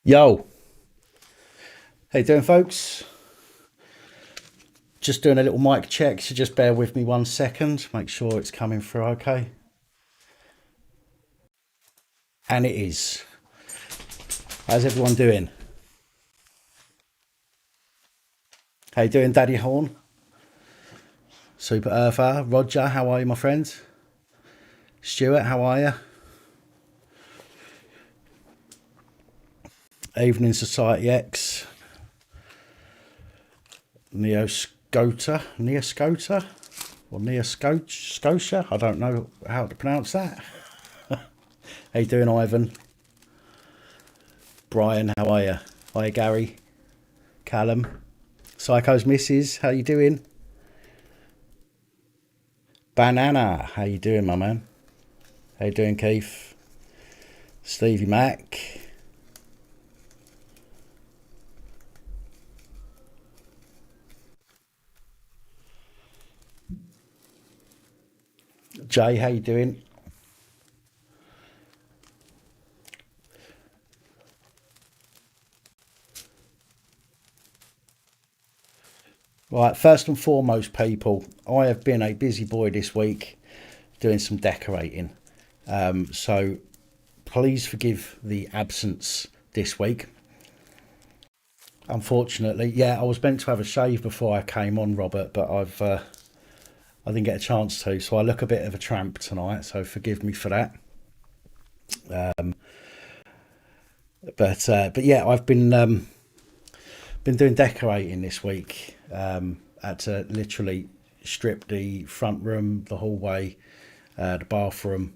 Yo, how you doing, folks? Just doing a little mic check, so just bear with me 1 second, make sure it's coming through okay. And it is. How's everyone doing? How you doing, Daddy Horn? Super Earther. Roger, how are you, my friend? Stuart, how are you? Evening Society X. Neoscota, or Neoscotia. I don't know how to pronounce that. How you doing, Ivan? Brian, how are you? Hi, Gary. Callum. Psycho's Missus, how you doing? Banana, how you doing, my man? How you doing, Keith? Stevie Mac. Jay, how you doing? Right, first and foremost, people, I have been a busy boy this week doing some decorating. So please forgive the absence this week. Unfortunately, yeah, I was meant to have a shave before I came on, Robert, but I didn't get a chance to, so I look a bit of a tramp tonight. So forgive me for that. But yeah, I've been doing decorating this week. Had to literally strip the front room, the hallway, the bathroom,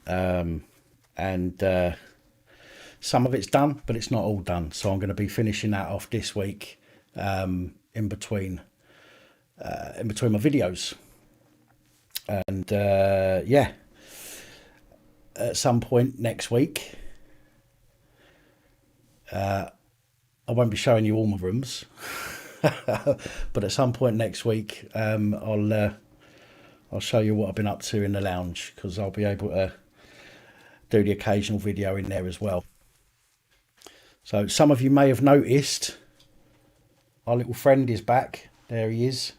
and some of it's done, but it's not all done. So I'm going to be finishing that off this week, in between my videos, and yeah, at some point next week, I won't be showing you all my rooms, but at some point next week, I'll show you what I've been up to in the lounge, because I'll be able to do the occasional video in there as well. So some of you may have noticed our little friend is back. There he is.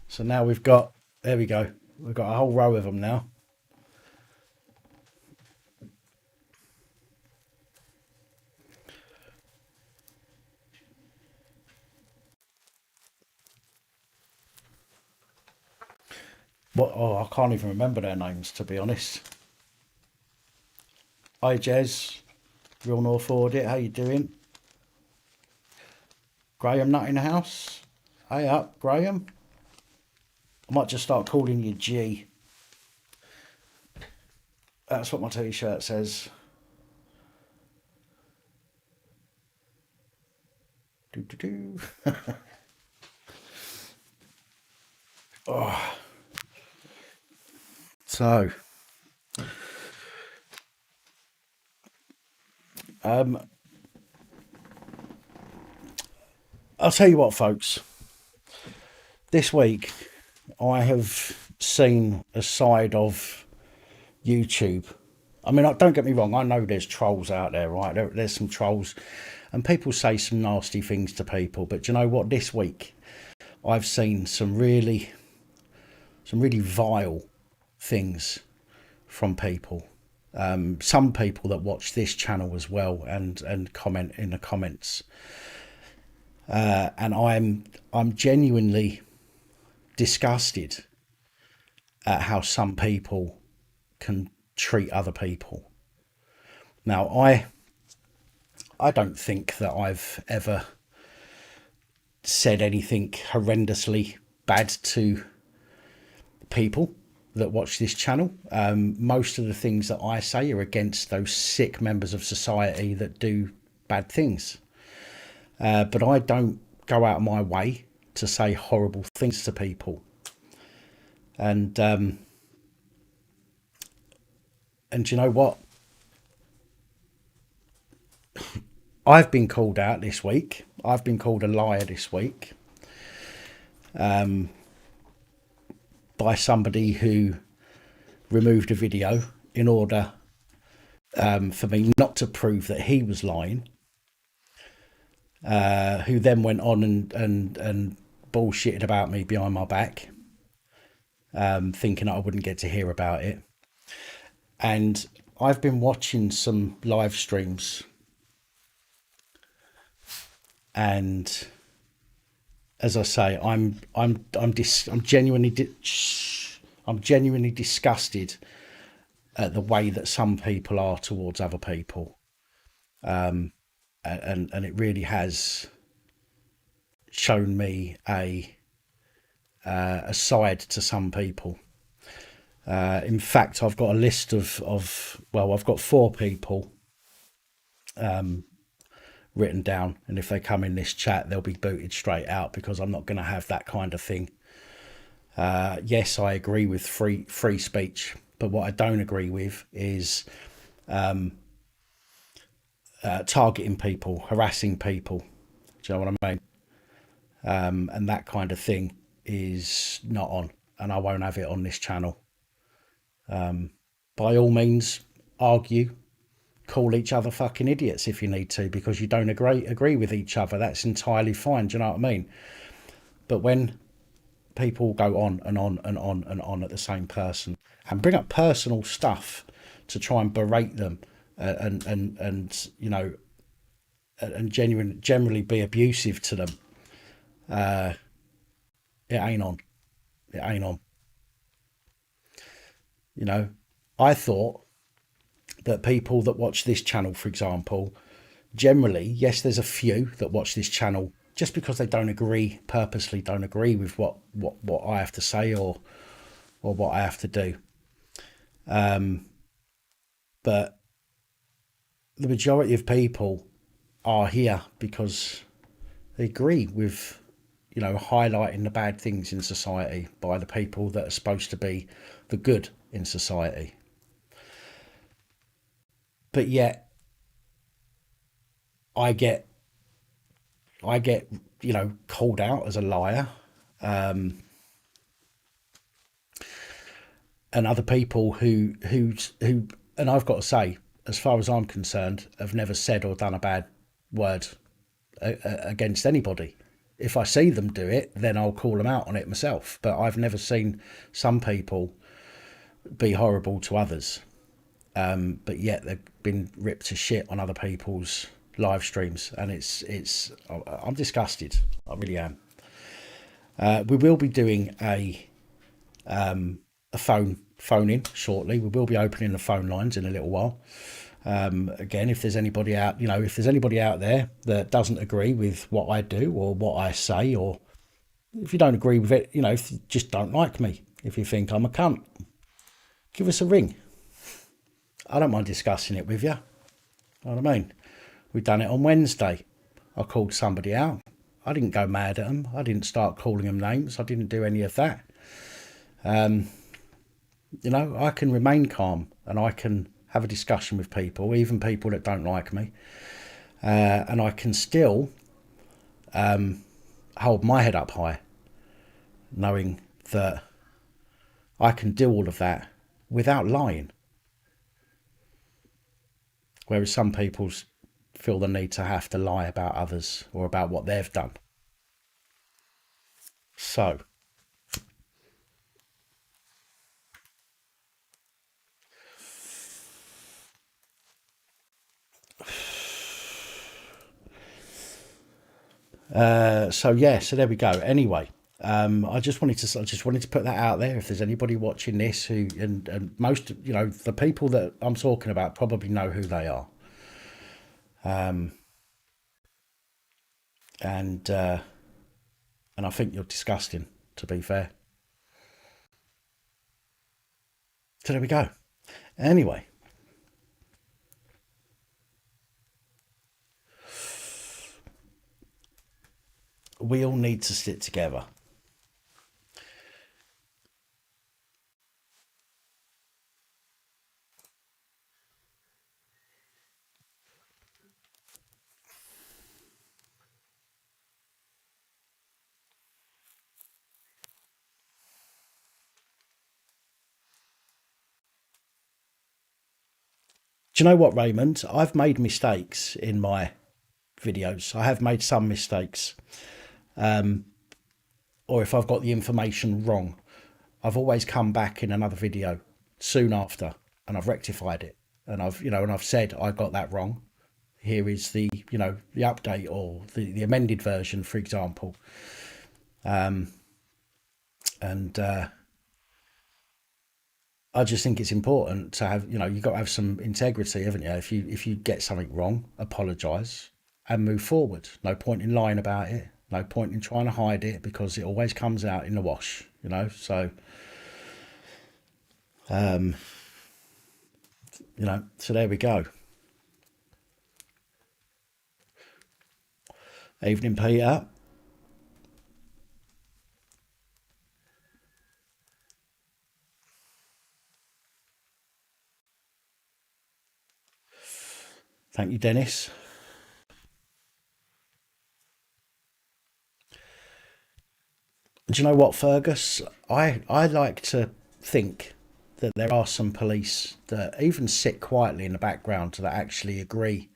So now there we go. We've got a whole row of them now. What? Oh, I can't even remember their names, to be honest. Hi, Jez. Real North Audit. How you doing? Graham Nut in the house. Hey up, Graham. I might just start calling you G. That's what my t-shirt says. Do do do. Oh. So, I'll tell you what, folks. This week, I have seen a side of YouTube. I mean, don't get me wrong. I know there's trolls out there, right? There's some trolls, and people say some nasty things to people. But do you know what? This week, I've seen some really vile things from people. Some people that watch this channel as well and comment in the comments. And I'm genuinely disgusted at how some people can treat other people. Now, I don't think that I've ever said anything horrendously bad to people that watch this channel. Most of the things that I say are against those sick members of society that do bad things. But I don't go out of my way to say horrible things to people. And you know what? I've been called out this week. I've been called a liar this week. By somebody who removed a video in order for me not to prove that he was lying, who then went on and bullshitted about me behind my back, thinking I wouldn't get to hear about it. And I've been watching some live streams, and as I say, I'm genuinely disgusted at the way that some people are towards other people, and it really has shown me a side to some people. In fact, I've got a list of I've got 4 people written down, and if they come in this chat, they'll be booted straight out, because I'm not going to have that kind of thing. Yes, I agree with free speech, but what I don't agree with is targeting people, harassing people. Do you know what I mean? And that kind of thing is not on, and I won't have it on this channel. By all means, argue, call each other fucking idiots if you need to, because you don't agree with each other. That's entirely fine. Do you know what I mean? But when people go on and on and on and on at the same person and bring up personal stuff to try and berate them, and you know, and generally be abusive to them, it ain't on. It ain't on. You know, I thought that people that watch this channel, for example, generally, yes, there's a few that watch this channel just because they purposely don't agree with what I have to say or what I have to do. But the majority of people are here because they agree with, you know, highlighting the bad things in society by the people that are supposed to be the good in society. But yet I get, you know, called out as a liar. And other people who, and I've got to say, as far as I'm concerned, have never said or done a bad word against anybody. If I see them do it, then I'll call them out on it myself. But I've never seen some people be horrible to others. But yet they've been ripped to shit on other people's live streams, and I'm disgusted. I really am. We will be doing a phone in shortly. We will be opening the phone lines in a little while. Again, if there's anybody out, you know, if there's anybody out there that doesn't agree with what I do or what I say, or if you don't agree with it, you know, if you just don't like me, if you think I'm a cunt, give us a ring. I don't mind discussing it with you. You know what I mean? We've done it on Wednesday. I called somebody out. I didn't go mad at them. I didn't start calling them names. I didn't do any of that. You know, I can remain calm and I can have a discussion with people, even people that don't like me. And I can still hold my head up high, knowing that I can do all of that without lying. Whereas some people feel the need to have to lie about others or about what they've done. So, so there we go. Anyway, I just wanted to put that out there. If there's anybody watching this who, and most, you know, the people that I'm talking about probably know who they are. And I think you're disgusting, to be fair. So there we go. Anyway, we all need to sit together. Do you know what, Raymond? I've made mistakes in my videos. I have made some mistakes, or if I've got the information wrong, I've always come back in another video soon after, and I've rectified it, and I've said I got that wrong. Here is the update or the amended version, for example, and I just think it's important to have, you've got to have some integrity, haven't you? If you get something wrong, apologise and move forward. No point in lying about it. No point in trying to hide it, because it always comes out in the wash, So, so there we go. Evening, Peter. Thank you, Dennis. Do you know what, Fergus? I like to think that there are some police that even sit quietly in the background that actually agree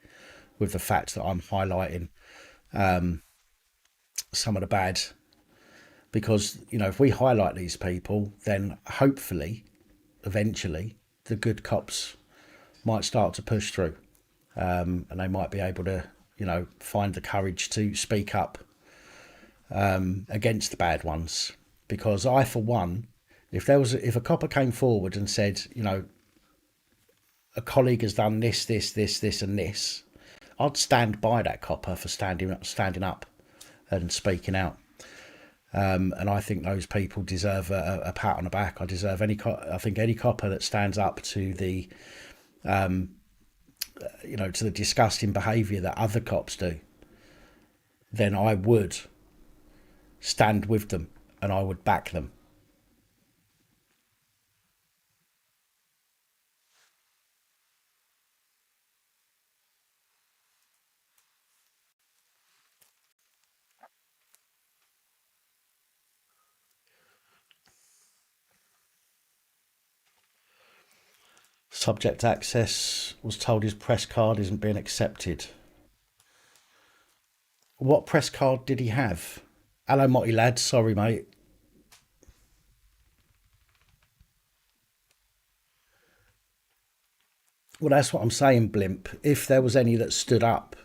with the fact that I'm highlighting some of the bad. Because, if we highlight these people, then hopefully, eventually, the good cops might start to push through, and they might be able to, find the courage to speak up against the bad ones. Because I, for one, if a copper came forward and said, a colleague has done this, and this, I'd stand by that copper for standing up and speaking out. And I think those people deserve a pat on the back. I think any copper that stands up to the, to the disgusting behaviour that other cops do, then I would stand with them and I would back them. Subject access was told his press card isn't being accepted. What press card did he have? Hello, Motty lad. Sorry, mate. Well, that's what I'm saying, Blimp. If there was any that stood up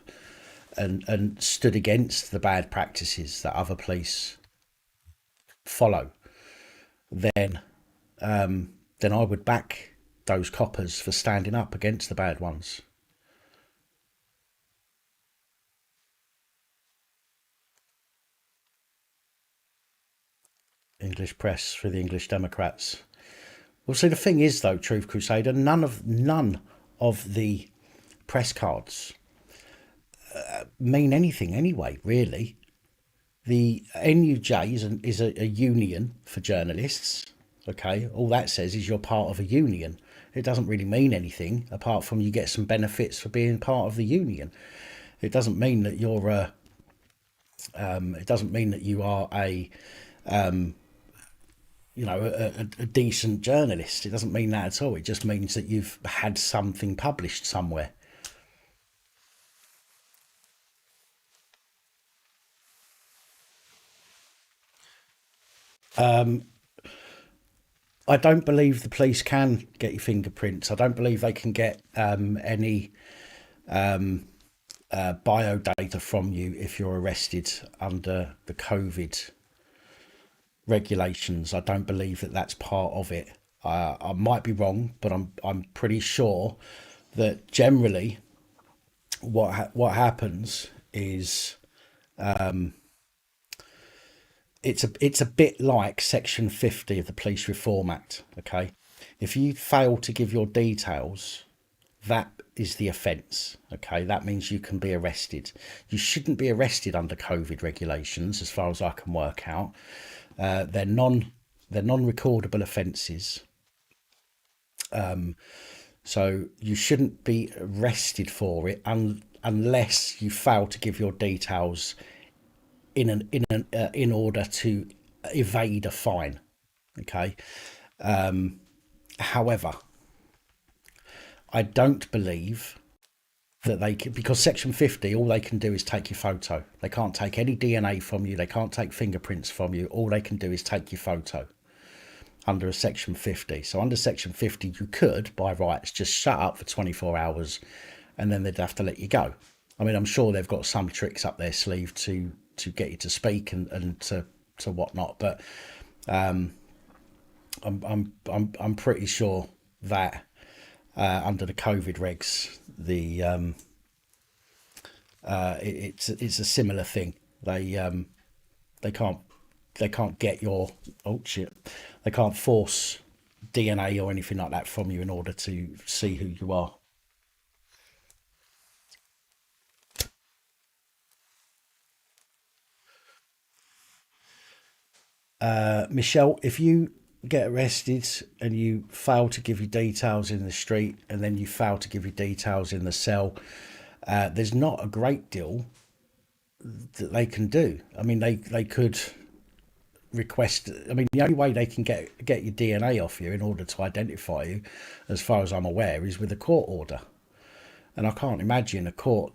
and stood against the bad practices that other police follow, then then I would back those coppers for standing up against the bad ones. English press for the English Democrats. Well, see, the thing is, though, Truth Crusader, none of the press cards mean anything anyway, really. The NUJ is a union for journalists. Okay, all that says is you're part of a union. It doesn't really mean anything apart from you get some benefits for being part of the union. It doesn't mean that you're a. It doesn't mean that you are a a decent journalist. It doesn't mean that at all. It just means that you've had something published somewhere. I don't believe the police can get your fingerprints. I don't believe they can get any bio data from you if you're arrested under the COVID regulations. I don't believe that that's part of it. I might be wrong, but I'm pretty sure that generally what happens is it's a bit like Section 50 of the Police Reform Act. Okay, if you fail to give your details, that is the offence. Okay, that means you can be arrested. You shouldn't be arrested under COVID regulations, as far as I can work out. They're non-recordable offences. So you shouldn't be arrested for it unless you fail to give your details in order to evade a fine. Okay. However, I don't believe that they can, because Section 50, all they can do is take your photo. They can't take any DNA from you. They can't take fingerprints from you. All they can do is take your photo under a Section 50. So under Section 50, you could, by rights, just shut up for 24 hours and then they'd have to let you go. I mean, I'm sure they've got some tricks up their sleeve to get you to speak and to whatnot, but I'm pretty sure that under the COVID regs, it's a similar thing. They can't get your, oh shit, they can't force DNA or anything like that from you in order to see who you are. Michelle, if you get arrested and you fail to give your details in the street and then you fail to give your details in the cell, there's not a great deal that they can do. I mean, they could request. I mean, the only way they can get your DNA off you in order to identify you, as far as I'm aware, is with a court order. And I can't imagine a court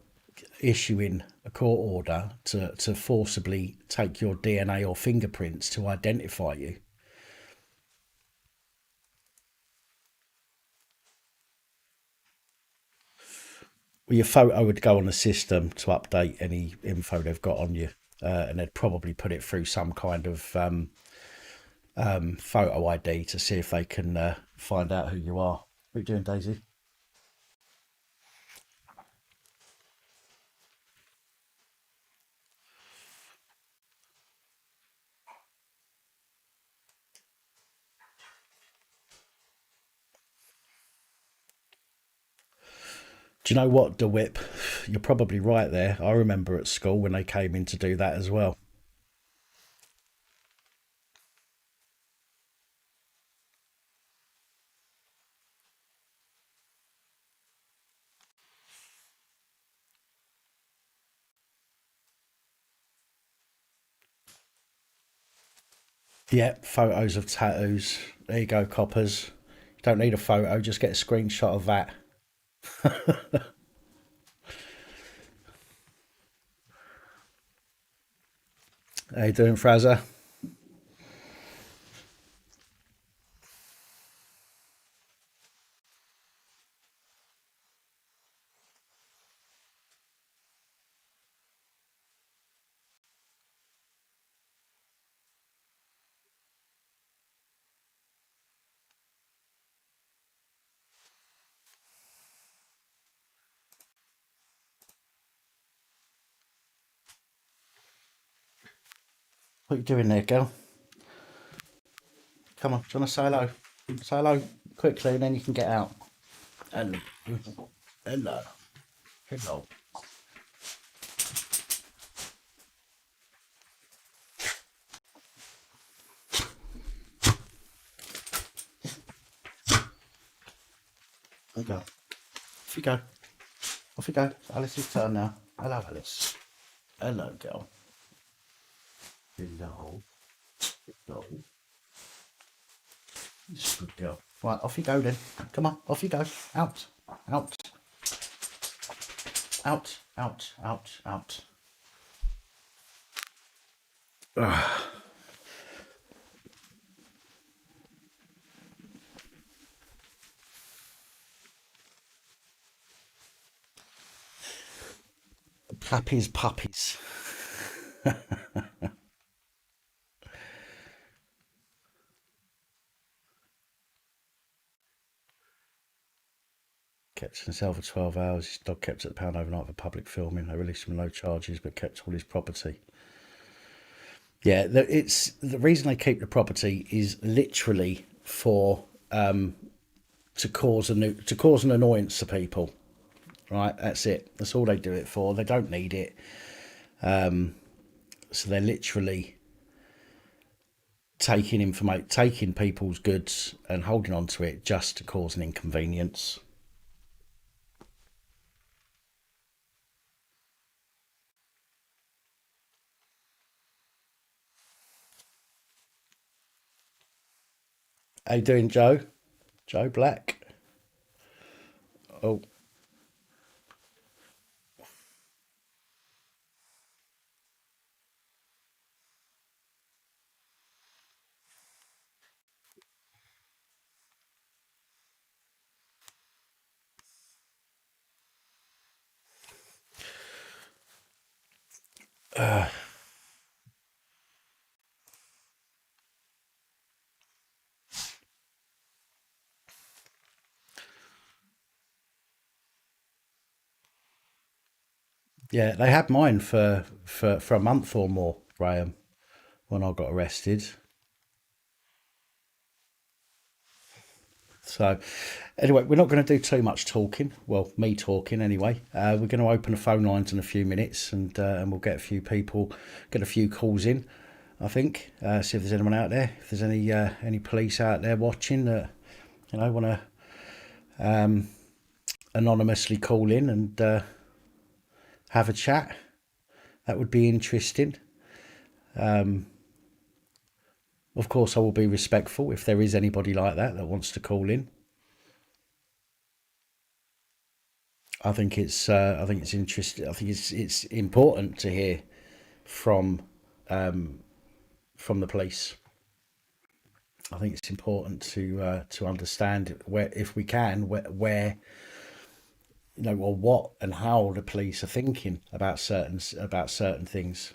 issuing a court order to forcibly take your DNA or fingerprints to identify you. Well, your photo would go on the system to update any info they've got on you, and they'd probably put it through some kind of photo ID to see if they can find out who you are. What are you doing, Daisy? Do you know what, DeWhip? You're probably right there. I remember at school when they came in to do that as well. Yeah, photos of tattoos. There you go, coppers. You don't need a photo, just get a screenshot of that. How you doing, Fraser? What you doing there, girl? Come on, do you want to say hello? Say hello quickly and then you can get out. Hello. Hello. Hello. There you go. Off you go. Off you go. Alice's turn now. Hello, Alice. Hello, girl. Hello. Hello. Yes, good girl. Right, off you go then. Come on, off you go. Out. Out. Out. Out. Out. Out. Puppies, puppies. Kept in a cell for 12 hours. His dog kept at the pound overnight for public filming. They released him with no charges, but kept all his property. Yeah, it's the reason they keep the property is literally for to cause an annoyance to people. Right, that's it. That's all they do it for. They don't need it, so they're literally taking people's goods and holding on to it just to cause an inconvenience. How you doing, Joe? Joe Black. Oh, yeah, they had mine for a month or more, Graham, when I got arrested. So, anyway, we're not going to do too much talking. Well, me talking anyway. We're going to open the phone lines in a few minutes, and we'll get a few people, get a few calls in. I think see if there's anyone out there. If there's any police out there watching that want to anonymously call in and have a chat, that would be interesting. Of course, I will be respectful if there is anybody like that wants to call in. I think it's interesting. I think it's important to hear from from the police. I think it's important to understand where, if we can, where or what and how the police are thinking about certain things.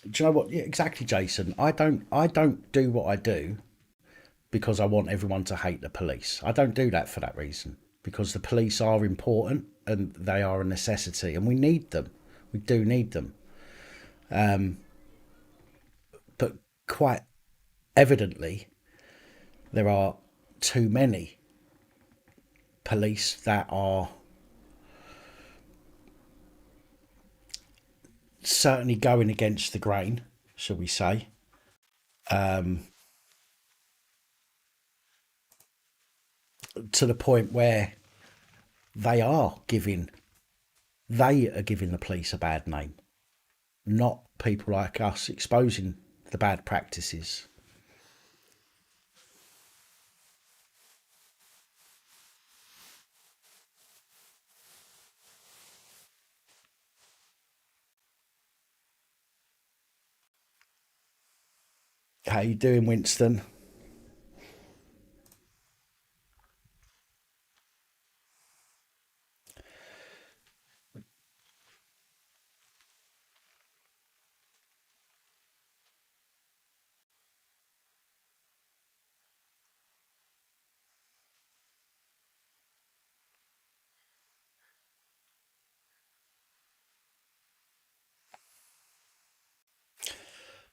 Do you know what? Yeah, exactly, Jason. I don't do what I do because I want everyone to hate the police. I don't do that for that reason. Because the police are important and they are a necessity, and we need them. We do need them. But quite evidently, there are too many police that are certainly going against the grain, shall we say, to the point where they are giving they are giving the police a bad name, not people like us exposing the bad practices. How you doing, Winston?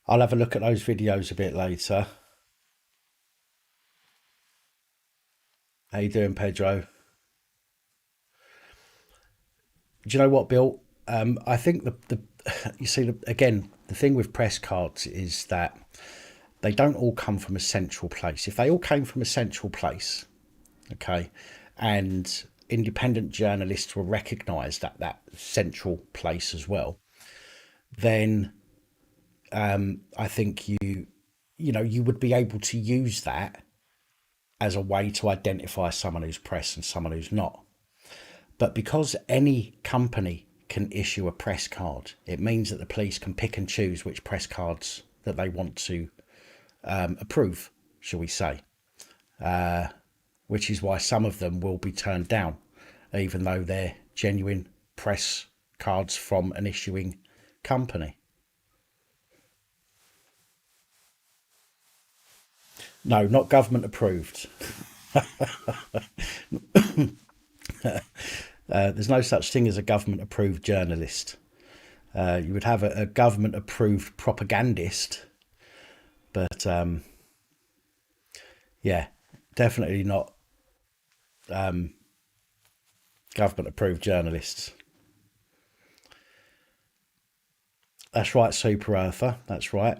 I'll have a look at those videos a bit later. How you doing, Pedro? Do you know what, Bill? I think the you see again the thing with press cards is that they don't all come from a central place. If they all came from a central place, okay, and independent journalists were recognised at that central place as well, then I think you would be able to use that as a way to identify someone who's press and someone who's not. But because any company can issue a press card, it means that the police can pick and choose which press cards that they want to approve, shall we say, which is why some of them will be turned down, even though they're genuine press cards from an issuing company. No, not government approved. There's no such thing as a government approved journalist. You would have a government approved propagandist, but yeah, definitely not government approved journalists. That's right, Super Earther. That's right.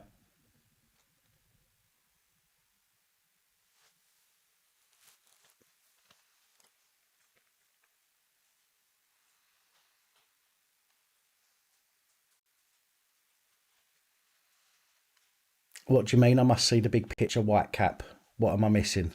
What do you mean? I must see the big picture, white cap. What am I missing?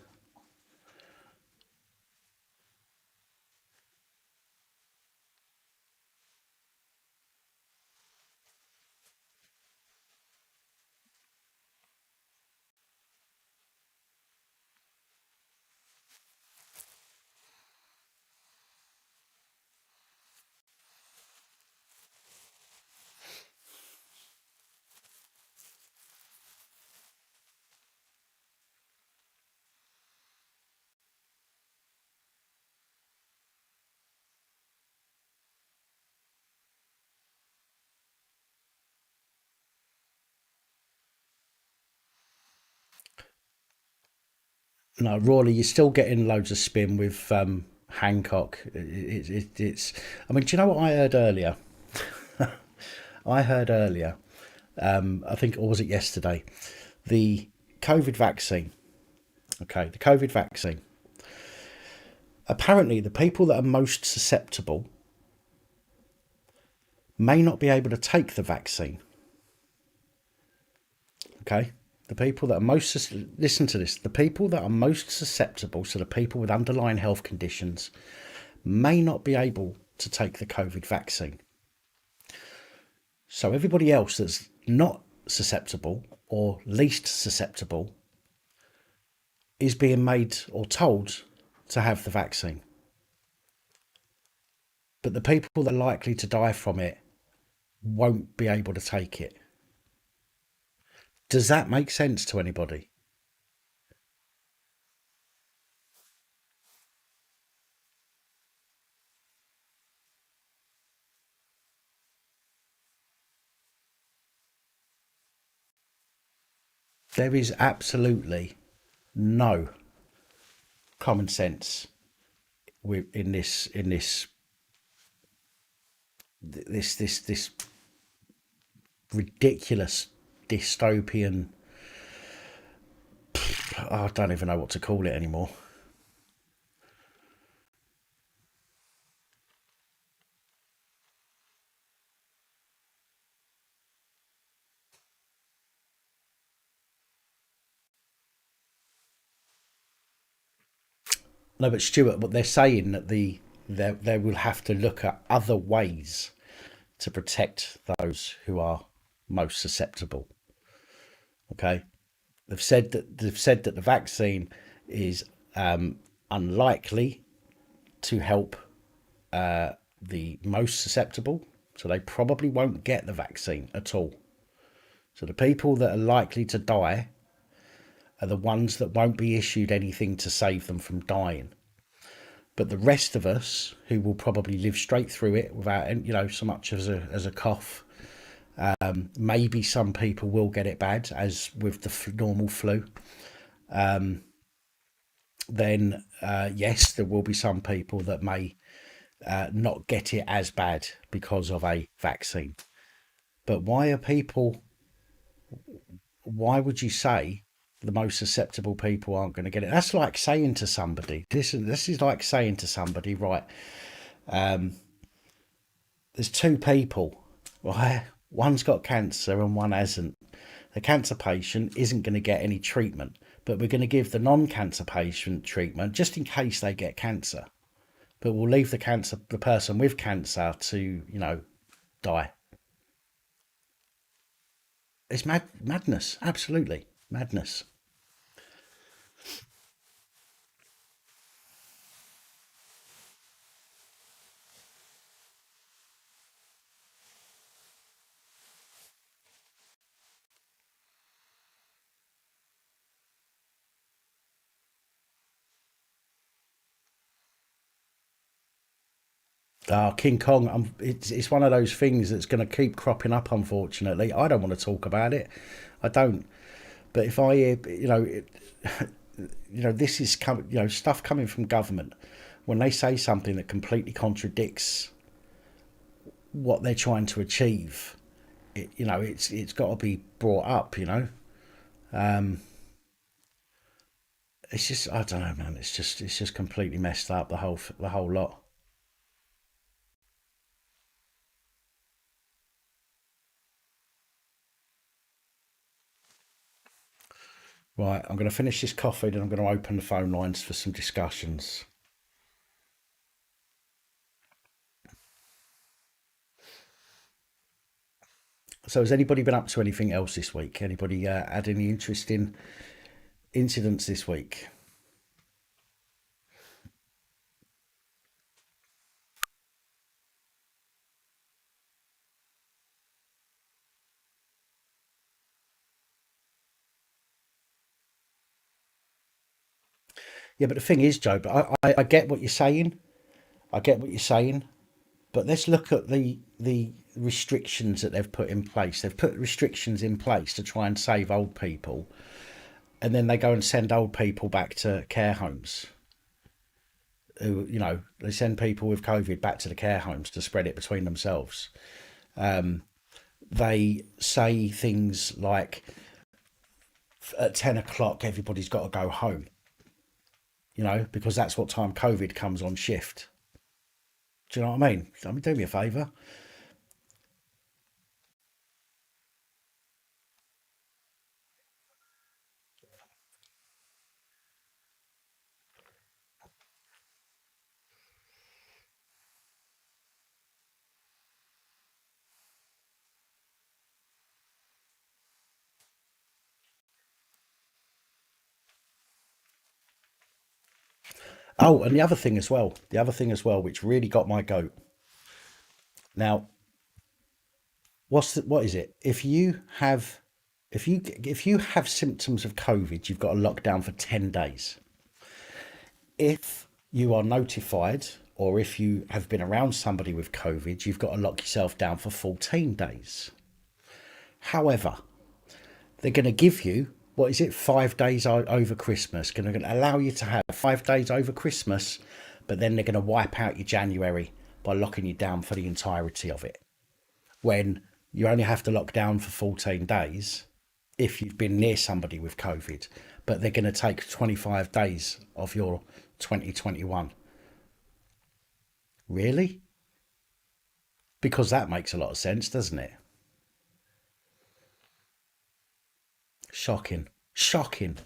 No, Rawley, you're still getting loads of spin with Hancock. It's. I mean, do you know what I heard earlier? I heard earlier. I think, or was it yesterday? The COVID vaccine. Okay, the COVID vaccine. Apparently, the people that are most susceptible may not be able to take the vaccine. Okay, the people that are most listen to this. The people that are most susceptible, so the people with underlying health conditions, may not be able to take the COVID vaccine. So everybody else that's not susceptible or least susceptible is being made or told to have the vaccine. But the people that are likely to die from it won't be able to take it. Does that make sense to anybody? There is absolutely no common sense in this ridiculous dystopian. I don't even know what to call it anymore. No, but Stuart, what they're saying that they will have to look at other ways to protect those who are most susceptible. Okay, they've said that the vaccine is unlikely to help the most susceptible, so they probably won't get the vaccine at all. So the people that are likely to die are the ones that won't be issued anything to save them from dying. But the rest of us, who will probably live straight through it without, so much as a cough, maybe some people will get it bad, as with the normal flu. Then yes, there will be some people that may not get it as bad because of a vaccine. But why are people? Why would you say the most susceptible people aren't going to get it? That's like saying to somebody. This is like saying to somebody, right? There's two people, right? One's got cancer and one hasn't. The cancer patient isn't going to get any treatment, but we're going to give the non-cancer patient treatment just in case they get cancer. But we'll leave the person with cancer to, die. It's madness, absolutely madness. King Kong, it's one of those things that's going to keep cropping up. Unfortunately, I don't want to talk about it. I don't. But if I hear, this is stuff coming from government when they say something that completely contradicts what they're trying to achieve. It's got to be brought up. It's just I don't know, man. It's just completely messed up the whole lot. Right, I'm going to finish this coffee, then I'm going to open the phone lines for some discussions. So, has anybody been up to anything else this week? Anybody had any interesting incidents this week? Yeah, but the thing is, Joe, but I get what you're saying. I get what you're saying. But let's look at the restrictions that they've put in place. They've put restrictions in place to try and save old people, and then they go and send old people back to care homes. Who, they send people with COVID back to the care homes to spread it between themselves. They say things like at 10 o'clock everybody's got to go home. Because that's what time COVID comes on shift. Do you know what I mean? Do me a favour. Oh, and the other thing as well, which really got my goat. Now, what is it? If you have symptoms of COVID, you've got to lock down for 10 days. If you are notified, or if you have been around somebody with COVID, you've got to lock yourself down for 14 days. However, they're going to give you, what is it, 5 days over Christmas. Going to allow you to have 5 days over Christmas, but then they're going to wipe out your January by locking you down for the entirety of it. When you only have to lock down for 14 days if you've been near somebody with COVID, but they're going to take 25 days of your 2021. Really? Because that makes a lot of sense, doesn't it? Shocking. Shocking.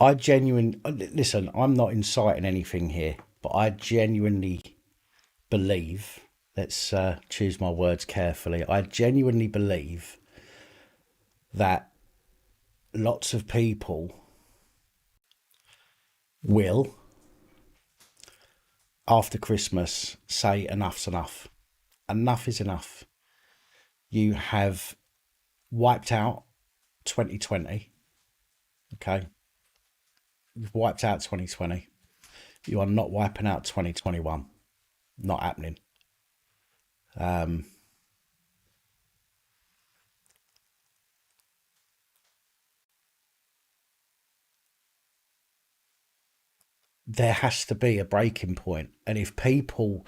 I genuinely listen. I'm not inciting anything here, but I genuinely believe. Let's choose my words carefully. I genuinely believe that lots of people will, after Christmas, say enough's enough. Enough is enough. You have wiped out 2020. Okay, you've wiped out 2020. You are not wiping out 2021. Not happening. There has to be a breaking point, and if people,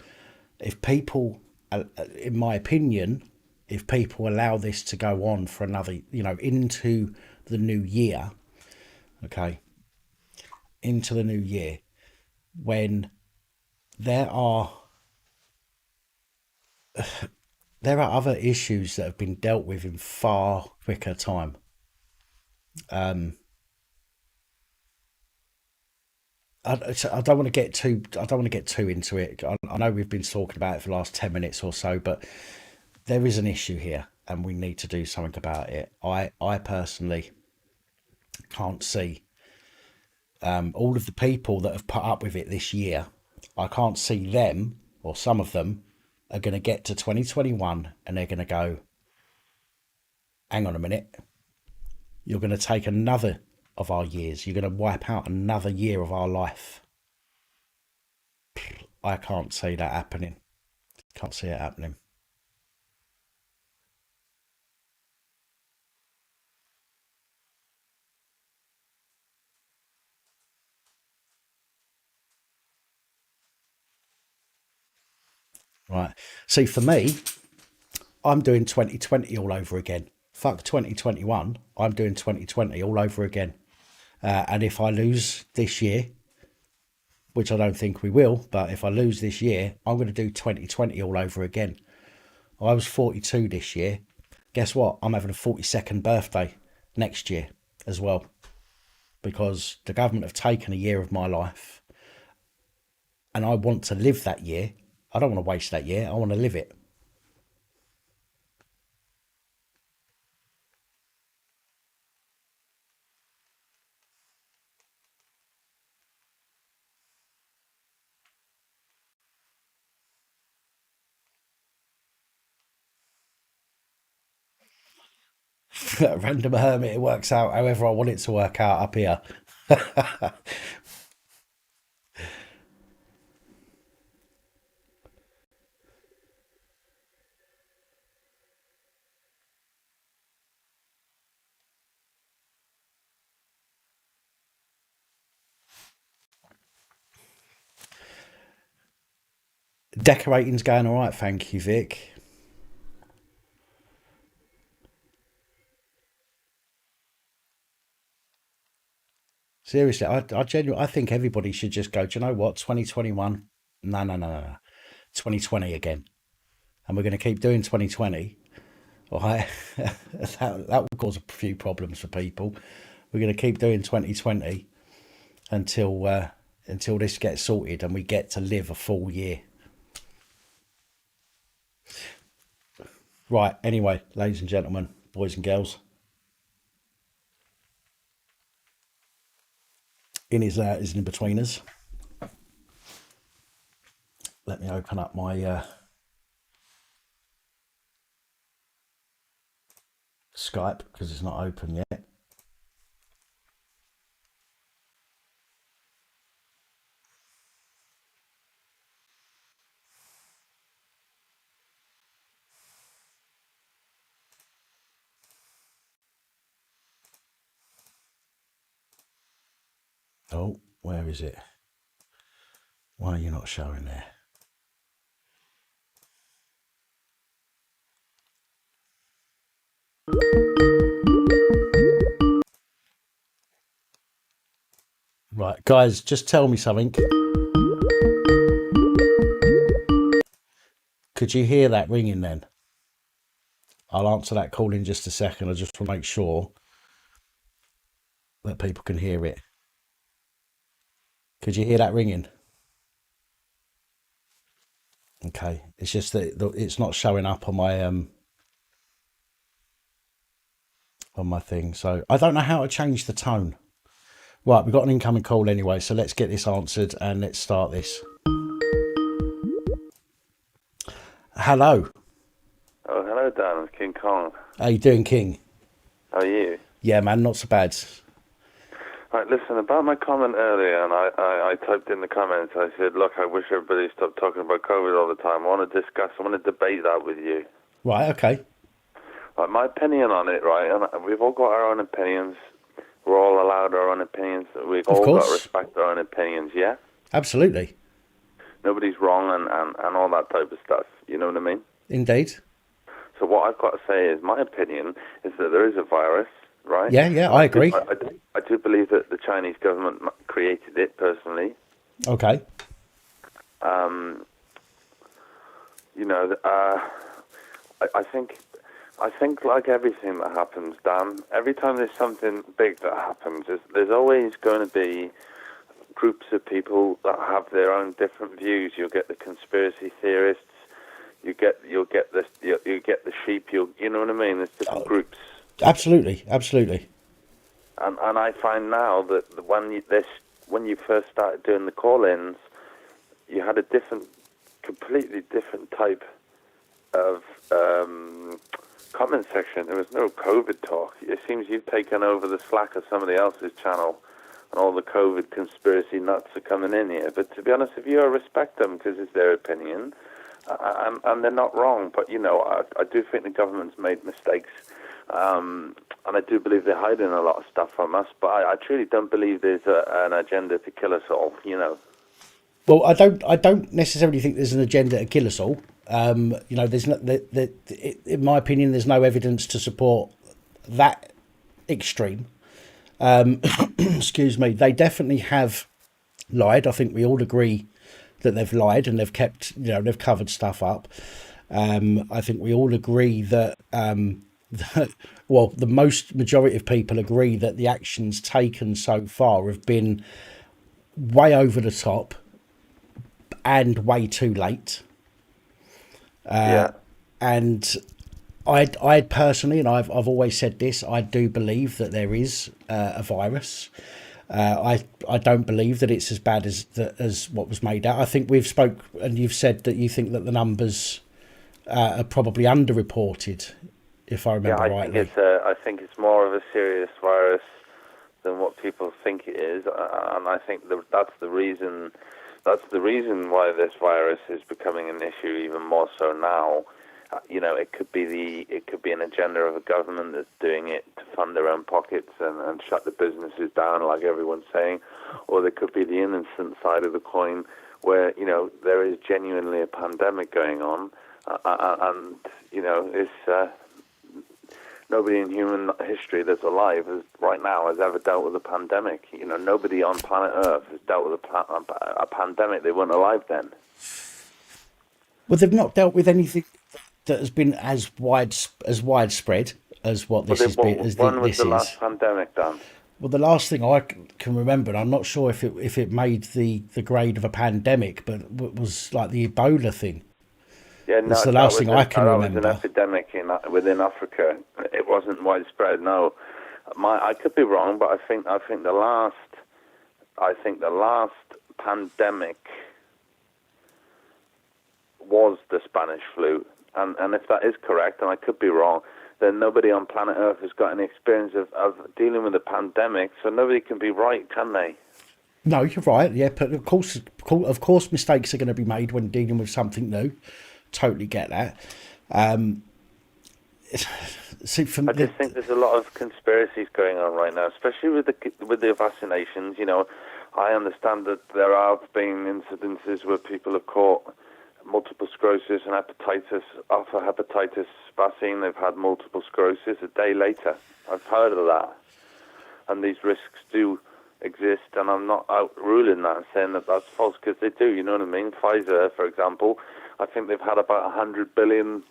in my opinion, if people allow this to go on for another, into the new year, okay, into the new year, when there are there are other issues that have been dealt with in far quicker time. I don't want to get too. I don't want to get too into it. I know we've been talking about it for the last 10 minutes or so, but there is an issue here, and we need to do something about it. I personally can't see all of the people that have put up with it this year. I can't see them, or some of them are going to get to 2021 and they're going to go, hang on a minute, you're going to take another of our years. You're going to wipe out another year of our life. I can't see that happening. Can't see it happening. Right. See, for me, I'm doing 2020 all over again. Fuck 2021. I'm doing 2020 all over again. And if I lose this year, which I don't think we will, but if I lose this year, I'm going to do 2020 all over again. I was 42 this year. Guess what? I'm having a 42nd birthday next year as well, because the government have taken a year of my life and I want to live that year. I don't want to waste that year. I want to live it. Random hermit, it works out however I want it to work out up here. Decorating's going all right, thank you, Vic. Seriously, I genuinely, I think everybody should just go, do you know what, 2021, no, 2020 again. And we're going to keep doing 2020. All right, that will cause a few problems for people. We're going to keep doing 2020 until this gets sorted and we get to live a full year. Right, anyway, ladies and gentlemen, boys and girls, in his in-betweeners, let me open up my Skype because it's not open yet. Oh, where is it? Why are you not showing there? Right, guys, just tell me something. Could you hear that ringing then? I'll answer that call in just a second. I just want to make sure that people can hear it. Could you hear that ringing? Okay, it's just that it's not showing up on my thing. So I don't know how to change the tone. Right, we've got an incoming call anyway, so let's get this answered and let's start this. Hello. Oh, hello, Dan. It's King Kong. How you doing, King? How are you? Yeah, man, not so bad. Right, listen, about my comment earlier, and I typed in the comments, I said, look, I wish everybody stopped talking about COVID all the time. I want to debate that with you. Right, okay. Right, my opinion on it, right, and we've all got our own opinions. We're all allowed our own opinions. We've all got to respect our own opinions, yeah? Absolutely. Nobody's wrong and all that type of stuff. You know what I mean? Indeed. So what I've got to say is my opinion is that there is a virus, right? Yeah, I agree. I do believe that the Chinese government created it, personally. Okay. You know, I think like everything that happens, Dan, every time there's something big that happens, there's always going to be groups of people that have their own different views. You'll get the conspiracy theorists. You'll get the sheep. You know what I mean? There's different groups. Absolutely. And I find now that when you first started doing the call-ins, you had a completely different type of comment section. There was no COVID talk. It seems you've taken over the slack of somebody else's channel, and all the COVID conspiracy nuts are coming in here. But to be honest with you, I respect them because it's their opinion. and they're not wrong. But I do think the government's made mistakes, and I do believe they're hiding a lot of stuff from us. But I truly don't believe there's an agenda to kill us all. Well, I don't necessarily think there's an agenda to kill us all. There's no, in my opinion, there's no evidence to support that extreme. Excuse me. They definitely have lied. I think we all agree that they've lied and they've covered stuff up. I think we all agree that, well, the majority of people agree that the actions taken so far have been way over the top and way too late. And I personally, and I've always said this, I do believe that there is a virus. I don't believe that it's as bad as what was made out. I think we've spoke, and you've said that you think that the numbers are probably underreported, if I remember rightly. I think it's more of a serious virus than what people think it is, and I think that's the reason. That's the reason why this virus is becoming an issue even more so now. It could be an agenda of a government that's doing it to fund their own pockets and shut the businesses down, like everyone's saying, or there could be the innocent side of the coin, where there is genuinely a pandemic going on, and it's nobody in human history that's alive right now has ever dealt with a pandemic. Nobody on planet Earth has dealt with a pandemic. They weren't alive then. Well, they've not dealt with anything that has been as widespread as what this has been. When was the last pandemic done? Well, the last thing I can remember, and I'm not sure if it made the grade of a pandemic, but it was like the Ebola thing. Yeah, no, it's the last thing I can remember. That was an epidemic within Africa. It wasn't widespread. No, I could be wrong, but I think the last pandemic was the Spanish flu, and if that is correct, and I could be wrong, then nobody on planet Earth has got any experience of dealing with a pandemic, so nobody can be right, can they? No, you're right. Yeah, but of course, mistakes are going to be made when dealing with something new. Totally get that. See, I just think there's a lot of conspiracies going on right now, especially with the vaccinations. I understand that there have been incidences where people have caught multiple sclerosis and hepatitis. After hepatitis vaccine, they've had multiple sclerosis a day later. I've heard of that, and these risks do exist, and I'm not out ruling that, saying that that's false, because they do. You know what I mean? Pfizer, for example, I think they've had about $100 billion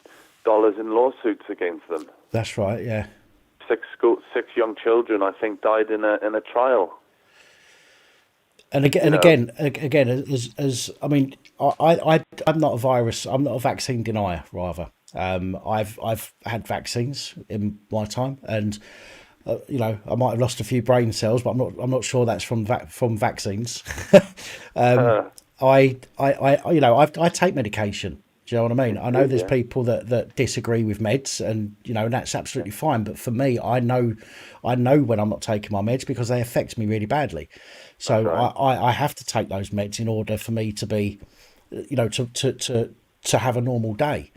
in lawsuits against them. That's right. Yeah. Six young children, I think, died in a trial. And again, as I mean, I'm not a virus. I'm not a vaccine denier. Rather, I've had vaccines in my time, and I might have lost a few brain cells, but I'm not sure that's from vaccines. I take medication. Do you know what I mean? I know there's people that disagree with meds, and that's absolutely fine. But for me, I know when I'm not taking my meds because they affect me really badly. So right. I have to take those meds in order for me to be, to have a normal day.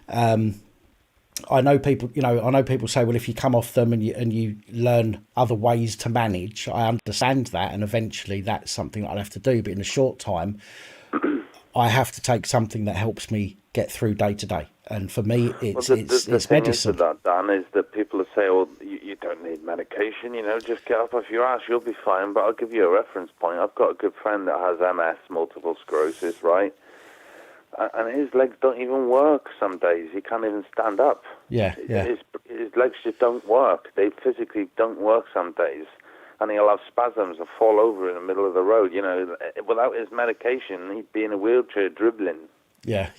I know people say, well, if you come off them and you learn other ways to manage, I understand that, and eventually that's something that I'll have to do. But in a short time, I have to take something that helps me get through day to day. And for me, it's thing medicine. Is that, Dan, is that people say, well, you don't need medication, just get up off your ass, you'll be fine. But I'll give you a reference point. I've got a good friend that has MS, multiple sclerosis, right? And his legs don't even work some days. He can't even stand up. Yeah. His legs just don't work. They physically don't work some days. And he'll have spasms and fall over in the middle of the road. Without his medication, he'd be in a wheelchair dribbling. Yeah.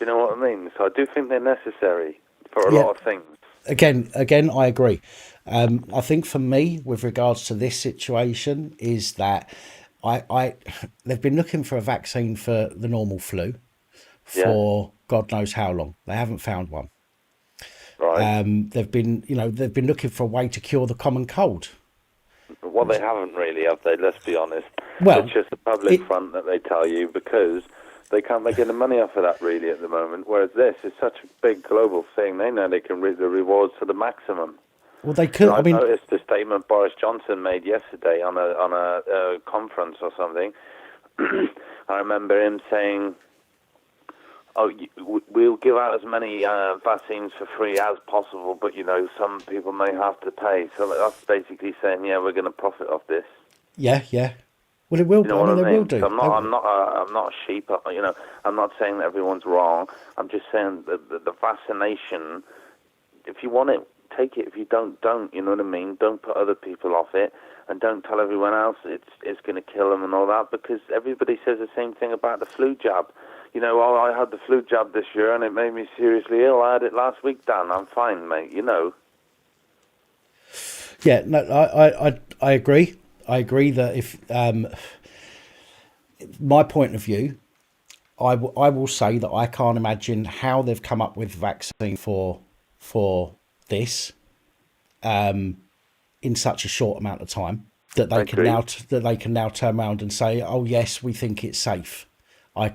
You know what I mean? So I do think they're necessary for a lot of things. Again, I agree. I think for me, with regards to this situation, is that they've been looking for a vaccine for the normal flu for God knows how long. They haven't found one. Right. They've been looking for a way to cure the common cold. Well, they haven't really, have they? Let's be honest. Well, it's just a public front that they tell you, because they can't make any money off of that really at the moment. Whereas this is such a big global thing, they know they can reap the rewards to the maximum. Well, they could. I noticed the statement Boris Johnson made yesterday on a conference or something. I remember him saying, "Oh, we'll give out as many vaccines for free as possible, but some people may have to pay." So that's basically saying, "Yeah, we're going to profit off this." Yeah. Well, it will. You know what I mean? They will do. So I'm not a sheep. I'm not saying that everyone's wrong. I'm just saying that the vaccination, if you want it, take it. If you don't. You know what I mean? Don't put other people off it, and don't tell everyone else it's going to kill them and all that, because everybody says the same thing about the flu jab. I had the flu jab this year and it made me seriously ill. I had it last week, Dan. I'm fine, mate. Yeah, no, I agree. I agree that if my point of view, I will say that I can't imagine how they've come up with vaccine for this in such a short amount of time that they can now turn around and say, "Oh yes, we think it's safe." I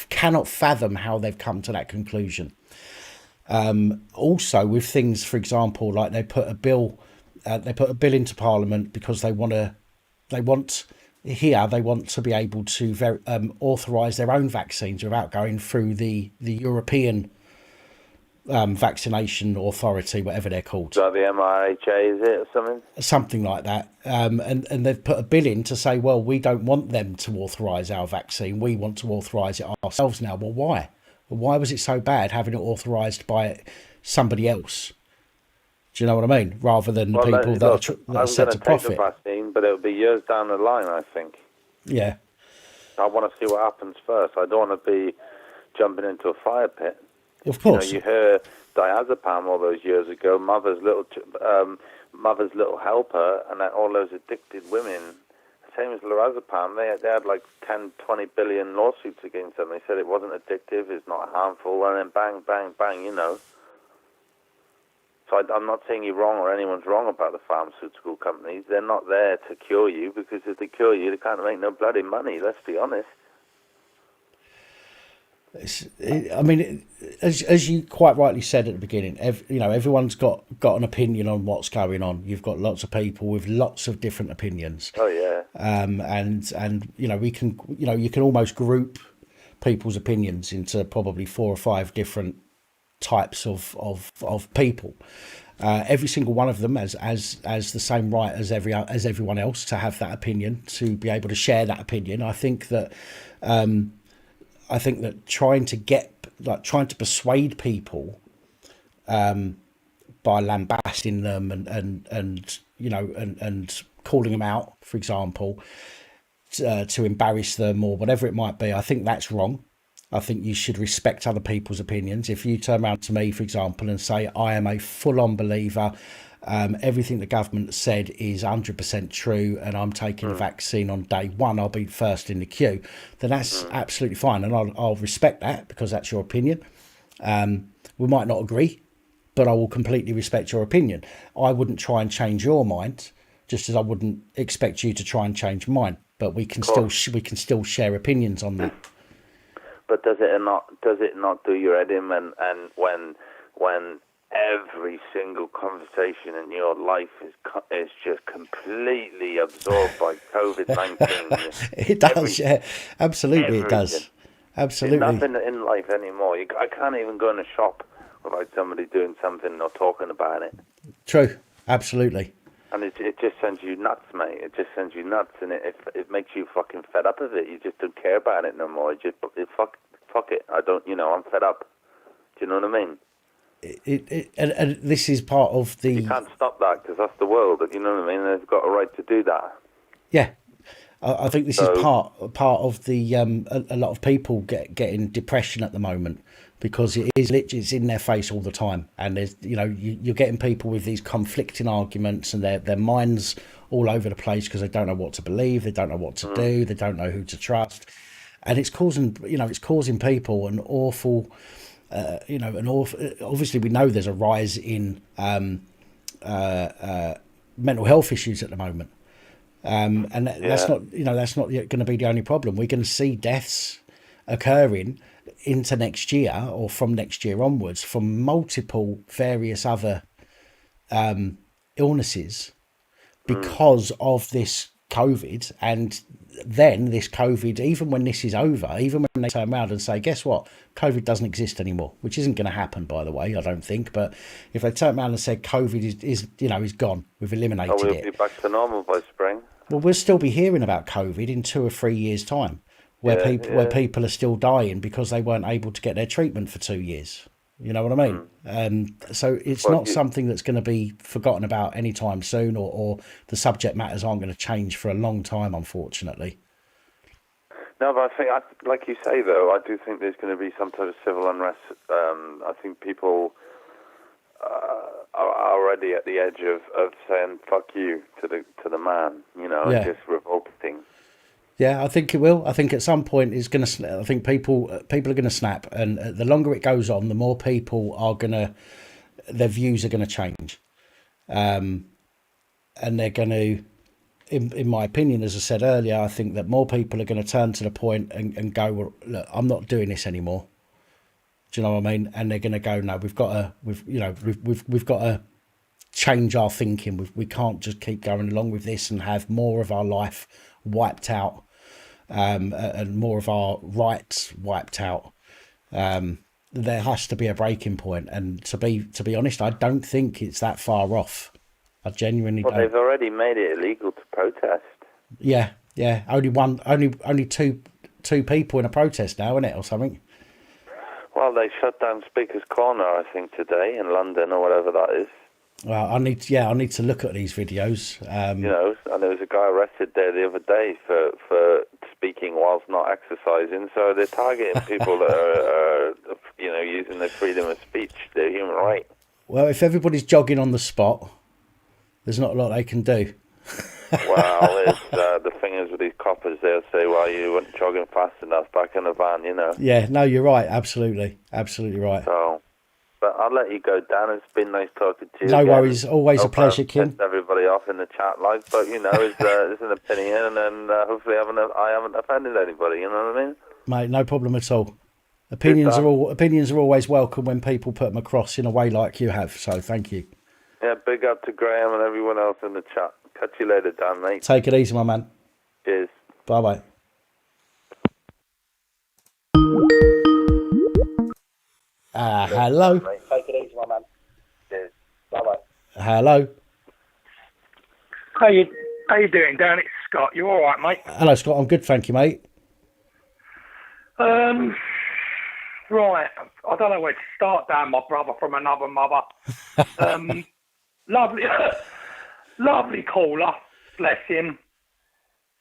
cannot fathom how they've come to that conclusion. Also, with things, for example, like they put a bill into Parliament because they want to be able to authorise their own vaccines without going through the European vaccination authority, whatever they're called. So the MRHA, is it, or something? Something like that. And they've put a bill in to say, well, we don't want them to authorise our vaccine. We want to authorise it ourselves now. Well, why? Why was it so bad having it authorised by somebody else? Do you know what I mean? Rather than people that are set to profit. I'm going to take the vaccine, but it'll be years down the line, I think. Yeah. I want to see what happens first. I don't want to be jumping into a fire pit. Of course. You heard diazepam all those years ago, mother's little helper, and all those addicted women. Same as lorazepam, they had like 10, 20 billion lawsuits against them. They said it wasn't addictive, it's not harmful, and then bang, bang, bang, So I'm not saying you're wrong or anyone's wrong about the pharmaceutical companies. They're not there to cure you, because if they cure you, they can't make no bloody money, let's be honest. As you quite rightly said at the beginning, everyone's got an opinion on what's going on. You've got lots of people with lots of different opinions. Oh yeah. And we can you can almost group people's opinions into probably 4 or 5 different types of people. Every single one of them as the same right as everyone else to have that opinion, to be able to share that opinion. I think that trying to persuade people by lambasting them and calling them out, for example, to embarrass them or whatever it might be, I think that's wrong. I think you should respect other people's opinions. If you turn around to me, for example, and say, I am a full-on believer, everything the government said is 100% true, and I'm taking the vaccine on day one, I'll be first in the queue, then that's absolutely fine. And I'll respect that, because that's your opinion. We might not agree, but I will completely respect your opinion. I wouldn't try and change your mind, just as I wouldn't expect you to try and change mine. But we can still share opinions on that. But does it not do your head in when every single conversation in your life is just completely absorbed by COVID-19? It does, yeah, absolutely, it does, absolutely. There's nothing in life anymore. I can't even go in a shop without somebody doing something or talking about it. True, absolutely. And it just sends you nuts, mate. It just sends you nuts, and it makes you fucking fed up of it. You just don't care about it no more. Fuck it. I don't, I'm fed up. Do you know what I mean? And this is part of the... You can't stop that, because that's the world. You know what I mean? They've got a right to do that. Yeah. I think this is part of the a lot of people getting depression at the moment, because it's in their face all the time, and there's you're getting people with these conflicting arguments, and their minds all over the place because they don't know what to believe, they don't know what to do, they don't know who to trust, and it's causing people an awful obviously we know there's a rise in mental health issues at the moment. That's not going to be the only problem. We're going to see deaths occurring into next year or from next year onwards from multiple various other illnesses because of this COVID. And then this COVID, even when this is over, even when they turn around and say, guess what, COVID doesn't exist anymore, which isn't going to happen, by the way, I don't think. But if they turn around and said COVID is gone, we've eliminated we'll it. be back to normal by spring. Well, we'll still be hearing about COVID in 2 or 3 years' time, where people are still dying because they weren't able to get their treatment for 2 years. You know what I mean? So it's not something that's going to be forgotten about anytime soon, or the subject matters aren't going to change for a long time, unfortunately. No, but I think, like you say, though, I do think there's going to be some type of civil unrest. I think people are already at the edge of saying "fuck you" to the man, and just revolting. Yeah, I think it will. I think at some point it's going to. I think people are going to snap, and the longer it goes on, the more people are going to. Their views are going to change, and they're going to. In my opinion, as I said earlier, I think that more people are going to turn to the point and go, well, look, I'm not doing this anymore. Do you know what I mean? And they're going to go, no, we've got to change our thinking. We can't just keep going along with this and have more of our life wiped out, and more of our rights wiped out. There has to be a breaking point, and to be honest, I don't think it's that far off. I genuinely don't. They've already made it illegal to protest. Yeah. Only two people in a protest now, isn't it, or something? Well, they shut down Speaker's Corner, I think, today in London or whatever that is. Well, I need to look at these videos. And there was a guy arrested there the other day for speaking whilst not exercising. So they're targeting people that are using their freedom of speech, their human right. Well, if everybody's jogging on the spot, there's not a lot they can do. Well, it's the thing is with these coppers, they'll say, well, you weren't jogging fast enough back in the van, Yeah, no, you're right. Absolutely right. So, but I'll let you go, Dan. It's been nice talking to you. No again. Worries. Always a pleasure, Kim. Pissed everybody off in the chat, but it's an opinion, and hopefully I haven't offended anybody. You know what I mean? Mate, no problem at all. Opinions are always welcome when people put them across in a way like you have. So thank you. Yeah, big up to Graham and everyone else in the chat. Catch you later, Dan, mate. Take it easy, my man. Cheers. Bye-bye. Hello. Take it easy, my man. Cheers. Bye-bye. Hello. How you doing, Dan? It's Scott. You all right, mate? Hello, Scott. I'm good, thank you, mate. Right. I don't know where to start, Dan, my brother from another mother. Lovely caller, bless him.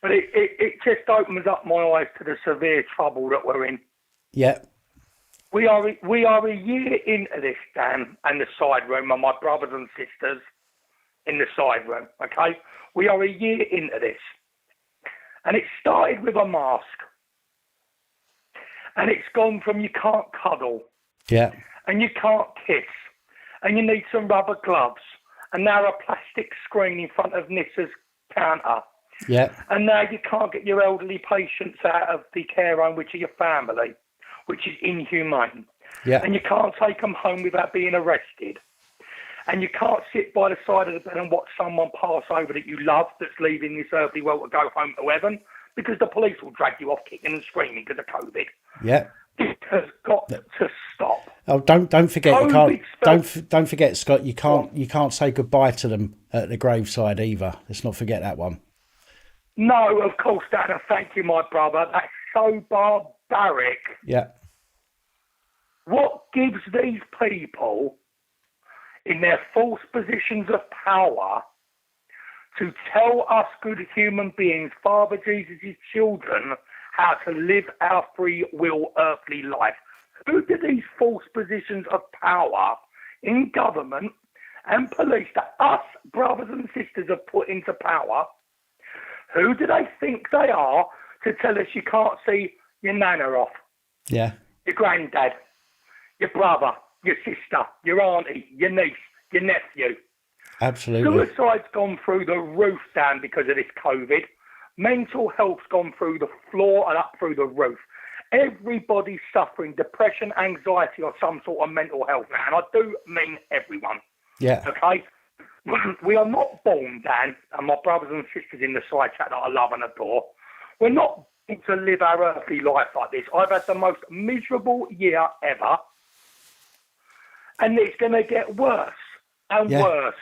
But it just opens up my eyes to the severe trouble that we're in. Yeah. We are a year into this, Dan, and the side room, and my brothers and sisters in the side room, okay? We are a year into this. And it started with a mask. And it's gone from you can't cuddle. Yeah. And you can't kiss. And you need some rubber gloves. And now a plastic screen in front of Nissa's counter. Yeah. And now you can't get your elderly patients out of the care home, which are your family, which is inhumane. Yeah. And you can't take them home without being arrested. And you can't sit by the side of the bed and watch someone pass over that you love that's leaving this earthly world to go home to heaven, because the police will drag you off kicking and screaming because of COVID. Yeah. It has got to stop. Oh, don't forget, COVID you can't don't forget, Scott, you can't say goodbye to them at the graveside either. Let's not forget that one. No, of course, Dan, and thank you, my brother. That's so barbaric. Yeah. What gives these people in their false positions of power to tell us good human beings, Father Jesus' children, how to live our free will earthly life? Who do these false positions of power in government and police that us brothers and sisters have put into power, who do they think they are to tell us you can't see your nana off? Yeah. Your granddad, your brother, your sister, your auntie, your niece, your nephew. Absolutely. Suicide's gone through the roof, Dan, because of this COVID. Mental health's gone through the floor and up through the roof. Everybody's suffering depression, anxiety, or some sort of mental health now, and I do mean everyone. Yeah. Okay? We are not born, Dan, and my brothers and sisters in the side chat that I love and adore, we're not born to live our earthly life like this. I've had the most miserable year ever, and it's going to get worse and worse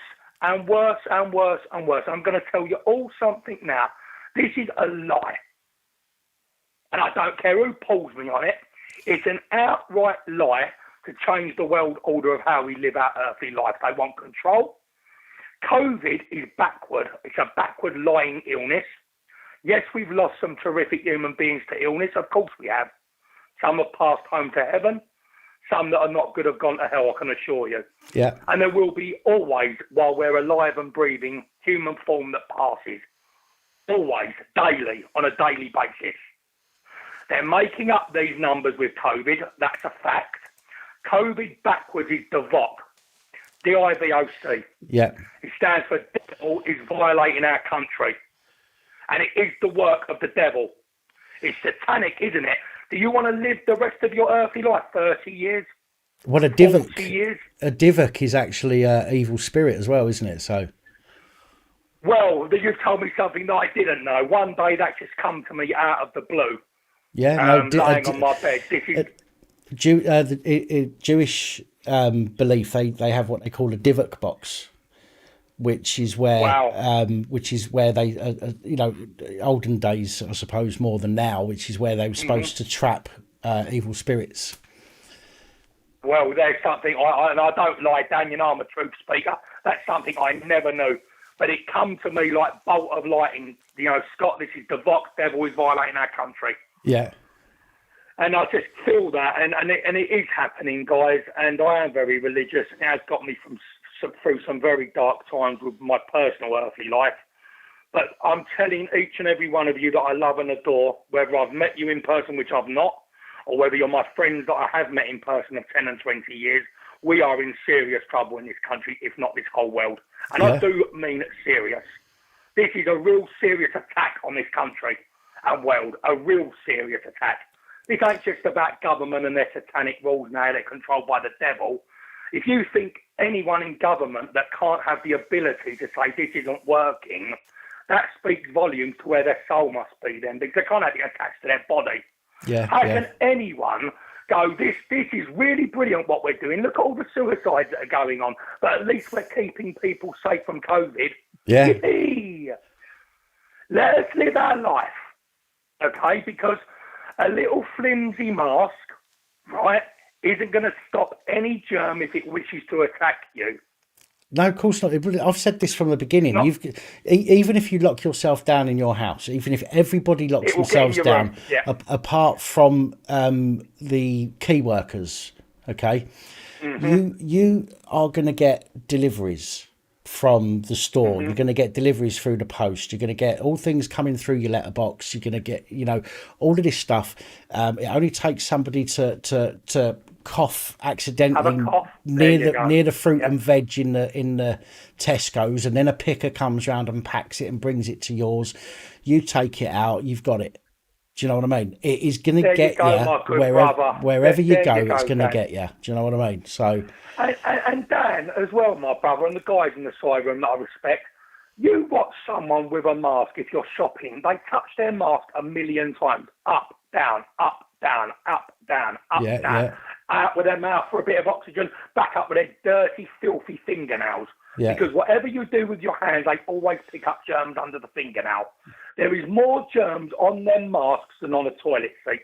and worse and worse and worse. I'm going to tell you all something now. This is a lie. And I don't care who pulls me on it. It's an outright lie to change the world order of how we live our earthly life. They want control. COVID is backward. It's a backward lying illness. Yes, we've lost some terrific human beings to illness. Of course we have. Some have passed home to heaven. Some that are not good have gone to hell, I can assure you. Yeah. And there will be always, while we're alive and breathing, human form that passes. Always, daily, on a daily basis. They're making up these numbers with COVID. That's a fact. COVID backwards is DIVOC. D-I-V-O-C. Yeah. It stands for devil is violating our country. And it is the work of the devil. It's satanic, isn't it? Do you want to live the rest of your earthly life 30 years? What a 40 DIVOC. years? A DIVOC is actually an evil spirit as well, isn't it? So. Well, you've told me something that I didn't know. One day that just come to me out of the blue. Yeah, lying on my bed. This is Jewish belief. They have what they call a DIVOC box, which is where they olden days, I suppose, more than now, which is where they were supposed to trap evil spirits. Well, there's something and I don't lie, Dan. You know I'm a truth speaker. That's something I never knew. But it come to me like bolt of lightning. You know, Scott, this is DIVOC, devil is violating our country. Yeah. And I just feel that, and it is happening, guys. And I am very religious. It has got me through some very dark times with my personal earthly life. But I'm telling each and every one of you that I love and adore, whether I've met you in person, which I've not, or whether you're my friends that I have met in person of 10 and 20 years, we are in serious trouble in this country, if not this whole world. And I do mean serious. This is a real serious attack on this country and world, a real serious attack. This ain't just about government and their satanic rules now, they're controlled by the devil. If you think anyone in government that can't have the ability to say this isn't working, that speaks volumes to where their soul must be then, because they can't have it attached to their body. How can anyone go, this is really brilliant what we're doing, look at all the suicides that are going on, but at least we're keeping people safe from COVID. Yeah. Yippee! Let us live our life, okay? Because a little flimsy mask, right, isn't going to stop any germ if it wishes to attack you. No, of course not. I've said this from the beginning. Even if you lock yourself down in your house, even if everybody locks themselves down, apart from the key workers, okay, you are going to get deliveries from the store. You're going to get deliveries through the post. You're going to get all things coming through your letterbox. You're going to get, all of this stuff. It only takes somebody to cough accidentally near the fruit and veg in the Tesco's, and then a picker comes round and packs it and brings it to yours. You take it out, you've got it. Do you know what I mean? It is going to get you wherever you go. It's going to get you. Do you know what I mean? So, and Dan as well, my brother, and the guys in the side room that I respect. You watch someone with a mask if you're shopping. They touch their mask a million times, up, down, up, down, up, down, up, down. Yeah. Out with their mouth for a bit of oxygen, back up with their dirty, filthy fingernails. Yeah. Because whatever you do with your hands, they always pick up germs under the fingernail. There is more germs on them masks than on a toilet seat.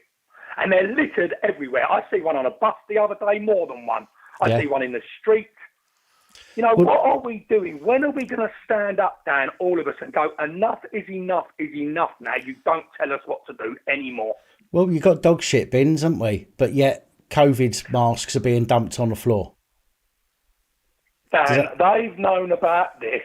And they're littered everywhere. I see one on a bus the other day, more than one. I see one in the street. What are we doing? When are we going to stand up, Dan, all of us, and go, enough is enough now. You don't tell us what to do anymore. Well, you've got dog shit bins, haven't we? But yet COVID masks are being dumped on the floor. Dan, they've known about this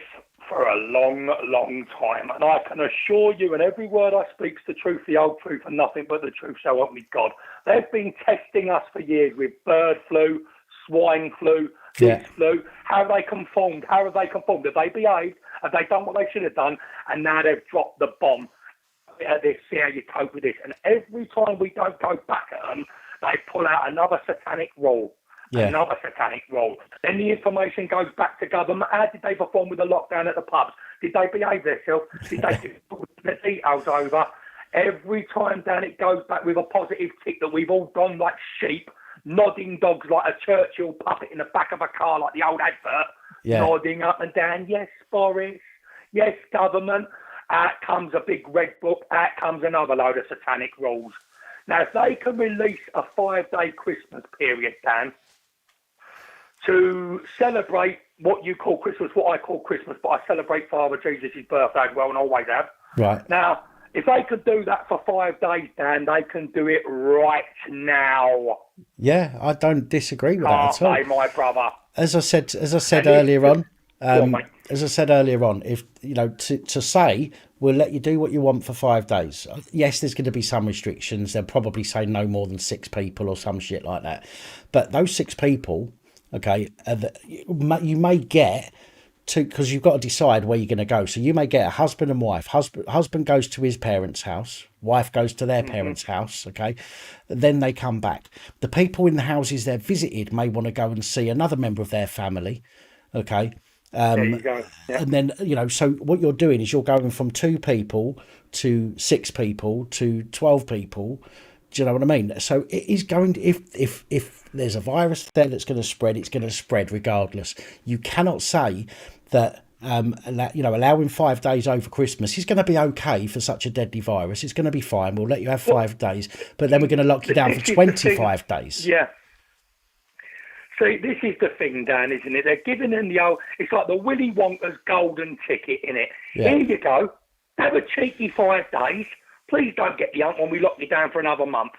for a long, long time. And I can assure you, and every word I speak's the truth, the whole truth, and nothing but the truth, so help me God. They've been testing us for years with bird flu, swine flu, this flu. How have they conformed? Have they behaved? Have they done what they should have done? And now they've dropped the bomb. bit of this, see how you cope with this. And every time we don't go back at them, they pull out another satanic rule. Yeah. Another satanic rule. Then the information goes back to government. How did they perform with the lockdown at the pubs? Did they behave themselves? Did they put the details over? Every time, Dan, it goes back with a positive tick that we've all gone like sheep, nodding dogs like a Churchill puppet in the back of a car like the old advert, nodding up and down. Yes, Boris. Yes, government. Out comes a big red book. Out comes another load of satanic rules. Now, if they can release a 5-day Christmas period, Dan, to celebrate what you call Christmas, what I call Christmas, but I celebrate Father Jesus' birthday as well and always have. Right. Now, if they could do that for 5 days, Dan, they can do it right now. Yeah, I don't disagree with that at all. My brother. As I said earlier on, if you know, to say we'll let you do what you want for 5 days. Yes, there's going to be some restrictions. They'll probably say no more than 6 people or some shit like that. But those 6 people, okay, you may get to, because you've got to decide where you're going to go. So you may get a husband and wife. Husband goes to his parents' house. Wife goes to their parents' house. Okay, then they come back. The people in the houses they're visited may want to go and see another member of their family. Okay. There you go. Yeah. And then, you know, so what you're doing is you're going from 2 people to 6 people to 12 people. Do you know what I mean? So it is going to, if there's a virus there that's going to spread, it's going to spread regardless. You cannot say that, allowing 5 days over Christmas is going to be okay for such a deadly virus. It's going to be fine. We'll let you have 5 days, but then we're going to lock you down for 25 days. Yeah. See, this is the thing, Dan, isn't it? They're giving them the old, it's like the Willy Wonka's golden ticket, innit? Yeah. Here you go. Have a cheeky 5 days. Please don't get the ump when we lock you down for another month.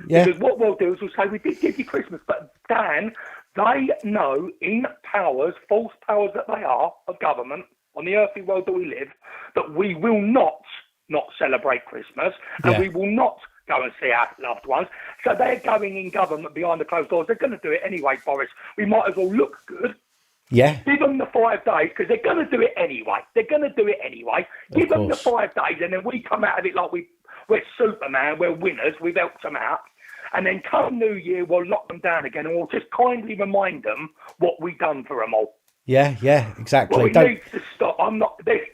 Yeah. Because what we'll do is we'll say, we did give you Christmas, but Dan, they know in powers, false powers that they are, of government, on the earthly world that we live, that we will not celebrate Christmas, and we will not go and see our loved ones. So they're going in government behind the closed doors. They're going to do it anyway, Boris. We might as well look good. Yeah. Give them the 5 days, because they're going to do it anyway. Give them the 5 days, and then we come out of it like we're Superman, we're winners, we've helped them out. And then come New Year, we'll lock them down again, and we'll just kindly remind them what we've done for them all. Yeah, exactly. Well, we need to stop.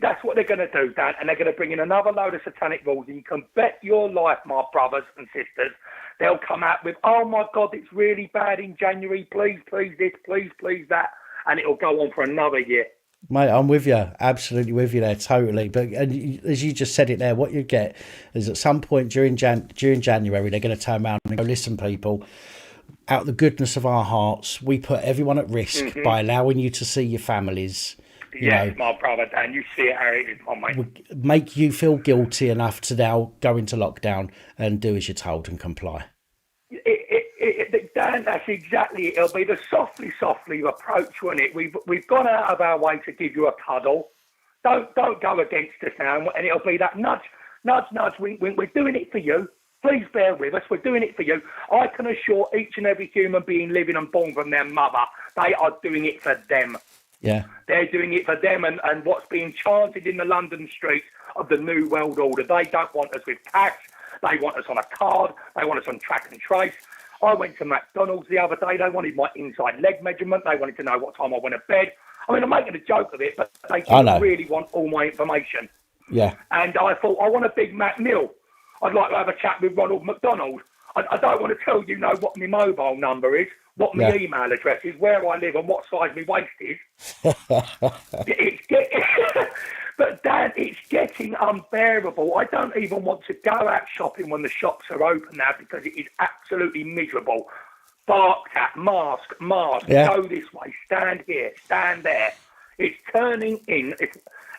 That's what they're going to do, Dan, and they're going to bring in another load of satanic rules, and you can bet your life, my brothers and sisters, they'll come out with, oh my God, it's really bad in January, please this, please that, and it'll go on for another year. Mate, I'm with you, absolutely with you there, totally. But as you just said it there, what you get is at some point during January, they're going to turn around and go, listen, people, out of the goodness of our hearts, we put everyone at risk by allowing you to see your families. Yes, my brother, Dan, you see it how it is, my mate. Make you feel guilty enough to now go into lockdown and do as you're told and comply. Dan, that's exactly it. It'll be the softly approach, won't it? We've gone out of our way to give you a cuddle. Don't go against us now, and it'll be that nudge, wink. We're doing it for you. Please bear with us. We're doing it for you. I can assure each and every human being living and born from their mother, they are doing it for them. Yeah. They're doing it for them and what's being chanted in the London streets of the New World Order. They don't want us with cash. They want us on a card. They want us on track and trace. I went to McDonald's the other day. They wanted my inside leg measurement. They wanted to know what time I went to bed. I mean, I'm making a joke of it, but they didn't really want all my information. Yeah. And I thought, I want a Big Mac meal. I'd like to have a chat with Ronald McDonald. I don't want to tell you what my mobile number is, what my email address is, where I live and what size my waist is. But Dan, it's getting unbearable. I don't even want to go out shopping when the shops are open now because it is absolutely miserable. Barked at, mask, go this way, stand here, stand there. It's turning in.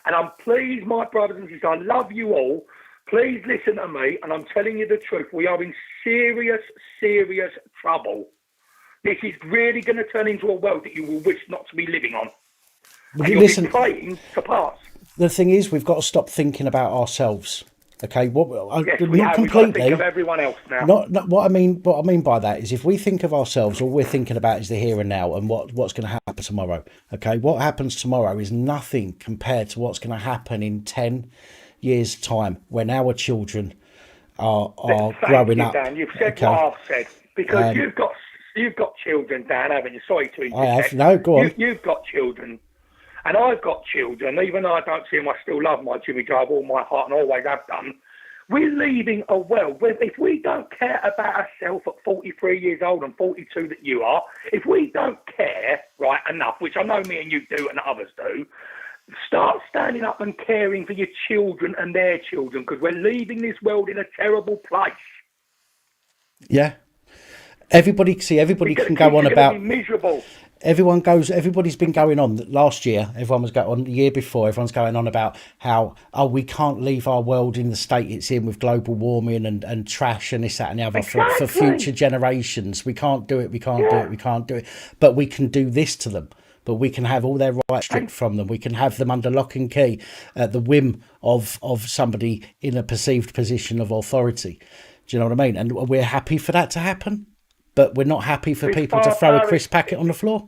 And I'm pleased, my brothers and sisters, I love you all. Please listen to me, and I'm telling you the truth. We are in serious trouble. This is really going to turn into a world that you will wish not to be living on. And you'll be praying to pass. The thing is, we've got to stop thinking about ourselves. Okay, Yes, we have. We've got to think of everyone else now. Not what I mean by that is, if we think of ourselves, all we're thinking about is the here and now and what's going to happen tomorrow. Okay, what happens tomorrow is nothing compared to what's going to happen in 10, years' time, when our children are Thank growing you, up. Dan. You've said Okay, what I've said because you've got children, Dan, haven't you? Sorry to I have. interject. No, go on. You've got children, and I've got children. Even though I don't see them, I still love my Jimmy Joe with all my heart and always have done. We're leaving a world where if we don't care about ourselves at 43 years old and 42 that you are, if we don't care, right, enough, which I know me and you do and others do, start standing up and caring for your children and their children, because we're leaving this world in a terrible place. Yeah. Everybody can go on about miserable. Everybody's been going on last year. Everyone was going on the year before. Everyone's going on about how, we can't leave our world in the state it's in with global warming and trash and this, that and the other for future generations. We can't do it. We can't do it. We can't do it. But we can do this to them. But we can have all their rights stripped from them. We can have them under lock and key at the whim of somebody in a perceived position of authority. Do you know what I mean? And we're happy for that to happen. But we're not happy for people to throw a crisp packet on the floor.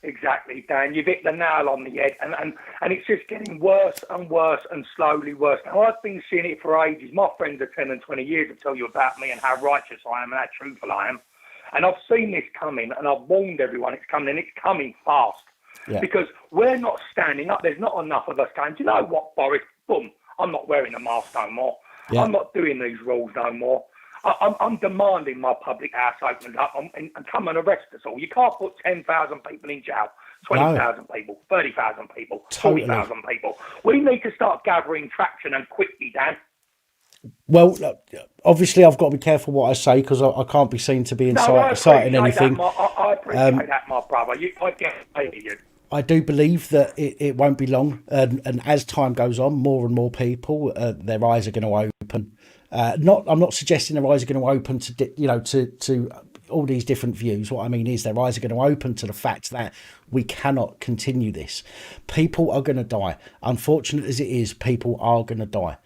Exactly, Dan. You've hit the nail on the head, and it's just getting worse and worse and slowly worse. Now, I've been seeing it for ages. My friends of 10 and 20 years will tell you about me and how righteous I am and how truthful I am. And I've seen this coming, and I've warned everyone it's coming, and it's coming fast. Yeah. Because we're not standing up. There's not enough of us going, do you know what, Boris? Boom, I'm not wearing a mask no more. Yeah. I'm not doing these rules no more. I'm demanding my public house opened up and come and arrest us all. You can't put 10,000 people in jail, 20,000 people, 30,000 people, 40,000 people. We need to start gathering traction and quickly, Dan. Well, obviously, I've got to be careful what I say because I can't be seen to be inciting anything. I appreciate that, my brother. I get you. I do believe that it won't be long, and as time goes on, more and more people, their eyes are going to open. I'm not suggesting their eyes are going to open to all these different views. What I mean is their eyes are going to open to the fact that we cannot continue this. People are going to die. Unfortunate as it is, people are going to die.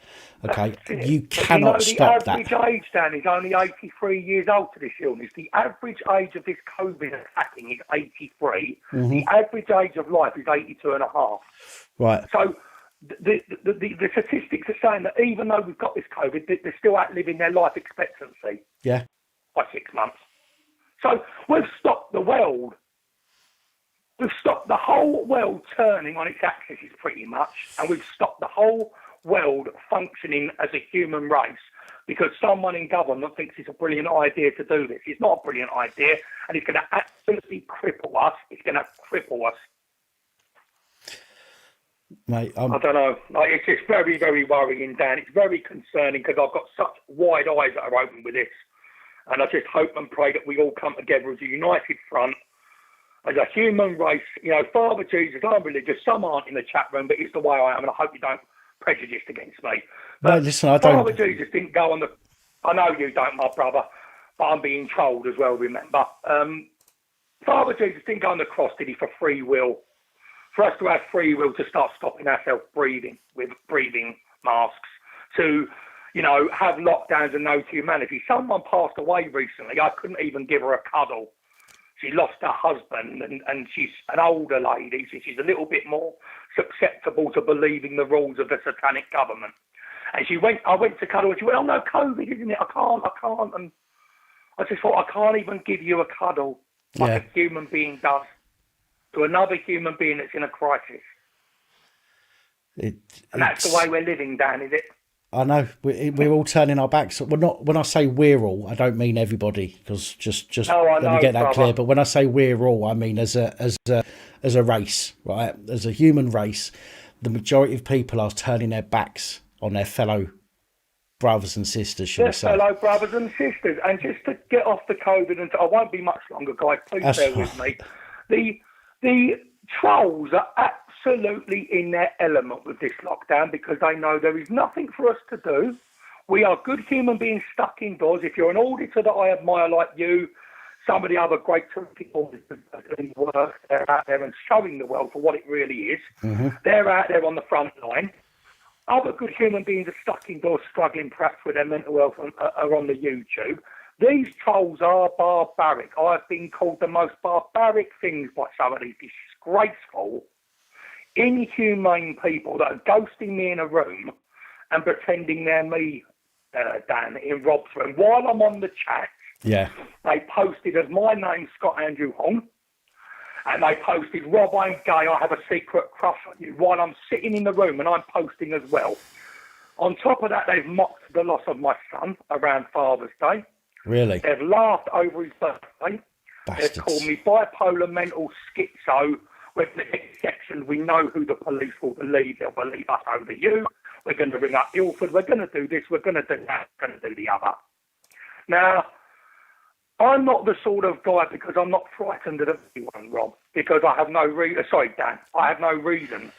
Okay, you cannot stop that. The average age, Dan, is only 83 years old to this illness. The average age of this COVID attacking is 83. Mm-hmm. The average age of life is 82 and a half. Right. So the statistics are saying that even though we've got this COVID, they're still outliving their life expectancy. Yeah. By 6 months. So we've stopped the world. We've stopped the whole world turning on its axis, pretty much, and we've stopped the whole world functioning as a human race because someone in government thinks it's a brilliant idea to do this. It's not a brilliant idea, and it's going to absolutely cripple us. It's going to cripple us. Mate, I don't know. It's just very, very worrying, Dan. It's very concerning because I've got such wide eyes that are open with this. And I just hope and pray that we all come together as a united front, as a human race. You know, Father Jesus, I'm religious. Some aren't in the chat room, but it's the way I am, and I hope you don't prejudice against me. But no, listen, I don't. Father Jesus didn't go on the. I know you don't, my brother, but I'm being trolled as well. Remember, Father Jesus didn't go on the cross, did he, for free will? For us to have free will to start stopping ourselves breathing with breathing masks, to, you know, have lockdowns and no humanity. Someone passed away recently. I couldn't even give her a cuddle. She lost her husband, and she's an older lady, so she's a little bit more susceptible to believing the rules of the satanic government. And I went to cuddle, and she went, oh no, COVID, isn't it? I can't. And I just thought, I can't even give you a cuddle like a human being does to another human being that's in a crisis. And that's the way we're living, Dan, is it? I know we're all turning our backs. We're not. When I say we're all, I don't mean everybody, because just let me get that clear. But when I say we're all, I mean as a race, right? As a human race, the majority of people are turning their backs on their fellow brothers and sisters, should I say? Fellow brothers and sisters. And just to get off the COVID, and I won't be much longer, guys. Please bear with me. The trolls are absolutely in their element with this lockdown because they know there is nothing for us to do. We are good human beings stuck indoors. If you're an auditor that I admire like you, some of the other great people that are doing work, they're out there and showing the world for what it really is. Mm-hmm. They're out there on the front line. Other good human beings are stuck indoors struggling perhaps with their mental health and are on the YouTube. These trolls are barbaric. I've been called the most barbaric things by some of these disgraceful, inhumane people that are ghosting me in a room and pretending they're me, Dan, in Rob's room. While I'm on the chat, Yeah. they posted as my name, Scott Andrew Hong, and they posted, Rob, I'm gay, I have a secret crush on you, while I'm sitting in the room and I'm posting as well. On top of that, they've mocked the loss of my son around Father's Day. Really? They've laughed over his birthday. Bastards. They've called me bipolar, mental, schizo. With the exception, we know who the police will believe. They'll believe us over you. We're going to ring up Ilford. We're going to do this. We're going to do that. We're going to do the other. Now, I'm not the sort of guy, because I'm not frightened of anyone, Rob, because I have no reason. Sorry, Dan. I have no reason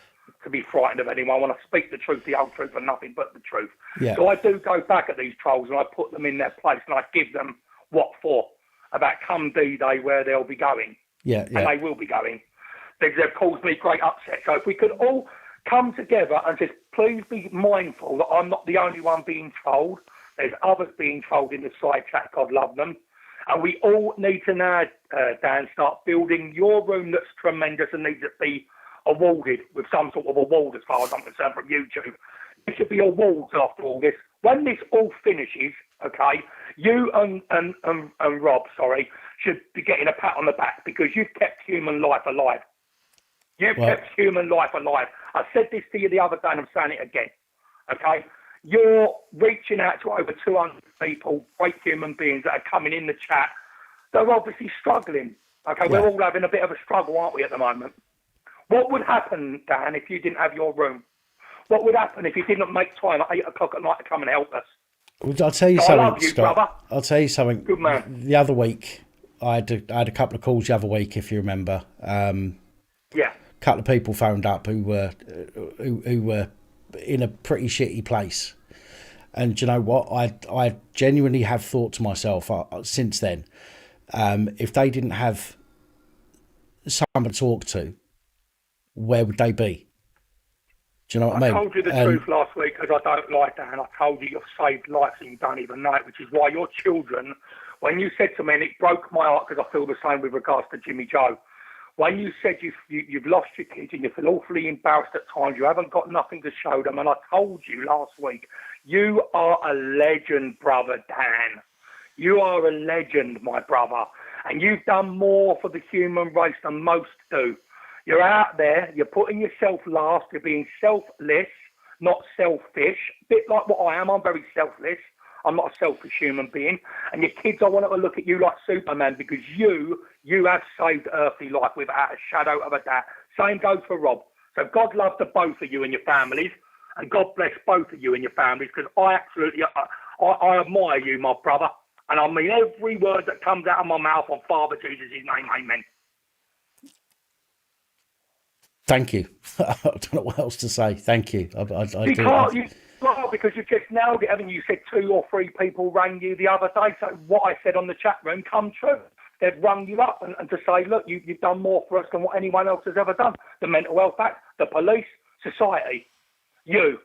to be frightened of anyone. When I speak the truth, the whole truth, and nothing but the truth. Yeah. So I do go back at these trolls and I put them in their place and I give them what for about come D-Day where they'll be going. Yeah. And they will be going. They've caused me great upset. So if we could all come together and just please be mindful that I'm not the only one being trolled. There's others being trolled in the side chat. God love them. And we all need to now, Dan, start building your room that's tremendous and needs to be awarded with some sort of award as far as I'm concerned from YouTube. There should be awards after all this. When this all finishes, okay, you and Rob, should be getting a pat on the back because you've kept human life alive. You've kept human life alive. I said this to you the other day and I'm saying it again, okay? You're reaching out to over 200 people, great human beings that are coming in the chat. They're obviously struggling, okay? Yeah. We're all having a bit of a struggle, aren't we, at the moment? What would happen, Dan, if you didn't have your room? What would happen if you didn't make time at 8 o'clock at night to come and help us? Well, I'll tell you I something, love you, Scott. brother. I'll tell you something. Good man. The other week, I had a couple of calls the other week, if you remember. Yeah. A couple of people phoned up who were in a pretty shitty place. And you know what? I genuinely have thought to myself since then, if they didn't have someone to talk to, where would they be? Do you know what I mean? I told you the truth last week because I don't like that, and I told you you've saved lives and you don't even know it, which is why your children, when you said to me, and it broke my heart because I feel the same with regards to Jimmy Joe, when you said you've lost your kids and you feel awfully embarrassed at times, you haven't got nothing to show them, and I told you last week, you are a legend, brother Dan. You are a legend, my brother, and you've done more for the human race than most do. You're out there, you're putting yourself last, you're being selfless, not selfish, a bit like what I am. I'm very selfless. I'm not a selfish human being. And your kids, I want them to look at you like Superman because you have saved earthly life without a shadow of a doubt. Same goes for Rob. So God love the both of you and your families, and God bless both of you and your families because I absolutely, I admire you, my brother. And I mean every word that comes out of my mouth on Father Jesus' name, amen. Thank you. I don't know what else to say. Thank you. I You do. can't, because you just nailed it, haven't you? You said 2 or 3 people rang you the other day. So what I said on the chat room come true. They've rung you up and to say, look, you've done more for us than what anyone else has ever done. The Mental Health Act, the police, society, you.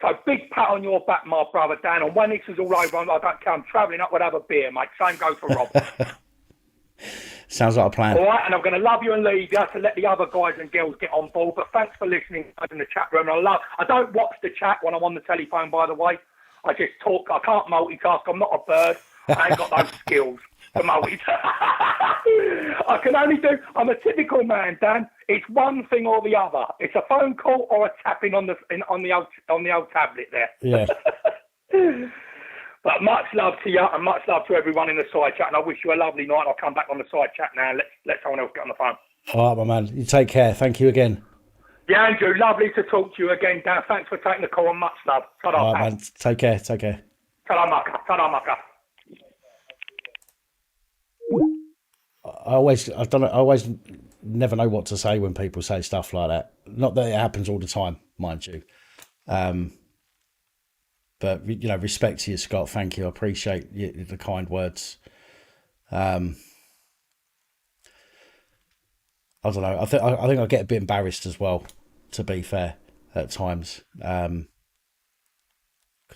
So big pat on your back, my brother Dan. And when this is all over, I don't care. I'm travelling up, we'll have a beer, mate. Same goes for Rob. Sounds like a plan. All right, and I'm going to love you and leave you to let the other guys and girls get on board. But thanks for listening in the chat room. I don't watch the chat when I'm on the telephone, by the way. I just talk. I can't multitask. I'm not a bird. I ain't got those skills to multitask. I can only do. I'm a typical man, Dan. It's one thing or the other. It's a phone call or a tapping on the old tablet there. Yeah. But much love to you and much love to everyone in the side chat. And I wish you a lovely night. I'll come back on the side chat now. Let someone else get on the phone. All right, my man. You take care. Thank you again. Yeah, Andrew. Lovely to talk to you again, Dan. Thanks for taking the call and much love. Ta-da, All right, man. Take care. Take care. Ta-da, mucker. Ta-da, mucker. I always never know what to say when people say stuff like that. Not that it happens all the time, mind you. But, you know, respect to you, Scott. Thank you. I appreciate the kind words. I don't know. I think I get a bit embarrassed as well, to be fair, at times. Because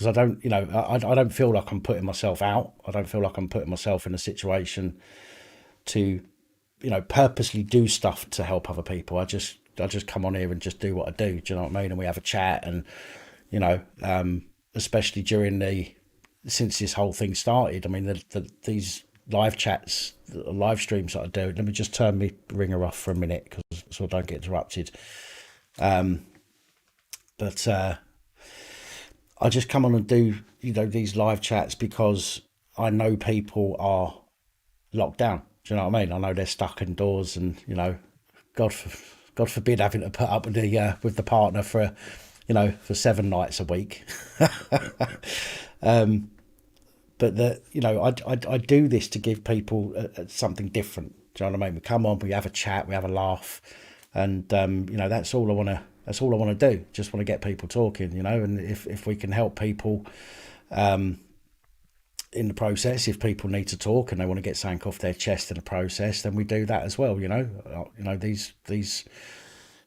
I don't, you know, I don't feel like I'm putting myself out. I don't feel like I'm putting myself in a situation to, you know, purposely do stuff to help other people. I just I just come on here and just do what I do. Do you know what I mean? And we have a chat, and especially since this whole thing started. I mean, these live chats, live streams that I do. Let me just turn my ringer off for a minute so I don't get interrupted. But I just come on and do these live chats because I know people are locked down. Do you know what I mean? I know they're stuck indoors, and God forbid having to put up with the partner for 7 nights a week. But I do this to give people something different. Do you know what I mean? We come on, we have a chat, we have a laugh, and that's all I want to. That's all I want to do. Just want to get people talking, and if we can help people in the process, if people need to talk and they want to get something off their chest in the process, then we do that as well. These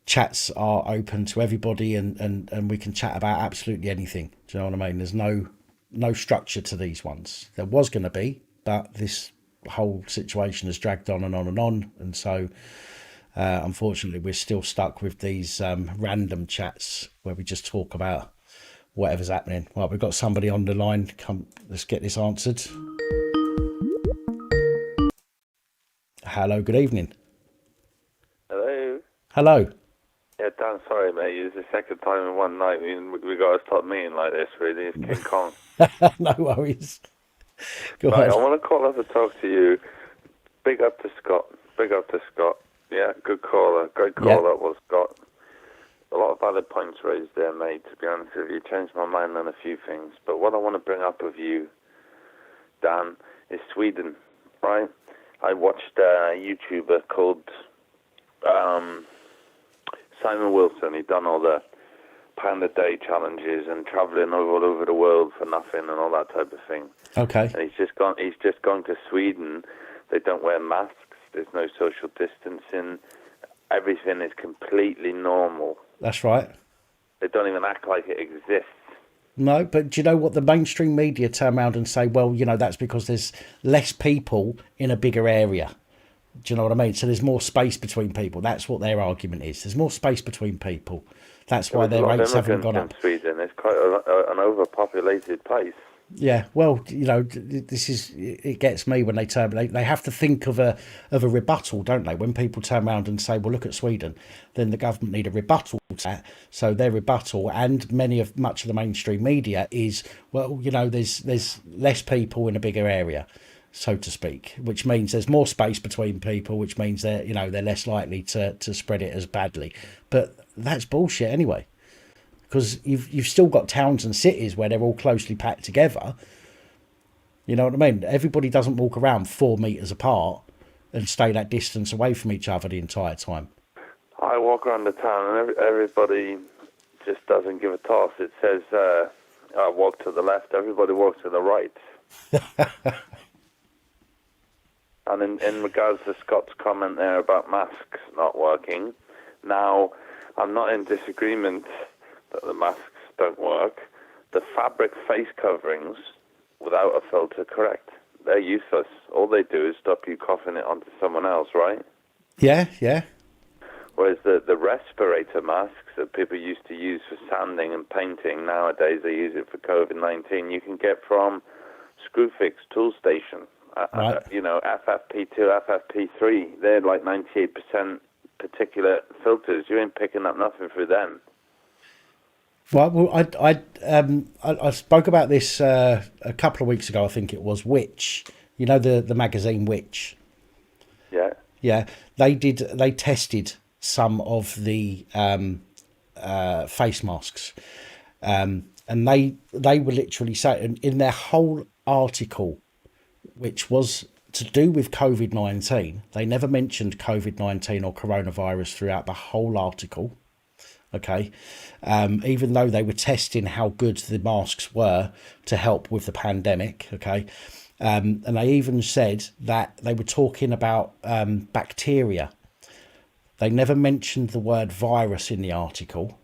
chats are open to everybody, and we can chat about absolutely anything. Do you know what I mean? There's no structure to these ones. There was going to be, but this whole situation has dragged on and on and on, and so unfortunately we're still stuck with these random chats where we just talk about whatever's happening. Right, we've got somebody on the line. Come, let's get this answered. Hello, good evening. Hello. Yeah, Dan, sorry, mate. It's the second time in one night we got to stop meeting like this, really. It's King Kong. No worries. Go right, ahead. I want to call up and talk to you. Big up to Scott. Yeah, good caller. Great call, that was Scott. A lot of valid points raised there, mate. To be honest with you, changed my mind on a few things. But what I want to bring up with you, Dan, is Sweden, right? I watched a YouTuber called Simon Wilson. He'd done all the pound-a-day challenges and travelling all over the world for nothing and all that type of thing. Okay. And he's just gone to Sweden. They don't wear masks. There's no social distancing. Everything is completely normal. That's right. They don't even act like it exists. No, but do you know what the mainstream media turn around and say? Well, that's because there's less people in a bigger area. Do you know what I mean? So there's more space between people. That's what their argument is. There's more space between people. That's why their rates haven't gone up. In Sweden, it's quite an overpopulated place. Yeah, well, it gets me when they have to think of a rebuttal, don't they? When people turn around and say, well, look at Sweden, then the government need a rebuttal to that. So their rebuttal, and much of the mainstream media, is, well, there's less people in a bigger area, so to speak, which means there's more space between people, which means they're less likely to spread it as badly. But that's bullshit anyway. Because you've still got towns and cities where they're all closely packed together. You know what I mean? Everybody doesn't walk around 4 meters apart and stay that distance away from each other the entire time. I walk around the town and everybody just doesn't give a toss. It says, I walk to the left, everybody walks to the right. And in regards to Scott's comment there about masks not working, now, I'm not in disagreement that the masks don't work. The fabric face coverings, without a filter, correct. They're useless. All they do is stop you coughing it onto someone else, right? Yeah. Whereas the respirator masks that people used to use for sanding and painting, nowadays they use it for COVID-19, you can get from Screwfix Tool Station. Right. FFP2, FFP3, they're like 98% particulate filters. You ain't picking up nothing through them. Well, I spoke about this a couple of weeks ago. I think it was Which, the magazine Which. Yeah. Yeah, they tested some of the face masks, and they were literally saying in their whole article, which was to do with COVID-19, they never mentioned COVID-19 or coronavirus throughout the whole article. Okay, even though they were testing how good the masks were to help with the pandemic. Okay, and they even said that they were talking about bacteria. They never mentioned the word virus in the article.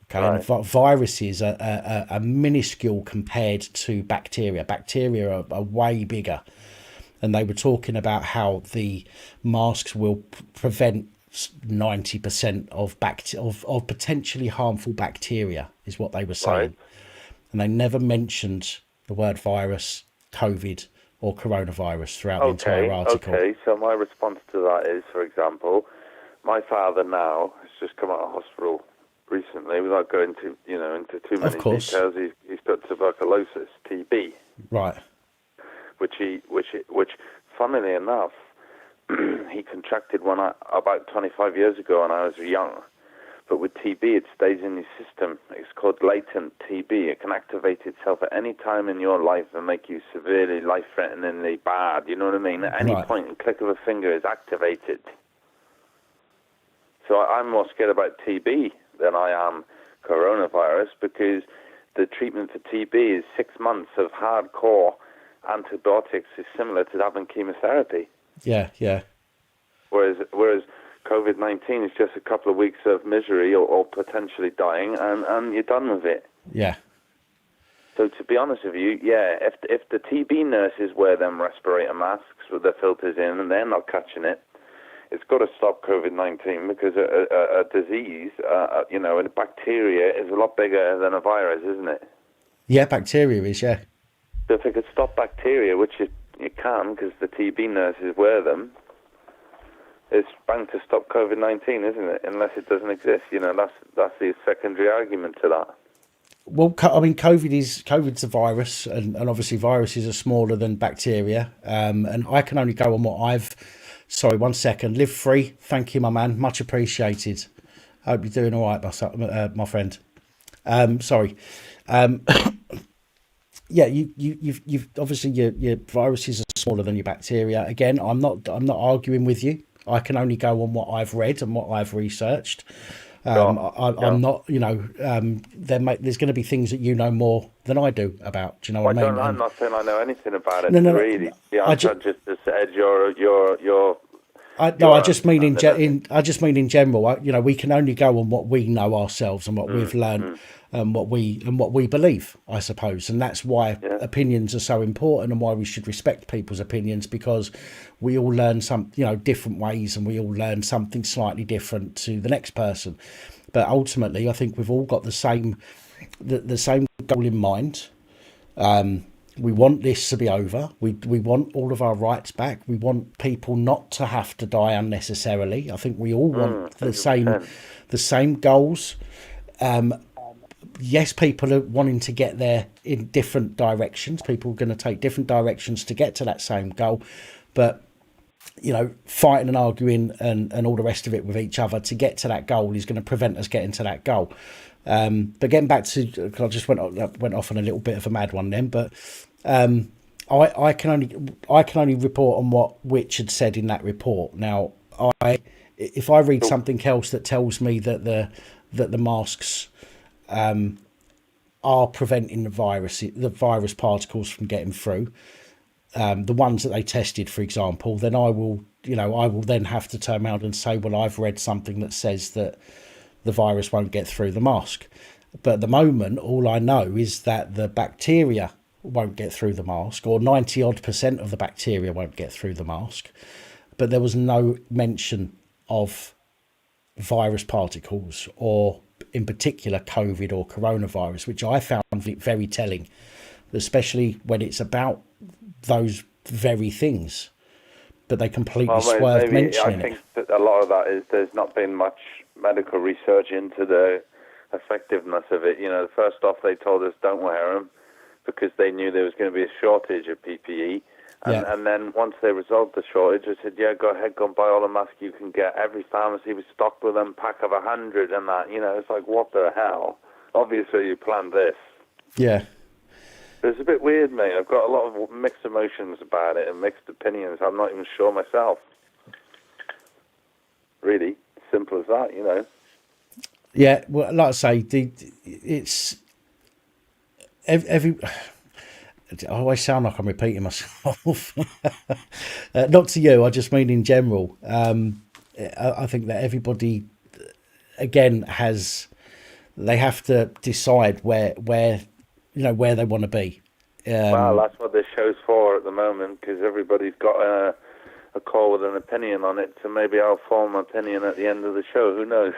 Okay, right. And viruses are minuscule compared to bacteria. Bacteria are way bigger. And they were talking about how the masks will prevent 90% of potentially harmful bacteria is what they were saying. Right. And they never mentioned the word virus, COVID, or coronavirus throughout the entire article. Okay, so my response to that is, for example, my father now has just come out of hospital recently, without going into too many details. He's got tuberculosis, TB, Right. which funnily enough, he contracted about 25 years ago when I was young. But with TB, it stays in your system. It's called latent TB. It can activate itself at any time in your life and make you severely, life-threateningly bad. You know what I mean? At any point, a click of a finger is activated. So I'm more scared about TB than I am coronavirus, because the treatment for TB is 6 months of hardcore antibiotics. Is similar to having chemotherapy. Yeah, yeah. Whereas COVID-19 is just a couple of weeks of misery or potentially dying, and you're done with it. Yeah. So to be honest with you, yeah, if the TB nurses wear them respirator masks with their filters in and they're not catching it, it's got to stop COVID-19, because a disease, a bacteria is a lot bigger than a virus, isn't it? Yeah, bacteria is, yeah. So if it could stop bacteria, which it can, because the TB nurses wear them, it's bound to stop COVID-19, isn't it? Unless it doesn't exist. That's the secondary argument to that. Well, I mean, COVID's a virus, and obviously viruses are smaller than bacteria. And I can only go on what I've... Sorry, 1 second. Live free. Thank you, my man. Much appreciated. Hope you're doing all right, my friend. Sorry. Yeah, you've obviously your viruses are smaller than your bacteria. Again, I'm not arguing with you. I can only go on what I've read and what I've researched. I'm not, there's going to be things that you know more than I do about. Do you know what I mean? I'm not saying I know anything about it. No, really. Yeah, I just said your. I just mean in general. We can only go on what we know ourselves and what we've learned and what we believe, I suppose. And that's why opinions are so important, and why we should respect people's opinions, because we all learn different ways, and we all learn something slightly different to the next person. But ultimately, I think we've all got the same goal in mind. We want this to be over. We want all of our rights back. We want people not to have to die unnecessarily. I think we all want the same goals. Yes, people are wanting to get there in different directions. People are going to take different directions to get to that same goal. But, fighting and arguing and all the rest of it with each other to get to that goal is going to prevent us getting to that goal. But getting back to, I just went off on a little bit of a mad one then, but I can only report on what Which had said in that report. Now, if I read something else that tells me that the masks are preventing the virus particles from getting through, the ones that they tested, for example, then I will then have to turn around and say, well, I've read something that says that the virus won't get through the mask. But at the moment, all I know is that the bacteria won't get through the mask, or 90% of the bacteria won't get through the mask. But there was no mention of virus particles, or in particular COVID or coronavirus, which I found very telling, especially when it's about those very things. But they completely swerved mentioning it. I think that a lot of that is there's not been much medical research into the effectiveness of it. First off, they told us don't wear them because they knew there was going to be a shortage of PPE. And then once they resolved the shortage, they said, yeah, go ahead, go and buy all the masks you can get. Every pharmacy was stocked with them, pack of 100 and that. It's like, what the hell? Obviously, you planned this. Yeah. It's a bit weird, mate. I've got a lot of mixed emotions about it and mixed opinions. I'm not even sure myself. Really, simple as that, Yeah, well, like I say, it's every. I always sound like I'm repeating myself. Not to you, I just mean in general. I think that everybody, again, they have to decide where they want to be. Well, that's what this show's for at the moment, because everybody's got a call with an opinion on it, so maybe I'll form an opinion at the end of the show. Who knows?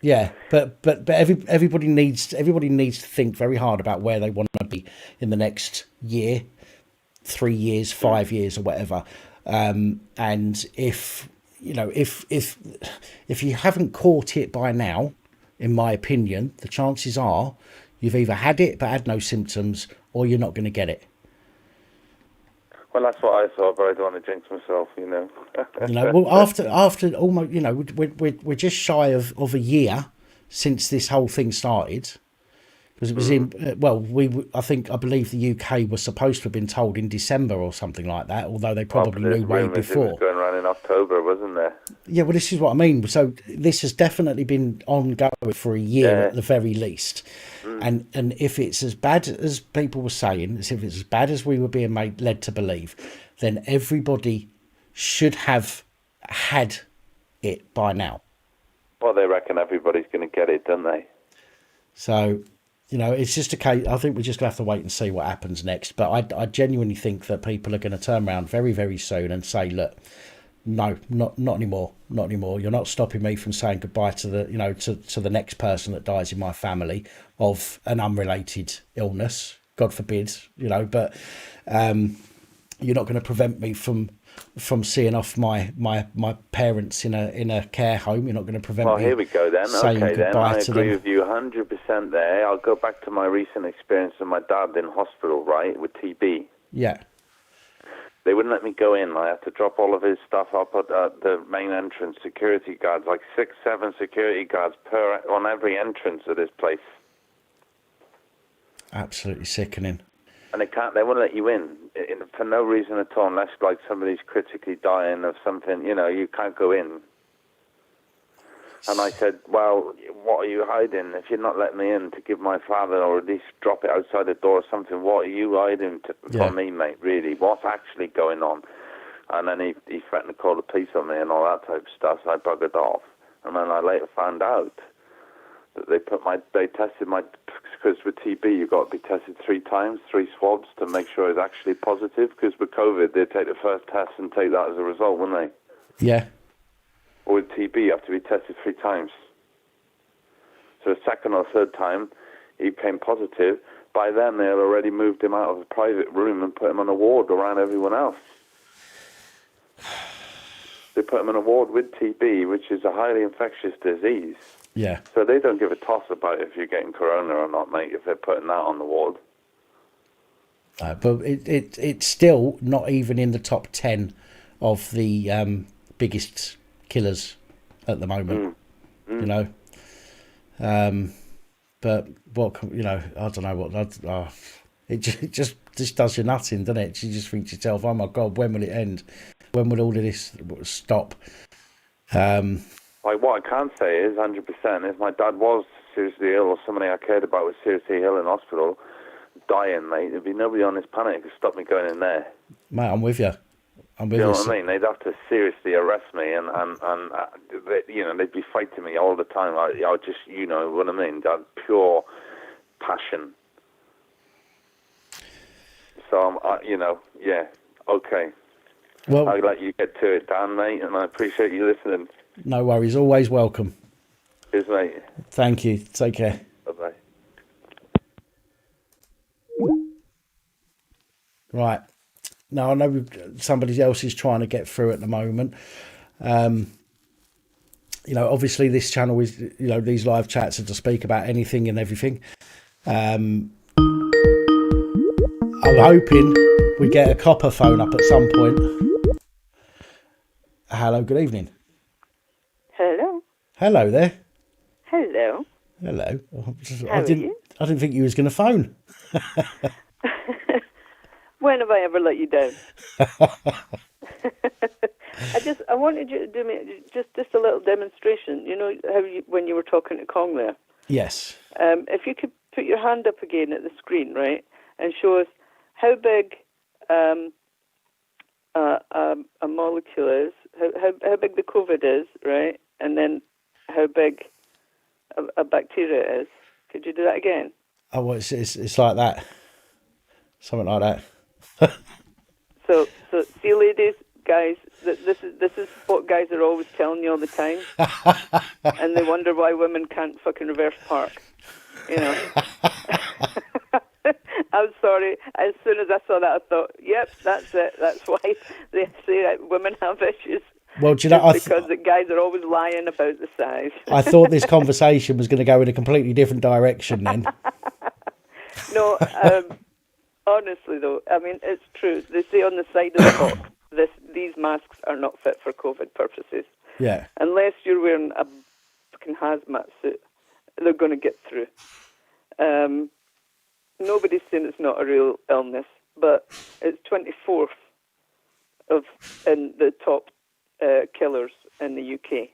Yeah, but everybody needs to think very hard about where they want to be in the next year, 3 years, 5 years, or whatever. And if if you haven't caught it by now, in my opinion, the chances are you've either had it but had no symptoms, or you're not going to get it. Well, that's what I thought, but I don't want to jinx myself, Well, after almost, we're just shy of a year since this whole thing started. Because it was I believe the UK was supposed to have been told in December or something like that, although they probably knew way before. It was going around in October, wasn't there? Yeah, well, this is what I mean. So this has definitely been ongoing for a year at the very least. And if it's as bad as people were saying, if it's as bad as we were being led to believe, then everybody should have had it by now. Well, they reckon everybody's going to get it, don't they? So, it's just a case. I think we're just going to have to wait and see what happens next. But I genuinely think that people are going to turn around very, very soon and say, look, no, not anymore. Not anymore. You're not stopping me from saying goodbye to the, to the next person that dies in my family of an unrelated illness. God forbid, but you're not going to prevent me from seeing off my parents in a care home. You're not going to prevent me. Well, here we go then. Saying Okay, then I to agree them. with you 100% there. I'll go back to my recent experience with my dad in hospital, right, with TB. Yeah. They wouldn't let me go in. I had to drop all of his stuff up at the main entrance. Security guards, like 6, 7 security guards on every entrance of this place. Absolutely sickening. And they won't let you in for no reason at all, unless like somebody's critically dying of something. You can't go in. And I said, well, what are you hiding? If you're not letting me in to give my father, or at least drop it outside the door or something, what are you hiding from me, mate, really? What's actually going on? And then he threatened to call the police on me and all that type of stuff, so I buggered off. And then I later found out that they tested my, because with TB you've got to be tested 3 times, 3 swabs to make sure it's actually positive, because with COVID they take the first test and take that as a result, wouldn't they? Yeah. Or with TB, you have to be tested 3 times. So the second or third time, he came positive. By then, they had already moved him out of a private room and put him on a ward around everyone else. They put him on a ward with TB, which is a highly infectious disease. Yeah. So they don't give a toss about if you're getting corona or not, mate, if they're putting that on the ward. But it's still not even in the top 10 of the biggest killers at the moment. But what I don't know what it just does you nothing, doesn't it? You just think to yourself, oh my God, when will it end? When will all of this stop? Like, what I can say is 100%, if my dad was seriously ill or somebody I cared about was seriously ill in hospital, dying, mate, there'd be nobody on this planet who could stop me going in there. Mate, I'm with you. You know what I mean? They'd have to seriously arrest me, and they'd be fighting me all the time. I just, you know what I mean? That pure passion. So yeah, okay. Well, I'll let you get to it, Dan, mate, and I appreciate you listening. No worries, always welcome. Cheers, mate. Thank you. Take care. Bye-bye. Right. Now, I know somebody else is trying to get through at the moment. Obviously this channel is, these live chats are to speak about anything and everything. I'm hoping we get a copper phone up at some point. Hello, good evening. Hello. Hello there. Hello. Hello. How are you? I didn't think you was going to phone. When have I ever let you down? I wanted you to do me just a little demonstration. You know how when you were talking to Kong there? Yes. If you could put your hand up again at the screen, right, and show us how big a molecule is, how big the COVID is, right, and then how big a bacteria is. Could you do that again? Oh, well, it's like that. Something like that. So see, ladies, guys, this is what guys are always telling you all the time, and they wonder why women can't fucking reverse park. You know. I'm sorry. As soon as I saw that, I thought, "Yep, that's it. That's why they say that women have issues." Well, do you know, because the guys are always lying about the size. I thought this conversation was going to go in a completely different direction then. No, honestly though, I mean, it's true. They say on the side of the box, these masks are not fit for COVID purposes. Yeah. Unless you're wearing a fucking hazmat suit, they're going to get through. Nobody's saying it's not a real illness, but it's 24th in the top killers in the UK.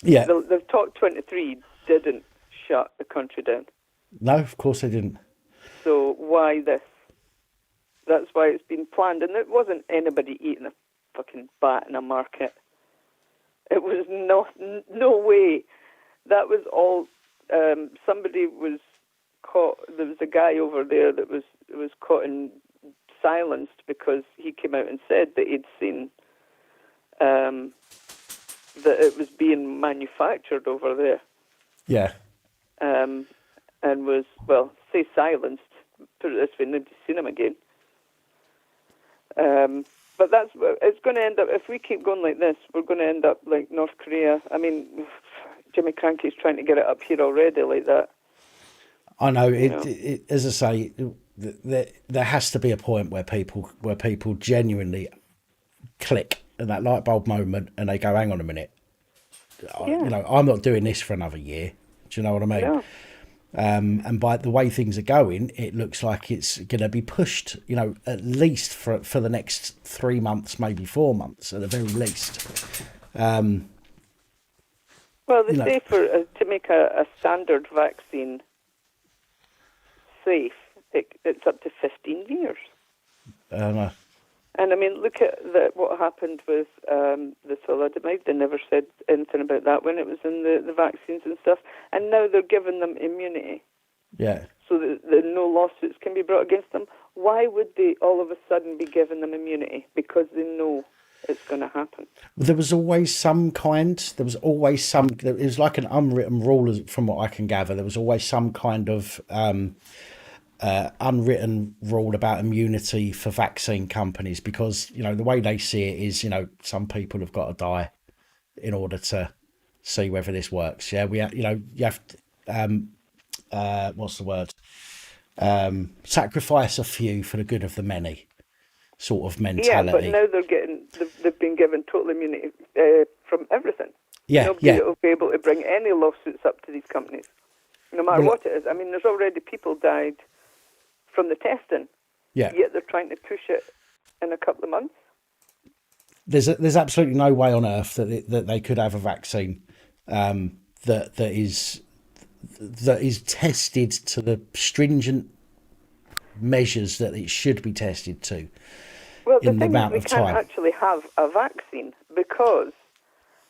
Yeah. The top 23 didn't shut the country down. No, of course they didn't. So why this? That's why it's been planned. And it wasn't anybody eating a fucking bat in a market. It was no way. That was all, somebody was caught. There was a guy over there that was caught and silenced because he came out and said that he'd seen that it was being manufactured over there. Yeah. And was, well, say silenced, put it this way, nobody's seen him again. But it's going to end up, if we keep going like this, we're going to end up like North Korea. I mean, Jimmy Cranky's trying to get it up here already like that. I know. It as I say, there has to be a point where people genuinely click in that light bulb moment and they go, hang on a minute. Yeah. You know, I'm not doing this for another year. Do you know what I mean? Yeah. And by the way things are going, it looks like it's going to be pushed, you know, at least for the next 3 months, maybe 4 months at the very least. Well, they say to make a standard vaccine safe, it's up to 15 years. And I mean, look at what happened with the thalidomide. They never said anything about that when it was in the vaccines and stuff. And now they're giving them immunity. Yeah. So that no lawsuits can be brought against them. Why would they all of a sudden be giving them immunity? Because they know it's going to happen. There was always some kind. It was like an unwritten rule, from what I can gather. There was always some kind of unwritten rule about immunity for vaccine companies, because, you know, the way they see it is, you know, some people have got to die in order to see whether this works. Yeah, you have to, what's the word? Sacrifice a few for the good of the many, sort of mentality. Yeah, but now they've been given total immunity from everything. Yeah, Nobody will be able to bring any lawsuits up to these companies, no matter what it is. I mean, there's already people died from the testing. Yeah. Yet they're trying to push it in a couple of months. There's absolutely no way on earth that they could have a vaccine that is tested to the stringent measures that it should be tested to. Well, in the amount we of can't time. actually have a vaccine because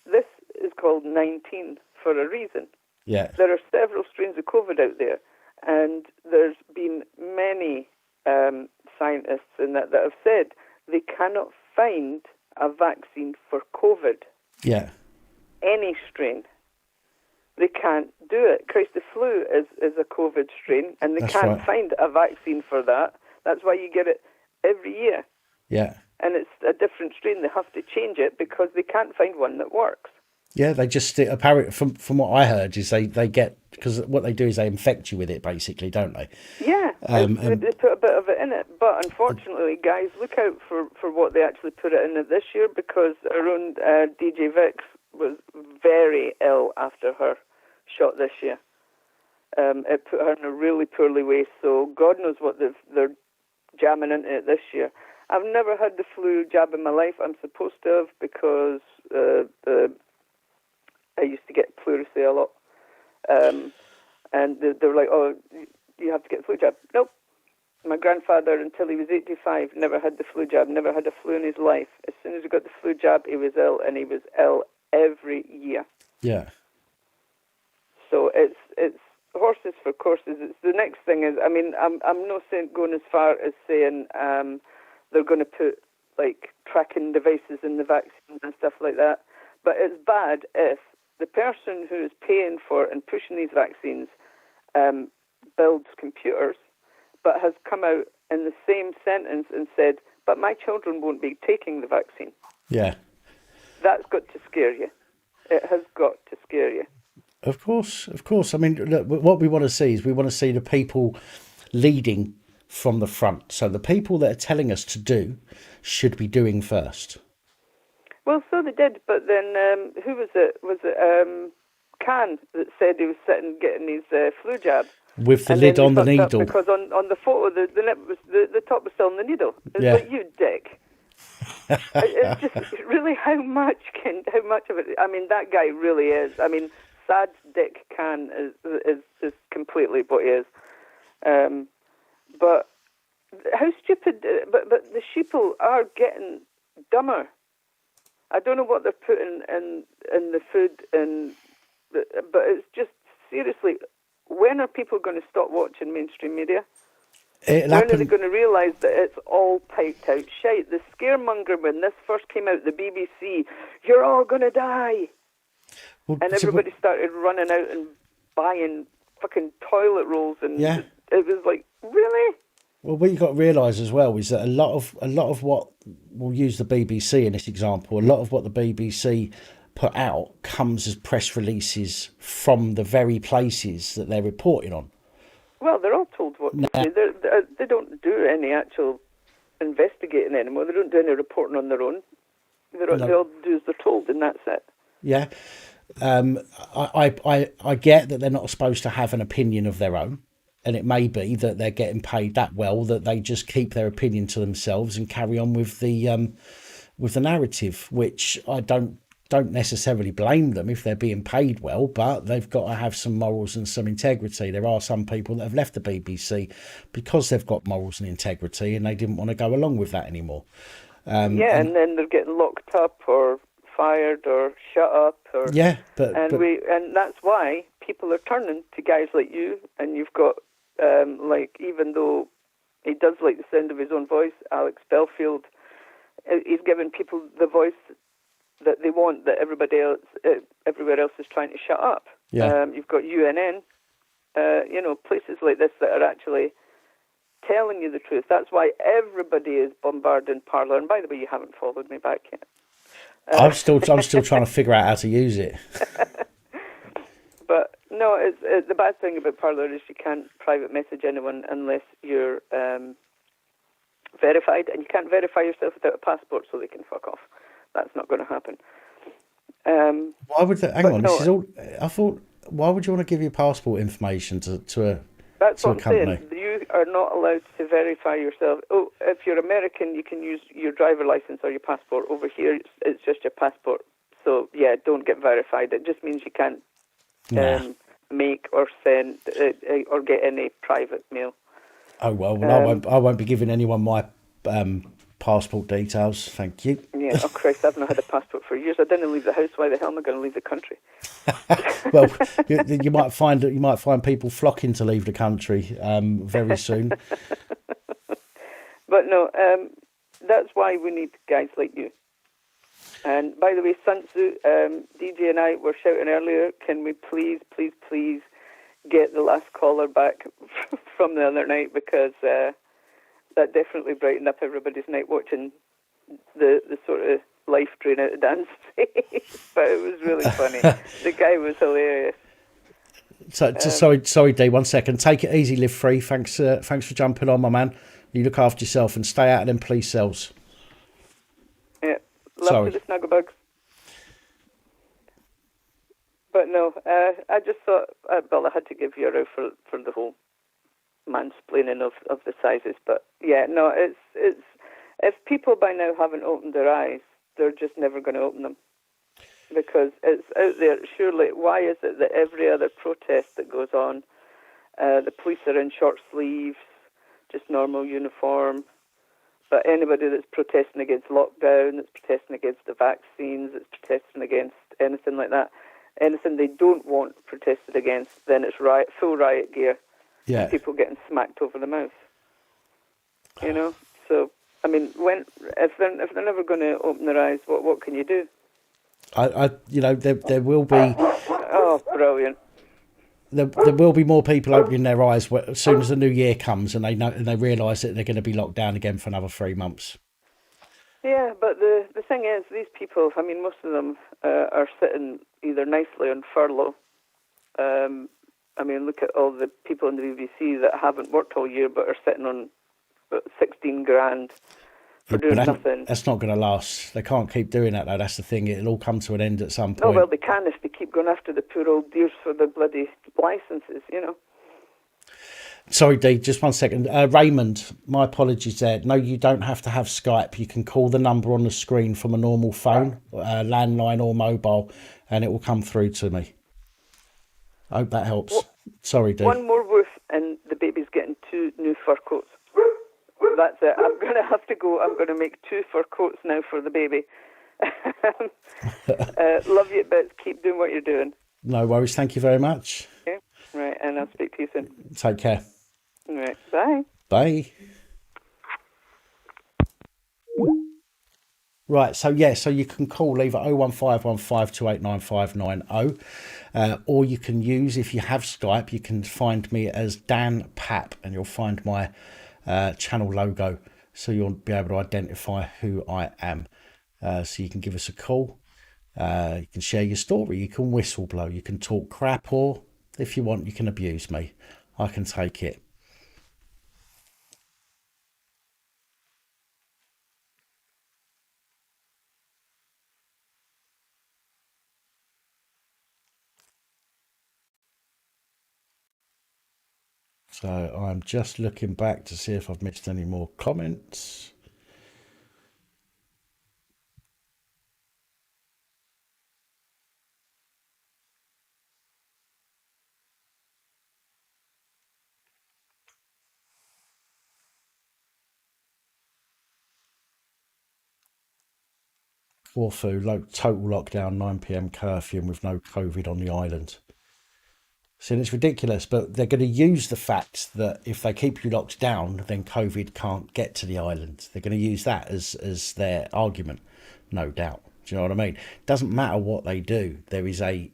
this is called 19 for a reason. Yeah. There are several strains of COVID out there, and there's been many scientists in that have said they cannot find a vaccine for COVID. Yeah. Any strain. They can't do it. Christ, the flu is a COVID strain, and they can't find a vaccine for that. That's why you get it every year. Yeah. And it's a different strain. They have to change it because they can't find one that works. Yeah, they just apparently from what I heard is they get, because what they do is they infect you with it basically, don't they? Yeah, they put a bit of it in it, but unfortunately, guys, look out for what they actually put it in it this year, because our own DJ Vix was very ill after her shot this year. It put her in a really poorly way, so God knows what they're jamming into it this year. I've never had the flu jab in my life. I'm supposed to have, because I used to get pleurisy a lot. And they were like, oh, you have to get the flu jab. Nope. My grandfather, until he was 85, never had the flu jab, never had a flu in his life. As soon as he got the flu jab, he was ill, and he was ill every year. Yeah. So it's horses for courses. It's the next thing is, I mean, I'm not going as far as saying they're going to put like tracking devices in the vaccines and stuff like that. But it's bad if the person who is paying for and pushing these vaccines builds computers, but has come out in the same sentence and said, but my children won't be taking the vaccine. Yeah. That's got to scare you. It has got to scare you. Of course. I mean, look, what we want to see is we want to see the people leading from the front. So the people that are telling us to do should be doing first. Well, so they did, but then who was it? Was it Khan that said he was sitting getting his flu jab? With the lid on the needle. Because on the photo, the top was still on the needle. It's like, you dick. It's just really how much of it. I mean, that guy really is. I mean, sad Dick Khan is completely what he is. But how stupid. But the sheeple are getting dumber. I don't know what they're putting in the food, but it's just seriously. When are people going to stop watching mainstream media? When are they going to realise that it's all piped out shite? The scaremonger when this first came out, the BBC, you're all going to die. Well, and everybody started running out and buying fucking toilet rolls, and it was like, really? Well, what you've got to realise as well is that a lot of what, we'll use the BBC in this example, a lot of what the BBC put out comes as press releases from the very places that they're reporting on. Well, they're all told what to say. They don't do any actual investigating anymore. They don't do any reporting on their own. They all do as they're told, and that's it. Yeah. I get that they're not supposed to have an opinion of their own, and it may be that they're getting paid that well that they just keep their opinion to themselves and carry on with the narrative, which I don't necessarily blame them if they're being paid well, but they've got to have some morals and some integrity. There are some people that have left the BBC because they've got morals and integrity and they didn't want to go along with that anymore. And then they're getting locked up or fired or shut up. And that's why people are turning to guys like you, and you've got, even though he does like the sound of his own voice, Alex Belfield, he's giving people the voice that they want, that everywhere else is trying to shut up. Yeah. You've got UNN, places like this that are actually telling you the truth. That's why everybody is bombarding Parler. And by the way, you haven't followed me back yet. I'm still trying to figure out how to use it. But no, the bad thing about Parler is you can't private message anyone unless you're verified, and you can't verify yourself without a passport, so they can fuck off. That's not going to happen. Why would that? Hang on, this is all. I thought. Why would you want to give your passport information to a That's to what a company? I'm saying. You are not allowed to verify yourself. Oh, if you're American, you can use your driver license or your passport. Over here, it's just your passport. So yeah, don't get verified. It just means you can't make or send or get any private mail. Oh well, I won't be giving anyone my passport details. Thank you. Yeah. Oh Christ, I've not had a passport for years. I didn't leave the house. Why the hell am I going to leave the country? Well, you might find people flocking to leave the country very soon. But no, that's why we need guys like you. And by the way, Sun Tzu, DJ and I were shouting earlier, can we please get the last caller back from the other night, because that definitely brightened up everybody's night watching the sort of life drain out of Dan's face. But it was really funny. The guy was hilarious. So, sorry, Dee. 1 second. Take it easy. Live free. Thanks for jumping on, my man. You look after yourself and stay out of them police cells. Yeah, love to the Snugglebugs. But no, I just thought, I had to give you a row for the whole mansplaining of the sizes. But yeah, no, it's if people by now haven't opened their eyes, they're just never going to open them, because it's out there. Surely, why is it that every other protest that goes on, the police are in short sleeves, just normal uniform, but anybody that's protesting against lockdown, that's protesting against the vaccines, that's protesting against anything like that, anything they don't want protested against, then it's full riot gear. Yeah. People getting smacked over the mouth. So I mean, if they're never going to open their eyes, what can you do? There will be. Oh, brilliant! There will be more people opening their eyes as soon as the new year comes, and they realise that they're going to be locked down again for another 3 months. Yeah, but the thing is, these people, I mean, most of them are sitting either nicely on furlough. I mean, look at all the people in the BBC that haven't worked all year but are sitting on 16 grand for doing nothing. That's not going to last. They can't keep doing that, though. That's the thing. It'll all come to an end at some point. No, well, they can if they keep going after the poor old dears for the bloody licences, you know. Sorry, Dee, just 1 second. Raymond, my apologies there. No, you don't have to have Skype. You can call the number on the screen from a normal phone, landline or mobile, and it will come through to me. I hope that helps. Sorry, Dee. One more woof and the baby's getting 2 new fur coats. That's it. I'm going to have to go. I'm going to make 2 fur coats now for the baby. Love you, but keep doing what you're doing. No worries. Thank you very much. Okay. Right, and I'll speak to you soon. Take care. Right, bye. Bye. Right, so you can call either 01515289590, or you can use, if you have Skype, you can find me as Dan Pap, and you'll find my channel logo, so you'll be able to identify who I am. So you can give us a call, you can share your story, you can whistle blow, you can talk crap, or if you want, you can abuse me. I can take it. So I'm just looking back to see if I've missed any more comments. Corfu, total lockdown, 9 p.m. curfew and with no COVID on the island. See, it's ridiculous, but they're going to use the fact that if they keep you locked down, then COVID can't get to the island. They're going to use that as their argument, no doubt. Do you know what I mean? It doesn't matter what they do. There is a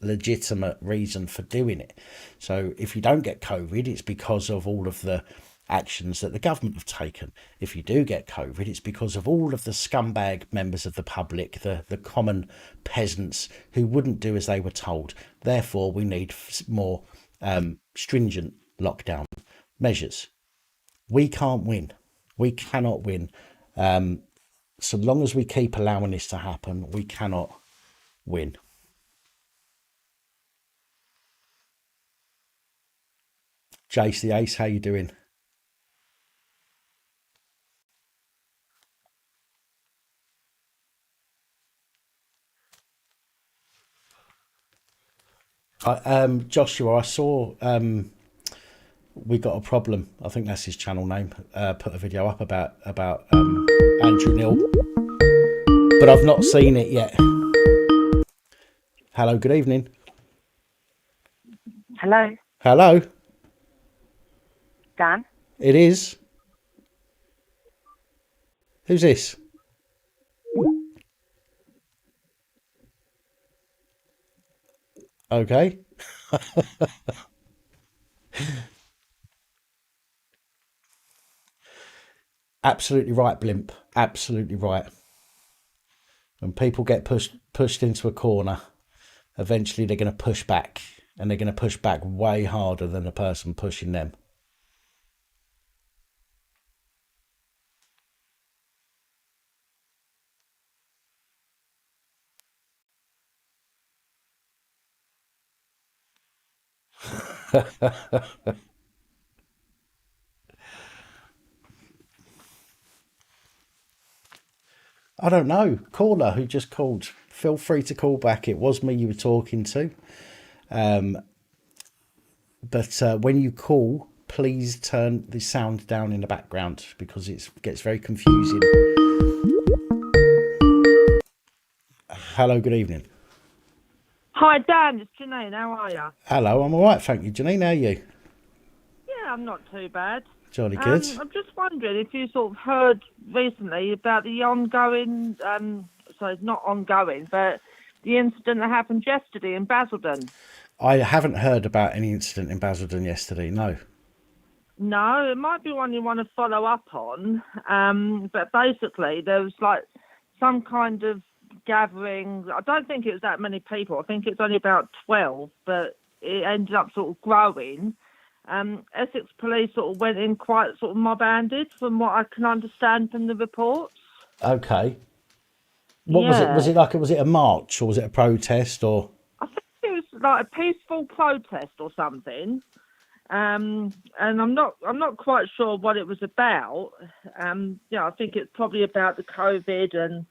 legitimate reason for doing it. So if you don't get COVID, it's because of all of the actions that the government have taken. If you do get COVID, it's because of all of the scumbag members of the public, the common peasants who wouldn't do as they were told. Therefore, we need more stringent lockdown measures. We can't win. We cannot win. So long as we keep allowing this to happen, we cannot win. Jace the Ace, how you doing? Joshua, I saw we got a problem. I think that's his channel name. Put a video up about Andrew Neil, but I've not seen it yet. Hello, good evening. Hello. Hello. Dan? It is. Who's this? Okay. Absolutely right, Blimp. Absolutely right. When people get pushed into a corner, eventually they're going to push back, and they're going to push back way harder than the person pushing them. I don't know. Caller who just called, feel free to call back. It was me you were talking to. But when you call, please turn the sound down in the background because it gets very confusing. Hello, good evening. Hi, Dan. It's Janine. How are you? Hello, I'm all right, thank you. Janine, how are you? Yeah, I'm not too bad. Jolly good. I'm just wondering if you sort of heard recently about the ongoing, sorry, not ongoing, but the incident that happened yesterday in Basildon. I haven't heard about any incident in Basildon yesterday, no. No, it might be one you want to follow up on. But basically, there was like some kind of gathering. I don't think it was that many people. I think it's only about 12, but it ended up sort of growing. Essex police sort of went in quite sort of mob-handed, from what I can understand from the reports. Okay. What was it? Was it a march or was it a protest or? I think it was like a peaceful protest or something. And I'm not quite sure what it was about. I think it's probably about the COVID and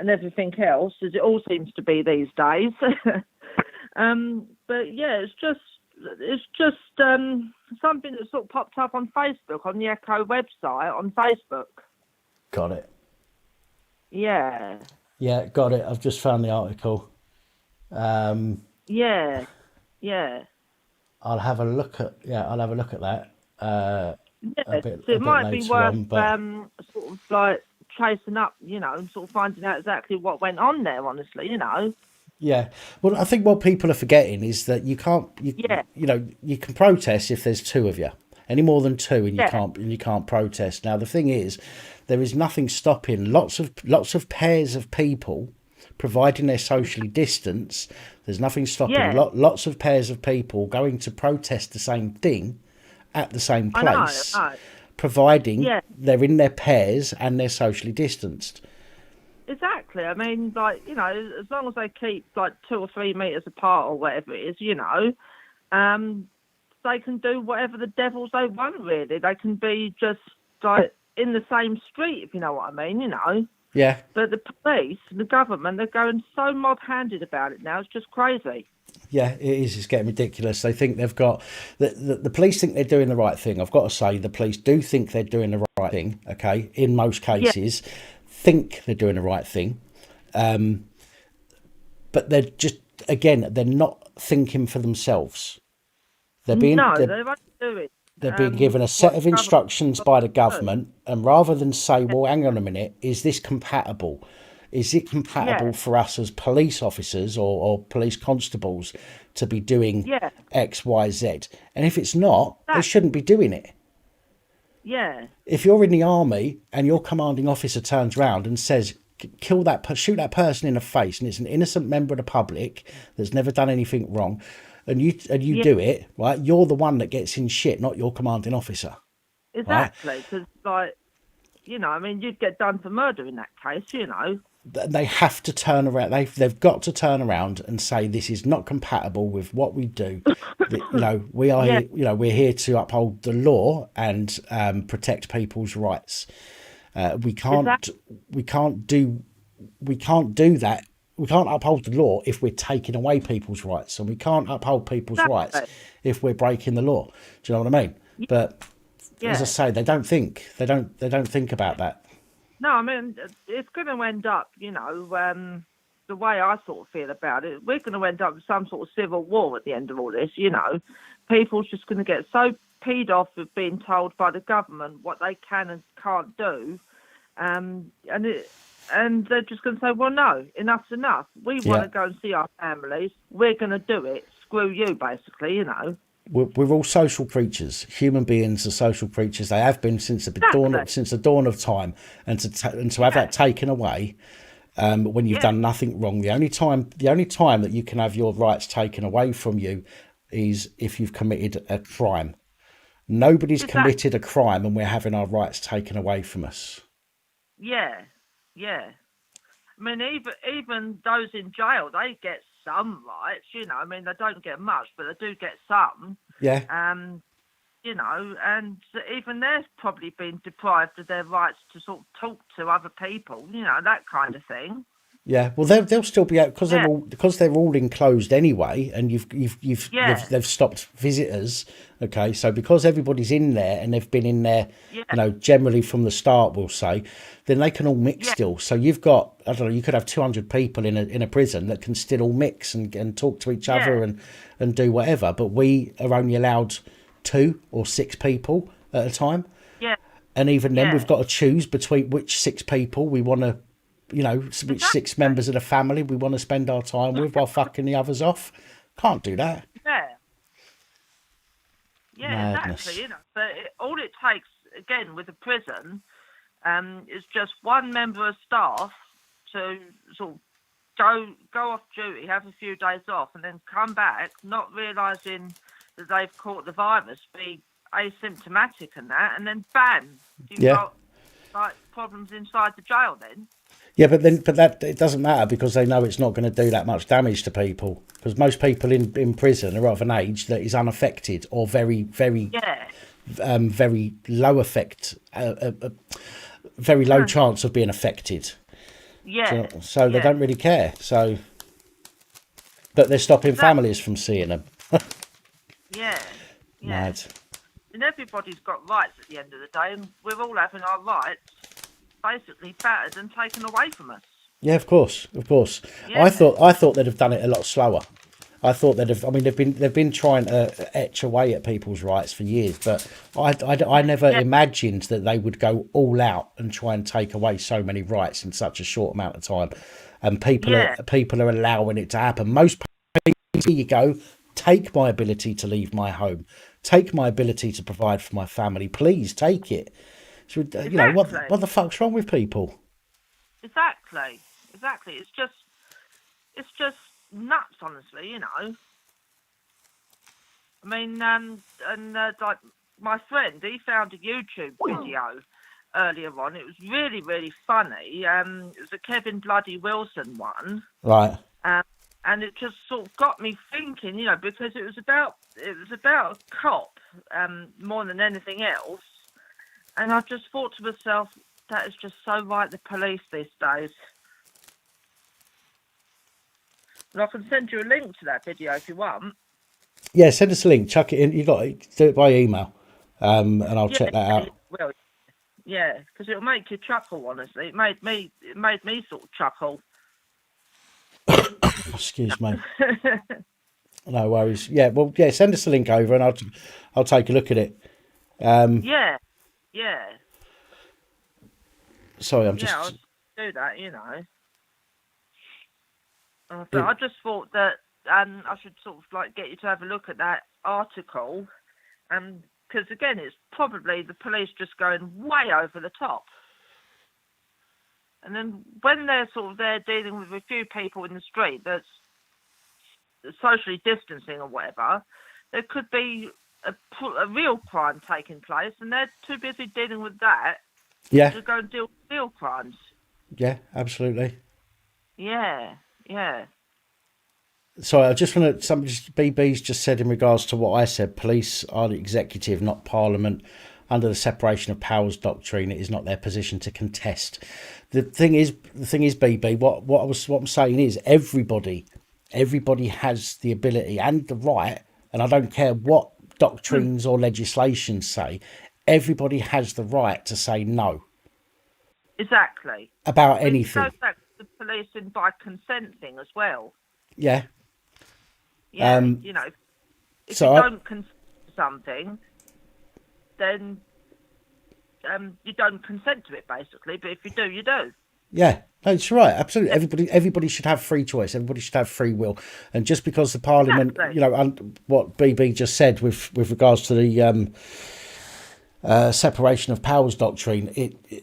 everything else, as it all seems to be these days. But yeah, it's just something that sort of popped up on Facebook, on the Echo website on Facebook. Got it. Yeah. Yeah, got it. I've just found the article. Yeah. I'll have a look at that. A bit So it might be later worth on, but sort of like tracing up, and sort of finding out exactly what went on there. Honestly, yeah. Well, I think what people are forgetting is that you can protest if there's two of you. Any more than two, and you can't protest. Now the thing is, there is nothing stopping lots of pairs of people, providing they're socially distanced. There's nothing stopping lots of pairs of people going to protest the same thing at the same place, I know. Providing they're in their pairs and they're socially distanced. Exactly. I mean, like, as long as they keep like 2 or 3 meters apart or whatever it is, they can do whatever the devils they want, really. They can be just like in the same street, if you know what I mean, Yeah. But the police and the government, they're going so mob-handed about it now. It's just crazy. Yeah, it is. It's getting ridiculous. They think they've got... The police think they're doing the right thing. I've got to say, the police do think they're doing the right thing, okay? In most cases, think they're doing the right thing. But they're just, again, they're not thinking for themselves. They're being... they won't do it. They're being given a set of instructions by the government, and rather than say, well, hang on a minute, is this compatible? Is it compatible for us as police officers or police constables to be doing X, Y, Z? And if it's not, they shouldn't be doing it. Yeah. If you're in the army and your commanding officer turns around and says, shoot that person in the face, and it's an innocent member of the public that's never done anything wrong, and you do it, right? You're the one that gets in shit, not your commanding officer. Exactly, because you'd get done for murder in that case, They have to turn around. They've got to turn around and say this is not compatible with what we do. We are we're here to uphold the law and protect people's rights. We can't do that. We can't uphold the law if we're taking away people's rights, and we can't uphold people's rights if we're breaking the law. Do you know what I mean? Yeah. But as I say, they don't think about that. No, I mean, it's going to end up, the way I sort of feel about it, we're going to end up with some sort of civil war at the end of all this, People's just going to get so peed off with being told by the government what they can and can't do. And they're just going to say, well, no, enough's enough. We want to go and see our families. We're going to do it. Screw you, basically, We're all social creatures. Human beings are social creatures. They have been since the dawn of time. And to have that taken away when you've done nothing wrong, the only time that you can have your rights taken away from you is if you've committed a crime. Nobody's committed a crime, and we're having our rights taken away from us. Yeah. I mean, even those in jail, they get some rights, I mean, they don't get much, but they do get some. Yeah. And even they're probably been deprived of their rights to sort of talk to other people, that kind of thing. Yeah, well, they'll still be out because they're all enclosed anyway, and they've stopped visitors. Okay, so because everybody's in there and they've been in there, generally from the start, we'll say, then they can all mix still. So you've got, I don't know, you could have 200 people in a prison that can still all mix and talk to each other and do whatever. But we are only allowed 2 or 6 people at a time. And even then, Yeah. we've got to choose between which 6 people we want to, which 6 members of the family we want to spend our time with while fucking the others off. Can't do that. Yeah. Yeah, Madness. exactly. So all it takes, again, with a prison, is just one member of staff to sort of go off duty, have a few days off, and then come back, not realising that they've caught the virus, be asymptomatic and that, and then bam, you've got like problems inside the jail then. Yeah, but that it doesn't matter because they know it's not going to do that much damage to people. Because most people in prison are of an age that is unaffected or very, very, very low effect, very low chance of being affected. Yeah. So they don't really care. So, but they're stopping families from seeing them. Yeah. Mad. And everybody's got rights at the end of the day, and we're all having our rights basically battered and taken away from us. Yeah, of course. Yeah. I thought they'd have done it a lot slower. I thought they'd have. I mean, they've been trying to etch away at people's rights for years, but I never imagined that they would go all out and try and take away so many rights in such a short amount of time. And people are allowing it to happen. Most people, here you go, take my ability to leave my home, take my ability to provide for my family. Please take it. So, what the fuck's wrong with people? Exactly. It's just nuts, honestly. I mean, like my friend, he found a YouTube video earlier on. It was really, really funny. It was a Kevin Bloody Wilson one, right? And it just sort of got me thinking, because it was about a cop more than anything else. And I just thought to myself, that is just so right, the police these days. And I can send you a link to that video if you want. Yeah, send us a link. Chuck it in. You got it. Do it by email, and I'll check that out. Well, yeah, because it'll make you chuckle. Honestly, it made me sort of chuckle. Excuse me. No worries. Yeah, well, yeah. Send us a link over, and I'll take a look at it. Yeah. Sorry, I'm just. Yeah, I'll do that. But I just thought that I should sort of like get you to have a look at that article, because again, it's probably the police just going way over the top. And then when they're sort of there dealing with a few people in the street that's socially distancing or whatever, there could be a real crime taking place, and they're too busy dealing with that to go and deal with real crimes. Yeah, absolutely. Yeah. Sorry, I just want to. BB's just said in regards to what I said. Police are the executive, not Parliament. Under the separation of powers doctrine, it is not their position to contest. The thing is, BB. What I'm saying is, everybody has the ability and the right, and I don't care what doctrines or legislation say. Everybody has the right to say no. Exactly. About anything. It goes back to the policing by consent thing as well. Yeah. Yeah. If you don't consent to something, then you don't consent to it, basically. But if you do, you do. Yeah, that's right. Absolutely. Everybody should have free choice. Everybody should have free will. And just because the Parliament, what BB just said with regards to the separation of powers doctrine,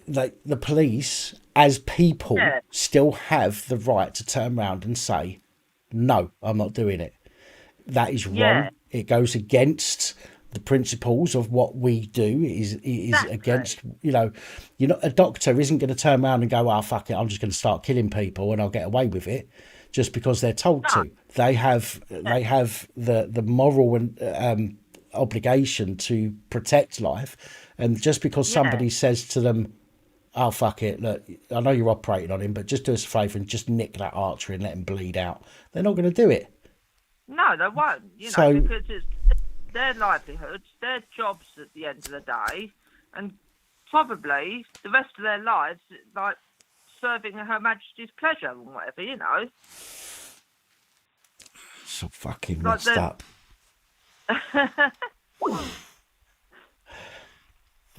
the police as people still have the right to turn around and say, no, I'm not doing it. That is wrong. It goes against the principles of what we do. Is against, a doctor isn't going to turn around and go, fuck it, I'm just going to start killing people and I'll get away with it just because they're told to. They have the moral and obligation to protect life, and just because somebody says to them, oh fuck it, look, I know you're operating on him, but just do us a favour and just nick that artery and let him bleed out, they're not going to do it. No, they won't, because it's their livelihoods, their jobs at the end of the day, and probably the rest of their lives, like serving Her Majesty's pleasure and whatever, So fucking messed up.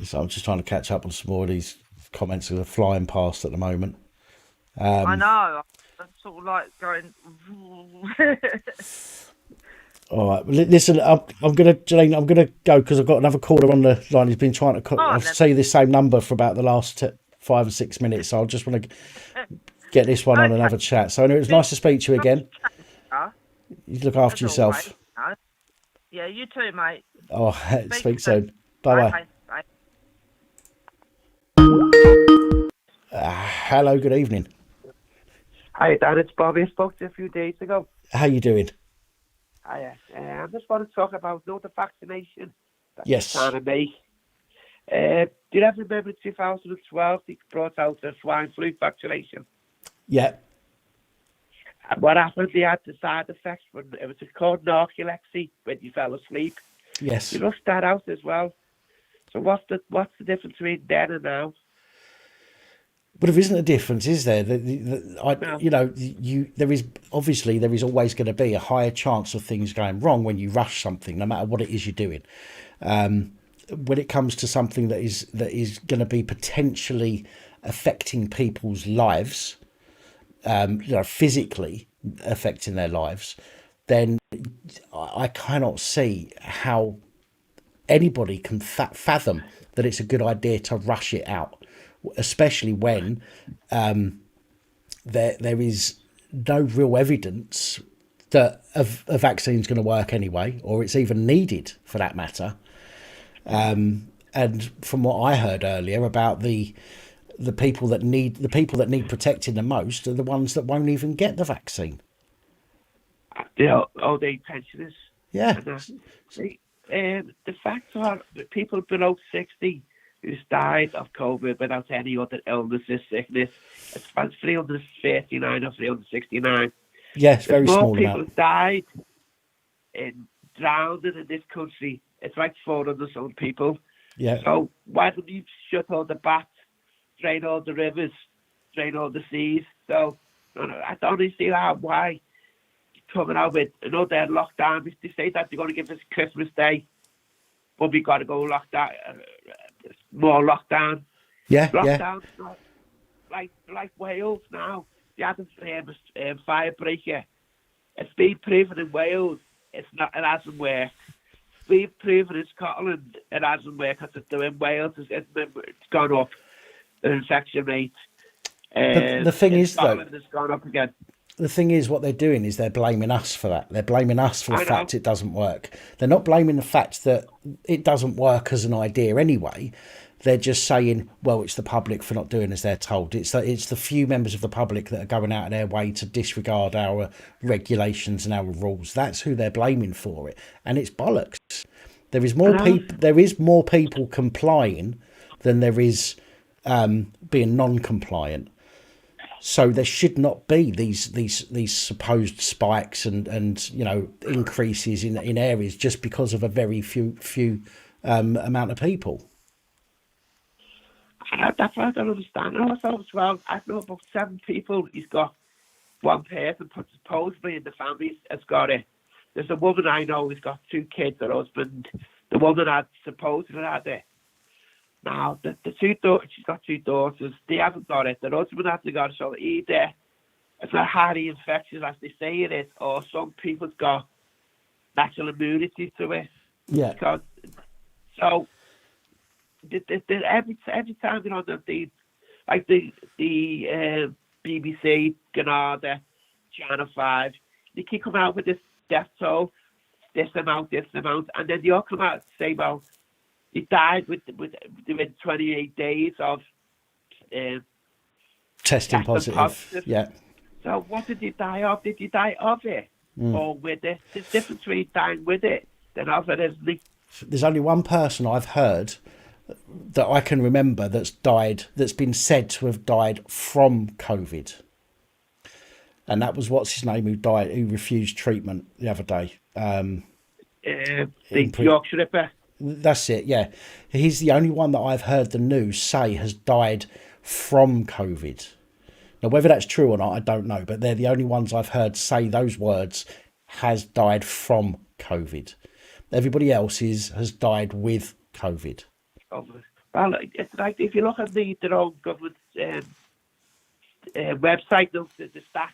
So I'm just trying to catch up on some more of these comments that are flying past at the moment. I know. I'm sort of like going. All right, listen, I'm gonna, Jolene, I'm gonna go because I've got another caller on the line. He's been trying to call. Oh, I say the same number for about the last 5 or 6 minutes. So I just want to get this one on Okay. another chat. So anyway, it was nice to speak to you again. You look after As yourself. always. Yeah, you too, mate. Oh, speak soon. Bye bye. Bye. Hello, good evening. Hi, Dan. It's Bobby. I spoke to you a few days ago. How you doing? I just want to talk about the vaccination that Yes. you're trying to make. Do you ever remember in 2012 they brought out the swine flu vaccination? Yeah. And what happened? They had the side effects. It was called narcolepsy when you fell asleep. Yes. You rushed that out as well. So what's the difference between then and now? But there isn't a difference, is there? There is always going to be a higher chance of things going wrong when you rush something, no matter what it is you're doing. When it comes to something that is going to be potentially affecting people's lives, physically affecting their lives, then I cannot see how anybody can fathom that it's a good idea to rush it out. Especially when there is no real evidence that a vaccine is going to work anyway, or it's even needed for that matter. And from what I heard earlier about the people that need protecting the most are the ones that won't even get the vaccine. The old age pensioners. Yeah. And the facts are that people below 60 who's died of COVID without any other illnesses, sickness. It's about 339 or 369. Yes, very small more people amount. died in drowning in this country. It's like 400 some people. Yeah. So why don't you shut all the bats, drain all the rivers, drain all the seas? So I don't really see why coming out with another lockdown. They say that they're going to give us Christmas Day, but we got to go lockdown. More lockdown. Yeah. Lockdown, like Wales now. They had a fire breaker. It's been proven in Wales. It hasn't worked. It's been proven in Scotland. It hasn't worked because in Wales it's gone up. The infection rate. The thing is, Scotland though, has gone up again. the thing is, what they're doing is they're blaming us for that. They're blaming us for the fact it doesn't work. They're not blaming the fact that it doesn't work as an idea anyway. They're just saying, well, it's the public for not doing as they're told. It's the few members of the public that are going out of their way to disregard our regulations and our rules. That's who they're blaming for it. And it's bollocks. There is more people. There is more people complying than there is being non-compliant. So there should not be these supposed spikes and increases in areas just because of a very few amount of people. That's what I don't understand. Also, as well, I know about 7 people. He's got one person, supposedly in the family, has got it. There's a woman I know who's got 2 kids, her husband. The woman had supposedly had it. Now, the 2 daughters, she's got 2 daughters, they haven't got it. The husband hasn't got it, so either it's not highly infectious, as they say it is, or some people's got natural immunity to it. Yeah. Because, so, every time you're on the BBC, Granada, Channel 5, they keep coming out with this death toll, this amount, and then they all come out and say, well, he died within 28 days of testing positive. Yeah. So what did he die of? Did he die of it? Or with it? There's difference between dying with it than of it, isn't it? There's only one person I've heard that I can remember that's been said to have died from COVID. And that was what's his name who refused treatment the other day. The Yorkshire Ripper. That's it, yeah. He's the only one that I've heard the news say has died from COVID. Now, whether that's true or not, I don't know, but they're the only ones I've heard say those words, has died from COVID. Everybody else has died with COVID. Well, it's like if you look at their own government website, the stats,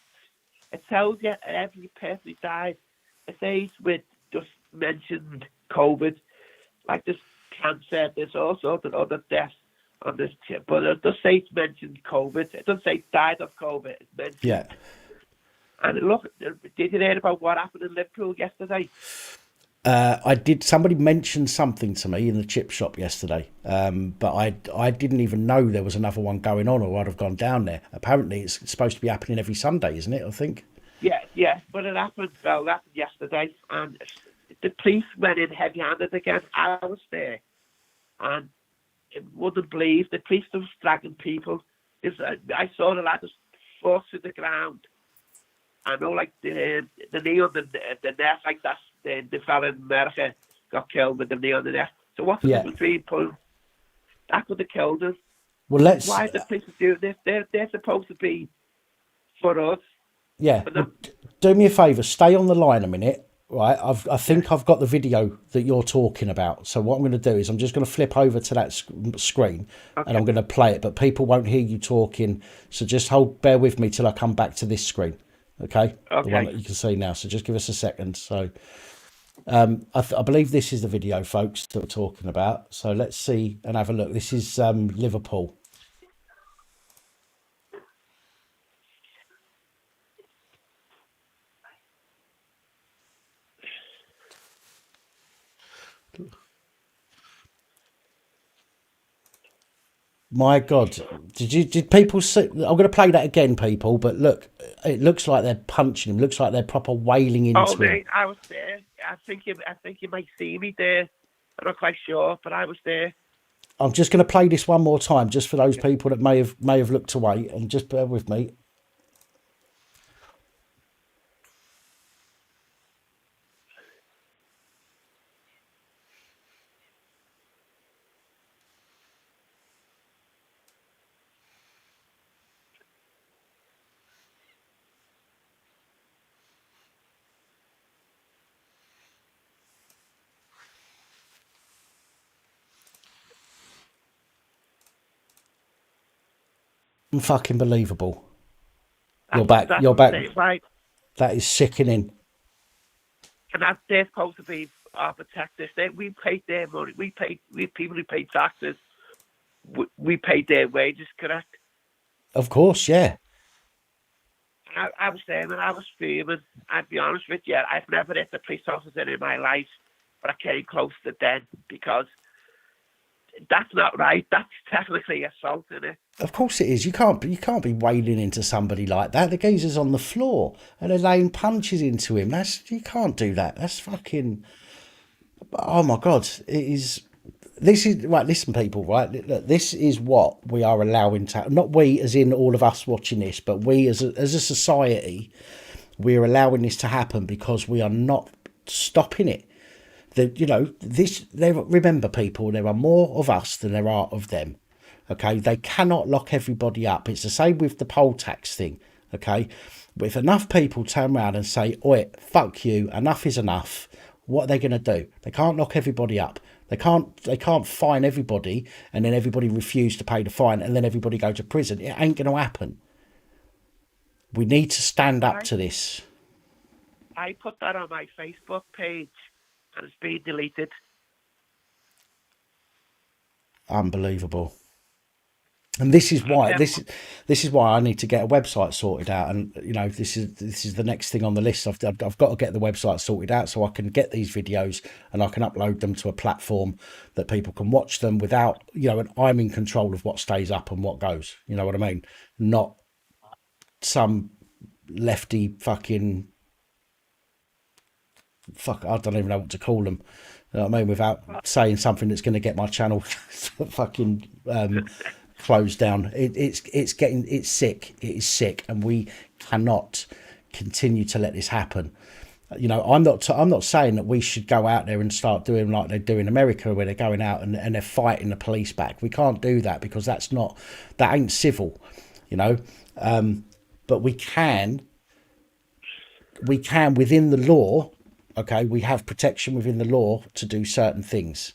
it tells you every person who died. It says with just mentioned COVID, like there's cancer, there's all sorts of other deaths on this tip, but it does say it's mentioned COVID. It doesn't say died of COVID. It's mentioned. Yeah. And look, did you hear about what happened in Liverpool yesterday? I did. Somebody mentioned something to me in the chip shop yesterday, but I didn't even know there was another one going on, or I'd have gone down there. Apparently, it's supposed to be happening every Sunday, isn't it? I think. Yeah, but it happened. Well, that happened yesterday, and the police went in heavy-handed again. I was there, and it wouldn't believe the police were dragging people. I saw the ladders forced to the ground. I know, like the knee on the neck, like that's the fella in America got killed with the knee on the neck. So what's the difference between pulling? That could have killed us. Well, let's. Why are the police doing this? They're supposed to be for us. Yeah. Well, do me a favour. Stay on the line a minute. Right. I think I've got the video that you're talking about. So what I'm going to do is I'm just going to flip over to that screen, and I'm going to play it. But people won't hear you talking. So just bear with me till I come back to this screen. Okay. The one that you can see now. So just give us a second. So I believe this is the video, folks, that we're talking about. So let's see and have a look. This is Liverpool. My God, did people see? I'm going to play that again, people. But look, it looks like they're punching him. Looks like they're proper wailing into him. Mate, I was there. I think you might see me there. I'm not quite sure, but I was there. I'm just going to play this one more time, just for those people that may have looked away, and just bear with me. Fucking believable. You're back. Right. That is sickening. And they're supposed to be our protectors. We paid their money. We people who pay taxes. We paid their wages, correct? Of course, yeah. I was there and I was fuming. I'd be honest with you, I've never hit a police officer in my life, but I came close to then because that's not right. That's technically assault, isn't it? Of course it is. You can't be wading into somebody like that. The geezer's on the floor and they're laying punches into him. You can't do that. That's fucking. Oh my God! It is. This is right. Listen, people. Right. Look, this is what we are allowing to. Not we, as in all of us watching this, but we as a society, we are allowing this to happen because we are not stopping it. Remember, people, there are more of us than there are of them. Okay, they cannot lock everybody up. It's the same with the poll tax thing. Okay, but if enough people turn around and say, "Oi, fuck you, enough is enough," what are they going to do? They can't lock everybody up. They can't fine everybody and then everybody refuse to pay the fine and then everybody go to prison. It ain't going to happen. We need to stand up to this. I put that on my Facebook page and it's been deleted. Unbelievable. And this is why this is why I need to get a website sorted out, and this is the next thing on the list. I've got to get the website sorted out so I can get these videos and I can upload them to a platform that people can watch them without and I'm in control of what stays up and what goes. You know what I mean? Not some lefty fucking I don't even know what to call them. You know what I mean? Without saying something that's going to get my channel fucking closed down. It's sick. It is sick, and we cannot continue to let this happen. I'm not saying that we should go out there and start doing like they do in America, where they're going out and they're fighting the police back. We can't do that because that ain't civil, but we can within the law. Okay, we have protection within the law to do certain things.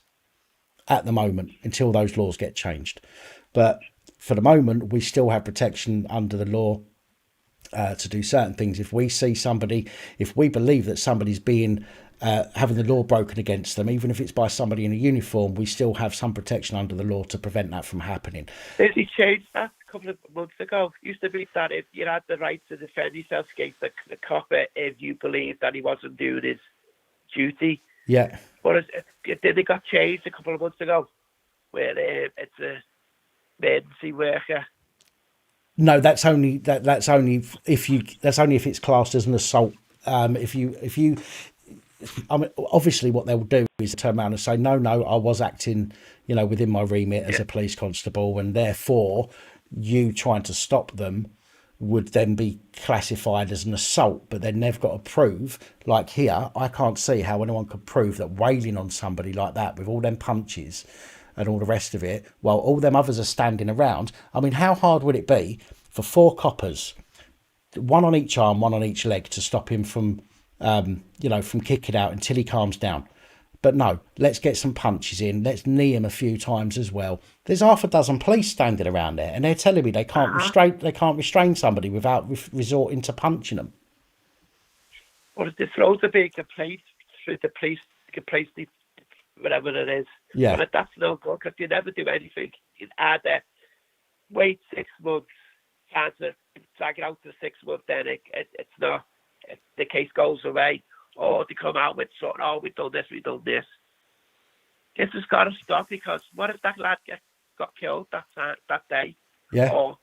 at the moment until those laws get changed. But for the moment, we still have protection under the law to do certain things. If we see somebody, if we believe that somebody's being having the law broken against them, even if it's by somebody in a uniform, we still have some protection under the law to prevent that from happening. Did he change that a couple of months ago? It used to be that if you had the right to defend yourself against the copper if you believed that he wasn't doing his duty. Yeah. But did it got changed a couple of months ago, where it's a emergency worker? No, that's only that's only if it's classed as an assault. If you, I mean, obviously, what they will do is turn around and say, no, I was acting, within my remit as a police constable, and therefore, you trying to stop them would then be classified as an assault. But then they've got to prove, like here, I can't see how anyone could prove that wailing on somebody like that with all them punches and all the rest of it, while all them others are standing around. I mean, how hard would it be for 4 coppers, one on each arm, one on each leg, to stop him from, from kicking out until he calms down? But no, let's get some punches in. Let's knee him a few times as well. There's half a dozen police standing around there, and they're telling me they can't restrain somebody without resorting to punching them. Well, if this throws a big complaint through the police, whatever it is. Yeah. But that's no good, because you never do anything. You either wait 6 months, cancer, drag it out to 6 months, then it's not, the case goes away, or they come out with something, oh, we've done this. This has got to stop, because what if that lad got killed that day? Yeah. Or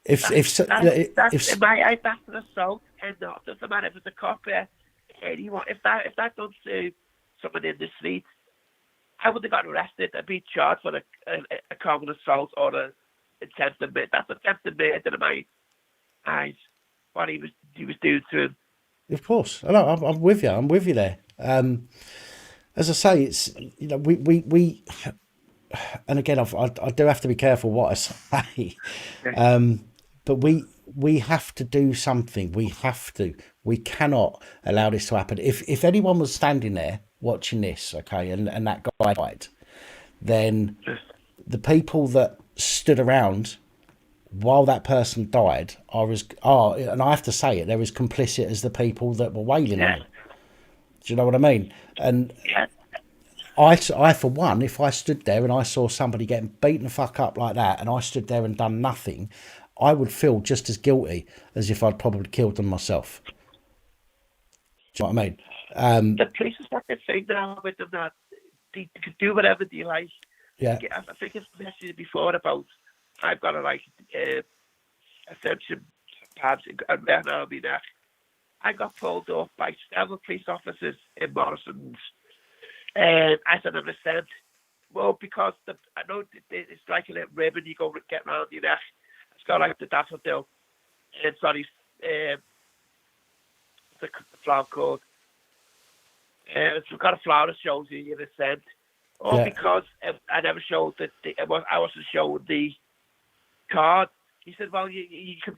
If in my eye, that's an assault, and it doesn't matter if it's a cop, anyone. If that done to someone in the street, I wouldn't have got arrested and be charged for a common assault or an attempted murder. That's attempted murder in my eyes. What he was doing to him. Of course, I'm with you. I'm with you there. As I say, it's we and again, I do have to be careful what I say. But we have to do something. We cannot allow this to happen. If anyone was standing there watching this, okay, and that guy died, then the people that stood around while that person died are, and I have to say it, they're as complicit as the people that were wailing on him. Do you know what I mean? And I, for one, if I stood there and I saw somebody getting beaten the fuck up like that, and I stood there and done nothing, I would feel just as guilty as if I'd probably killed them myself. Do you know what I mean? The police is fucking saying now with them that they can do whatever they like. Yeah. I think it's mentioned before about I've got a assumption pads and then I'll be there. I got pulled up by several police officers in Morrison's, and I said, understand. Well, because I know it's like a little ribbon you go get around your neck. It's got like the daffodil, and sorry, the flower code. It's got a flower that shows you your descent. Or because I never showed I wasn't showing the card. He said, well, you could,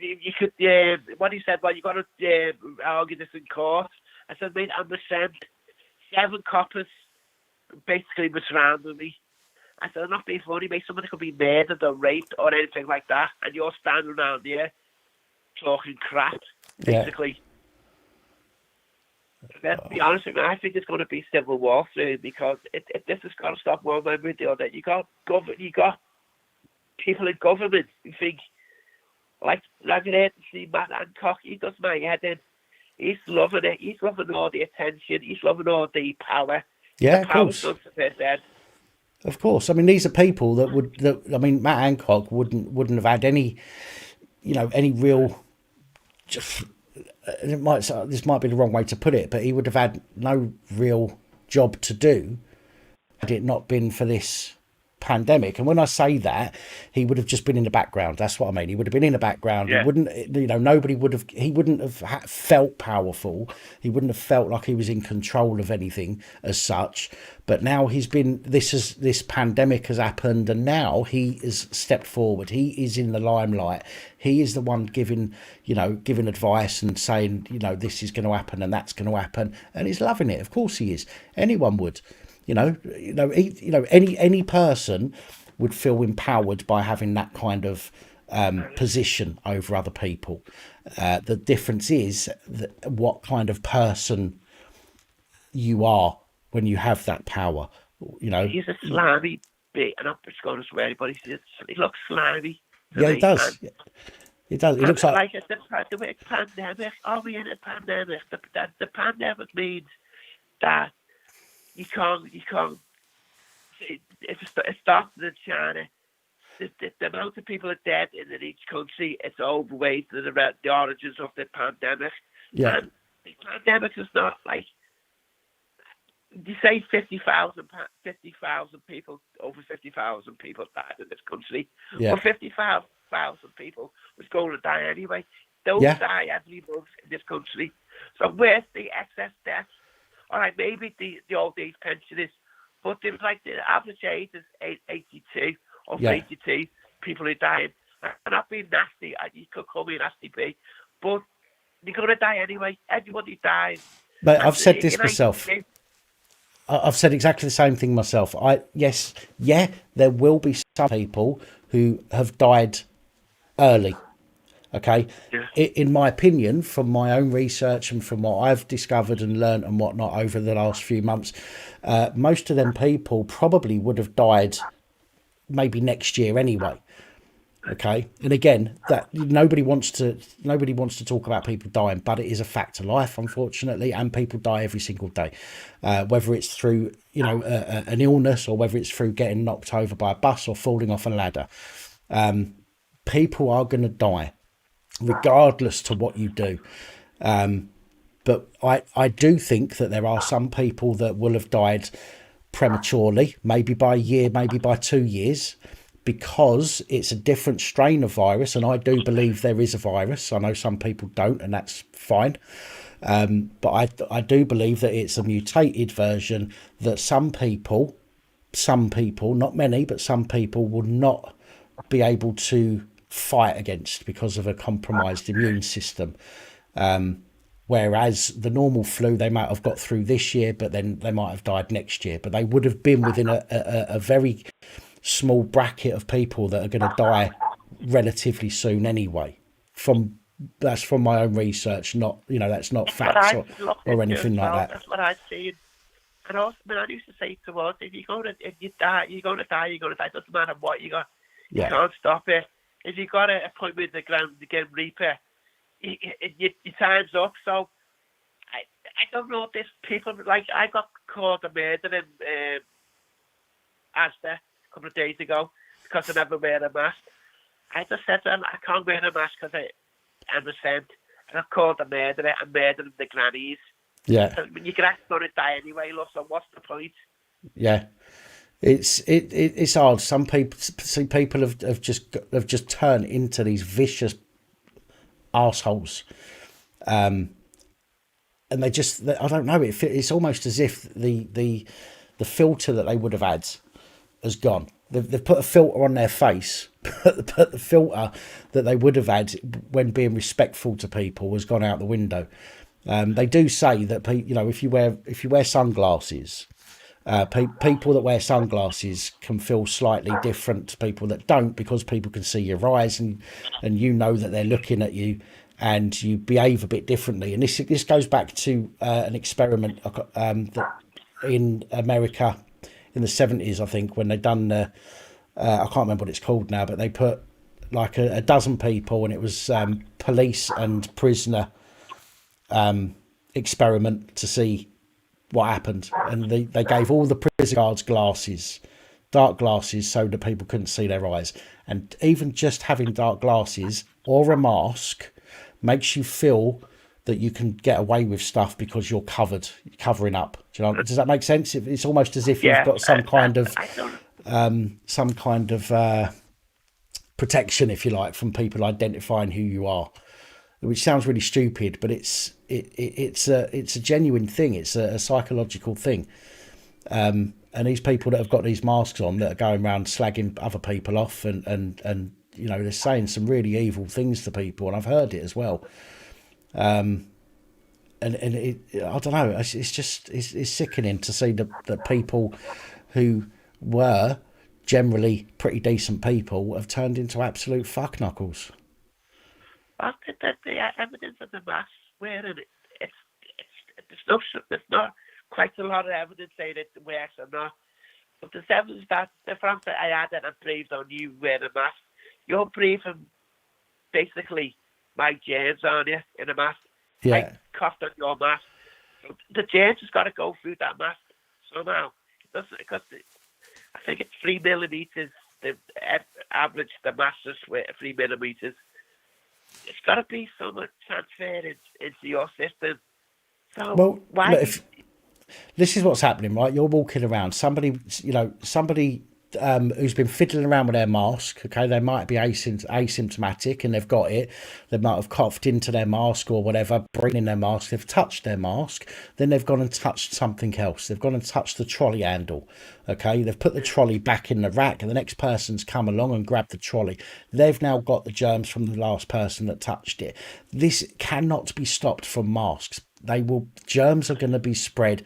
what he said, well, you got to argue this in court. I said, mate, I'm the sent. 7 coppers basically were surrounding me. I said, I'm not being funny, mate. Somebody could be murdered or raped or anything like that, and you're standing around here talking crap, basically. Let's be honest with me, I think it's going to be civil war soon, because this has got to stop one way with the other. You got people in government who think, like I heard to see Matt Hancock, he does my head in. He's loving it. He's loving all the attention. He's loving all the power. Yeah, the of course. Of course. I mean, these are people that Matt Hancock wouldn't have had any, any real. This might be the wrong way to put it, but he would have had no real job to do had it not been for this pandemic. And when I say that, he would have just been in the background. That's what I mean. He would have been in the background. Yeah. He wouldn't, nobody would have. He wouldn't have felt powerful. He wouldn't have felt like he was in control of anything as such. But now this pandemic has happened, and now he has stepped forward. He is in the limelight. He is the one giving advice and saying, this is going to happen and that's going to happen, and he's loving it. Of course he is. Anyone would. Any person would feel empowered by having that kind of position over other people. The difference is what kind of person you are when you have that power. He's a slimy bit, and I'm just going to swear, but he looks slimy. Yeah, he does. It does. It looks like the pandemic. Are we in a pandemic? The pandemic means that you can't. If it starts in China, the amount of people are dead in each country, it's overweight the origins of the pandemic. Yeah. And the pandemic is not like you say 50,000 people, over 50,000 people died in this country. Yeah. But 50,000 people was going to die anyway. Those die every month in this country. So where's the excess deaths? All right, maybe the old age pensioners, but it was like the average age is 82 or 82 people who dying. I'm not being nasty. You could call me a nasty B, but you're going to die anyway. Everybody dies. But I've said this myself. I've said exactly the same thing myself. There will be some people who have died early. Okay, in my opinion, from my own research and from what I've discovered and learnt and whatnot over the last few months, most of them people probably would have died maybe next year anyway. Okay, and again, that nobody wants to talk about people dying, but it is a fact of life, unfortunately, and people die every single day, whether it's through an illness or whether it's through getting knocked over by a bus or falling off a ladder. People are going to die, regardless to what you do. But I do think that there are some people that will have died prematurely, maybe by a year, maybe by 2 years, because it's a different strain of virus. And I do believe there is a virus. I know some people don't, and that's fine. But I do believe that it's a mutated version that some people, not many, but some people will not be able to fight against because of a compromised immune system. Whereas the normal flu, they might have got through this year, but then they might have died next year. But they would have been within a very small bracket of people that are going to die relatively soon anyway. That's from my own research, not that's not facts or anything like that. That's what I've seen. And also, I used to say to us, if you die, you're going to die. It doesn't matter what you got. You can't stop it. If you got an appointment with the Grim Reaper, your time's up. So I don't know if this people like I got called a murder in Asda a couple of days ago because I never wear a mask. I just said to them, I can't wear a mask because I'm a scent. And I called a murderer. I'm murdering the grannies. Yeah. So, you can actually going to die anyway, love. So what's the point? Yeah. It's hard. Some people have just turned into these vicious assholes, and I don't know. It's almost as if the filter that they would have had has gone. They've put a filter on their face, but the filter that they would have had when being respectful to people has gone out the window. They do say that if you wear sunglasses. People that wear sunglasses can feel slightly different to people that don't, because people can see your eyes and you know that they're looking at you, and you behave a bit differently. And this goes back to an experiment that in America in the 70s, I think, when they done I can't remember what it's called now, but they put like a dozen people, and it was police and prisoner experiment to see what happened. And they gave all the prison guards glasses, dark glasses, so that people couldn't see their eyes. And even just having dark glasses or a mask makes you feel that you can get away with stuff because you're covering up. Does that make sense? It's almost as if you've got some kind of protection, if you like, from people identifying who you are, which sounds really stupid, but it's a genuine thing. It's a psychological thing. And these people that have got these masks on, that are going around slagging other people off, and they're saying some really evil things to people, and I've heard it as well. I don't know. It's just it's sickening to see the people who were generally pretty decent people have turned into absolute fuck knuckles. Well, the evidence of the mass wearing it, there's not quite a lot of evidence saying it works or not. But there's evidence that the France that I had and breathed on you wearing a mask, you're breathing basically my germs on you in a mask. Yeah. I coughed on your mask. So the germs has got to go through that mask somehow. It doesn't, because I think it's 3 millimeters. The average, the mask is 3 millimeters. It's got to be so much transferred into your system. So Well, why? look, this is what's happening, right? You're walking around. Somebody who's been fiddling around with their mask. Okay, they might be asymptomatic and they've got it. They might have coughed into their mask or whatever, breathing in their mask. They've touched their mask. Then they've gone and touched something else. They've gone and touched the trolley handle. Okay, they've put the trolley back in the rack, and the next person's come along and grabbed the trolley. They've now got the germs from the last person that touched it. This cannot be stopped from masks. Germs are going to be spread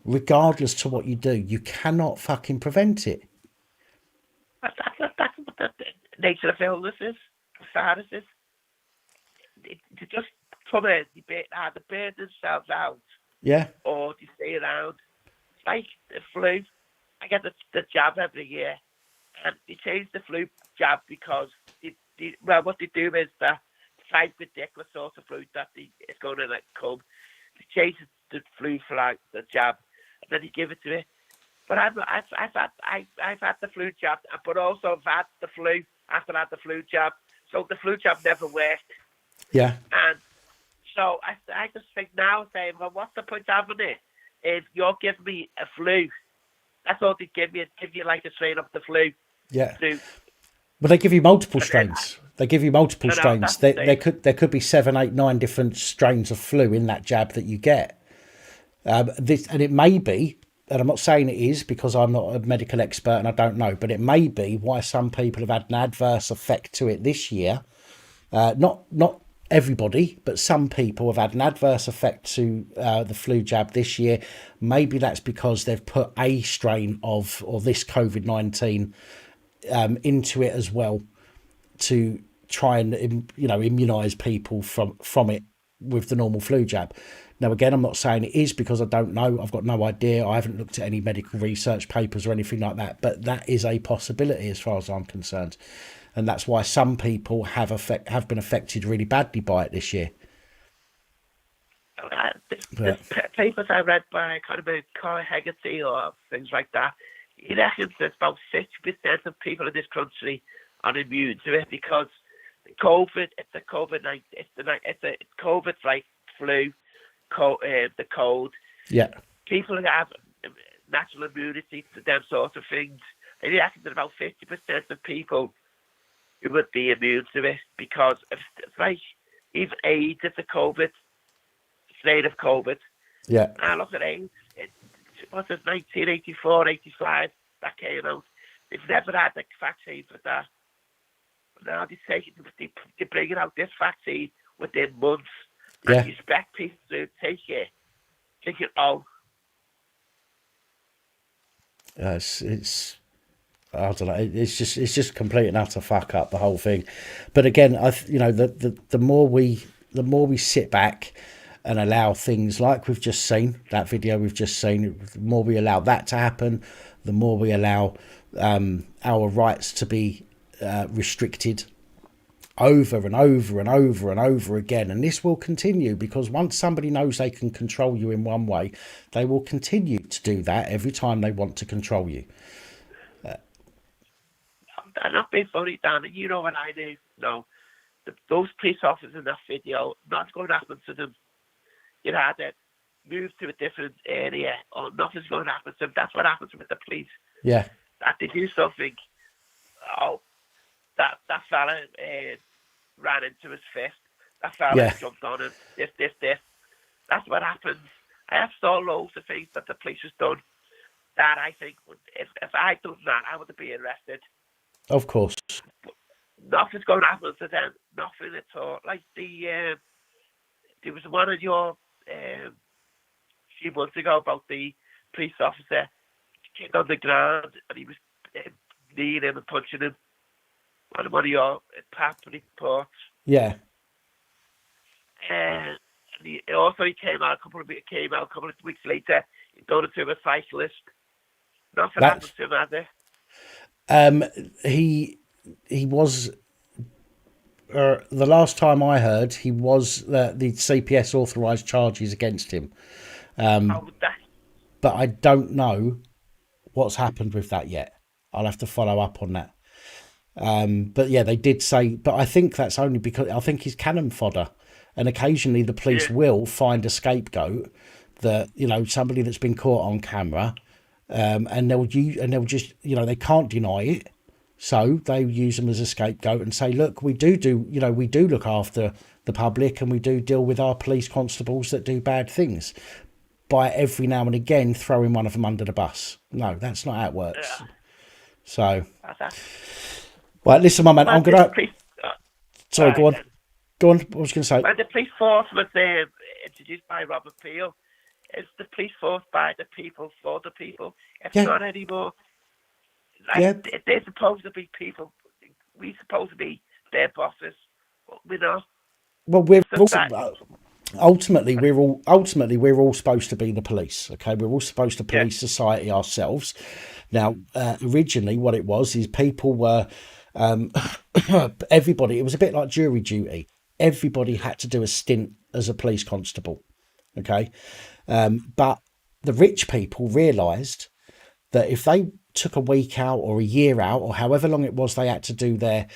regardless to what you do. You cannot fucking prevent it. That's what the nature of illness is, viruses. They just come in, they burn themselves out, Yeah. or they stay around. It's like the flu. I get the jab every year, and they change the flu jab because what they do is that try ridiculous sort of flu that it's going to come. They change the flu flag, the jab, and then they give it to me. But I've had the flu jab, but also I've had the flu after I had the flu jab. So the flu jab never worked. Yeah. And so I just think now, saying, well, what's the point of having it if you're giving me a flu? That's all they give you like a strain of the flu. Yeah. Flu. But they give you multiple strains. They give you multiple strains. There could be 7, 8, 9 different strains of flu in that jab that you get. And it may be, and I'm not saying it is because I'm not a medical expert and I don't know, but it may be why some people have had an adverse effect to it this year. Not everybody, but some people have had an adverse effect to the flu jab this year. Maybe that's because they've put a strain of this COVID-19 into it as well to try and immunise people from it with the normal flu jab. Now, again, I'm not saying it is because I don't know. I've got no idea. I haven't looked at any medical research papers or anything like that. But that is a possibility as far as I'm concerned. And that's why some people have been affected really badly by it this year. The papers I read by kind of Carl Hegarty or things like that, he reckons that about 60% of people in this country are immune to it because COVID, it's COVID's like flu, the cold. Yeah. People have natural immunity to them sort of things. And he reckons that about 50% of people who would be immune to it because it's like even AIDS, it's a COVID, strain of COVID. Yeah. I look at AIDS, it was 1984, 85 that came out. They've never had a vaccine for that. But now they're bringing out this vaccine within months. Yeah. And you expect people to take it, thinking, oh. It's I don't know. It's just complete and utter fuck up, the whole thing. But again, the more we sit back and allow things like we've just seen, that video we've just seen, the more we allow that to happen, the more we allow our rights to be restricted over and over and over and over again. And this will continue because once somebody knows they can control you in one way, they will continue to do that every time they want to control you. I'm not being funny, Dan. You know what I do? No. Those police officers in that video, nothing's going to happen to them. You know, they move to a different area or nothing's going to happen to them. That's what happens with the police. Yeah. That they do something. Oh, that fella ran into his fist. That fella jumped on him. This. That's what happens. I have saw loads of things that the police has done that I think if I'd done that, I would have been arrested. Of course. Nothing's going to happen to them. Nothing at all. Like there was one of your a few months ago about the police officer kicked on the ground and he was kneeing him and punching him. One of your PAP reports. Yeah. And he came out a couple of weeks later. He done it to a cyclist. Nothing happened to him, has it? He was. The last time I heard, he was the CPS authorised charges against him. But I don't know what's happened with that yet. I'll have to follow up on that. But yeah, they did say. But I think that's only because I think he's cannon fodder, and occasionally the police will find a scapegoat that somebody that's been caught on camera, and they'll just they can't deny it. So they use them as a scapegoat and say, look, we do look after the public and we do deal with our police constables that do bad things, by every now and again throwing one of them under the bus. No, that's not how it works. Yeah. So, right, listen, my man, I'm going to... Sorry, go on. Go on, what was I going to say? When the police force was introduced by Robert Peel, it's the police force by the people, for the people. It's not anymore. They're supposed to be people. We're supposed to be their bosses. We're not. Well, ultimately we're all supposed to be the police. Okay, we're all supposed to police society ourselves. Now, originally, what it was is people were everybody. It was a bit like jury duty. Everybody had to do a stint as a police constable. Okay, but the rich people realised that if they took a week out or a year out or however long it was they had to do their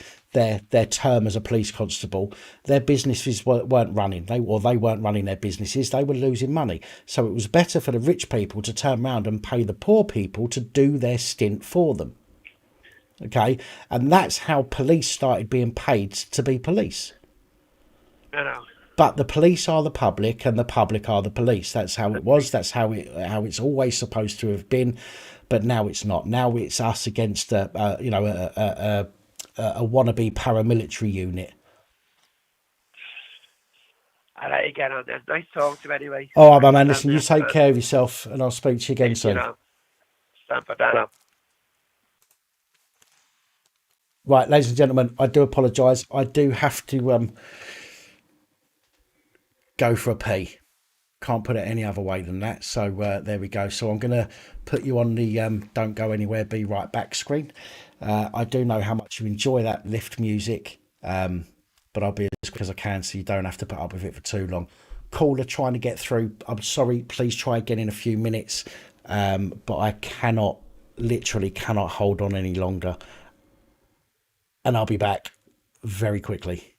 term as a police constable, their businesses weren't running. They weren't running their businesses. They were losing money. So it was better for the rich people to turn around and pay the poor people to do their stint for them. Okay, and that's how police started being paid to be police. But the police are the public and the public are the police. That's how it was. That's how it's always supposed to have been. But now it's not. Now it's us against a wannabe paramilitary unit. I'll let you get on then. Nice talking to you anyway. All right, my man. Listen, you take care of yourself, and I'll speak to you again soon. Stand for that. Right, ladies and gentlemen, I do apologise. I do have to go for a pee. Can't put it any other way than that. So there we go. So I'm going to put you on the don't go anywhere, be right back screen. I do know how much you enjoy that lift music, but I'll be as quick as I can so you don't have to put up with it for too long. Caller trying to get through. I'm sorry. Please try again in a few minutes. But I literally cannot hold on any longer. And I'll be back very quickly.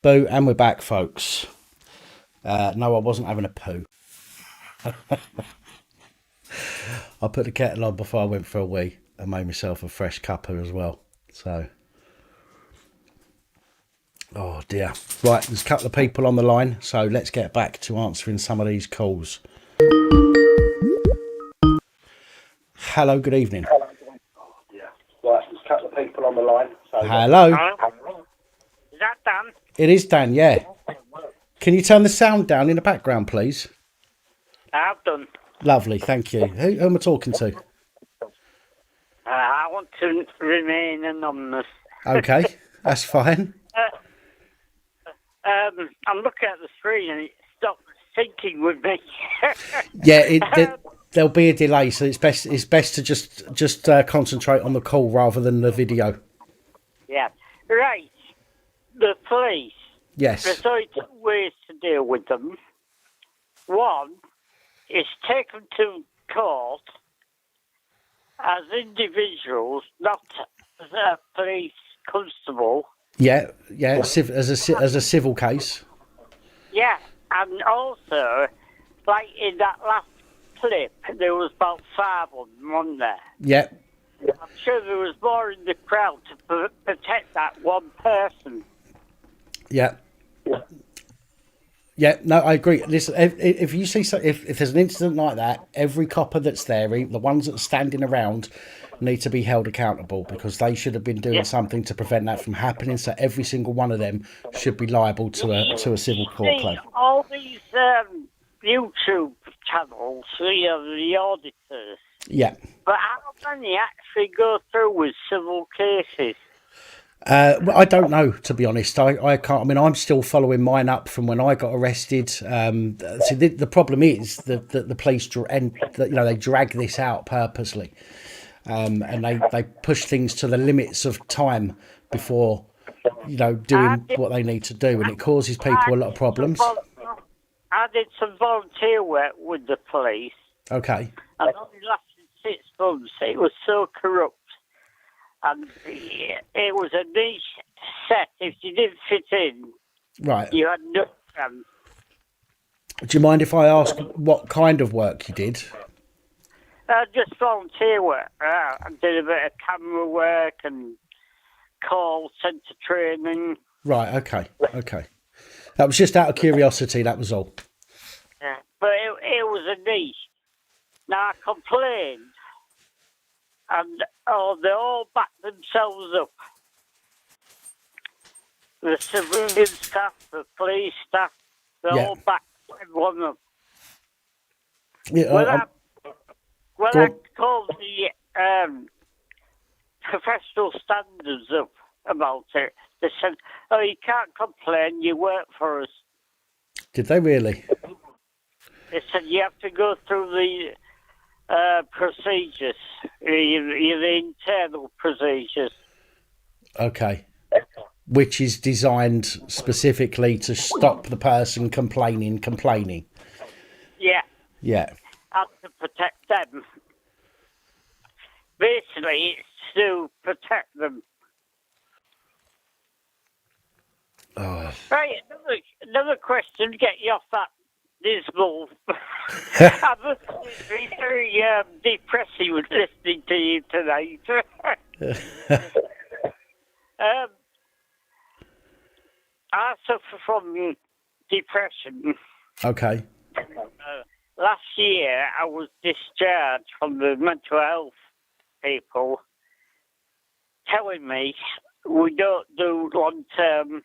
Boo, and we're back, folks. No, I wasn't having a poo. I put the kettle on before I went for a wee and made myself a fresh cuppa as well. So, oh dear. Right, there's a couple of people on the line, so let's get back to answering some of these calls. Hello, good evening. Oh, dear. Right, there's a couple of people on the line. So Hello. Is that Dan? It is Dan, yeah. Can you turn the sound down in the background, please? I've done. Lovely, thank you. Who am I talking to? I want to remain anonymous. Okay, that's fine. I'm looking at the screen and it stopped syncing with me. Yeah, there'll be a delay, so it's best to just concentrate on the call rather than the video. Yeah. Right. The police. Yes. There's only two ways to deal with them. One is take them to court as individuals, not as a police constable. Yeah, as a civil case. Yeah, and also, like in that last clip, there was about 5 of them on there. Yeah. I'm sure there was more in the crowd to protect that one person. Yeah. Yeah, no, I agree. Listen, if you see if there's an incident like that, every copper that's there, the ones that are standing around, need to be held accountable because they should have been doing something to prevent that from happening. So every single one of them should be liable to a civil court claim. All these YouTube channels, the auditors. Yeah. But how many actually go through with civil cases? Well, I don't know, to be honest. I can't. I mean, I'm still following mine up from when I got arrested. See, the problem is that the police they drag this out purposely, and they push things to the limits of time before doing what they need to do, and it causes people a lot of problems. I did some volunteer work with the police. Okay. And only lasted 6 months. It was so corrupt. And it was a niche set. If you didn't fit in, right, you had no chance. Do you mind if I ask what kind of work you did? Just volunteer work. I did a bit of camera work and call centre training. Right, okay. That was just out of curiosity, that was all. Yeah. But it was a niche. Now I complained. And they all backed themselves up. The civilian staff, the police staff, they all backed everyone up. Yeah, when I called the professional standards up about it, they said, "Oh, you can't complain, you work for us." Did they really? They said, "You have to go through the procedures, the internal procedures." Okay. Which is designed specifically to stop the person complaining. Yeah. Yeah. And to protect them. Basically, it's to protect them. Oh. Right, another question to get you off that dismal. I must be very depressing with listening to you tonight. I suffer from depression. Okay. Last year, I was discharged from the mental health people telling me we don't do long-term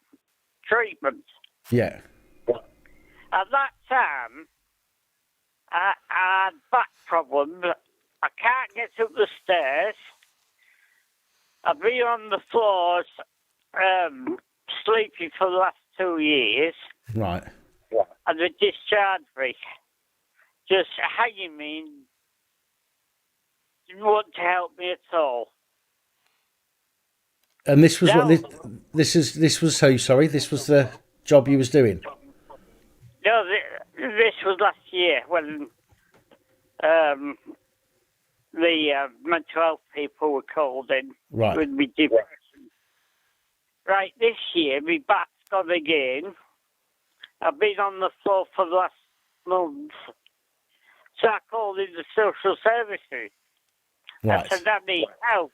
treatment. Yeah. At that time, I had back problems. I can't get up the stairs. I've been on the floors sleeping for the last 2 years. Right. And they discharged me. Just hanging me and didn't want to help me at all. And this was this was who? Sorry, this was the job you was doing. No, this was last year when the mental health people were called in with me depression. Right, this year my back's on again. I've been on the floor for the last month. So I called in the social services. Right. I said, I need help.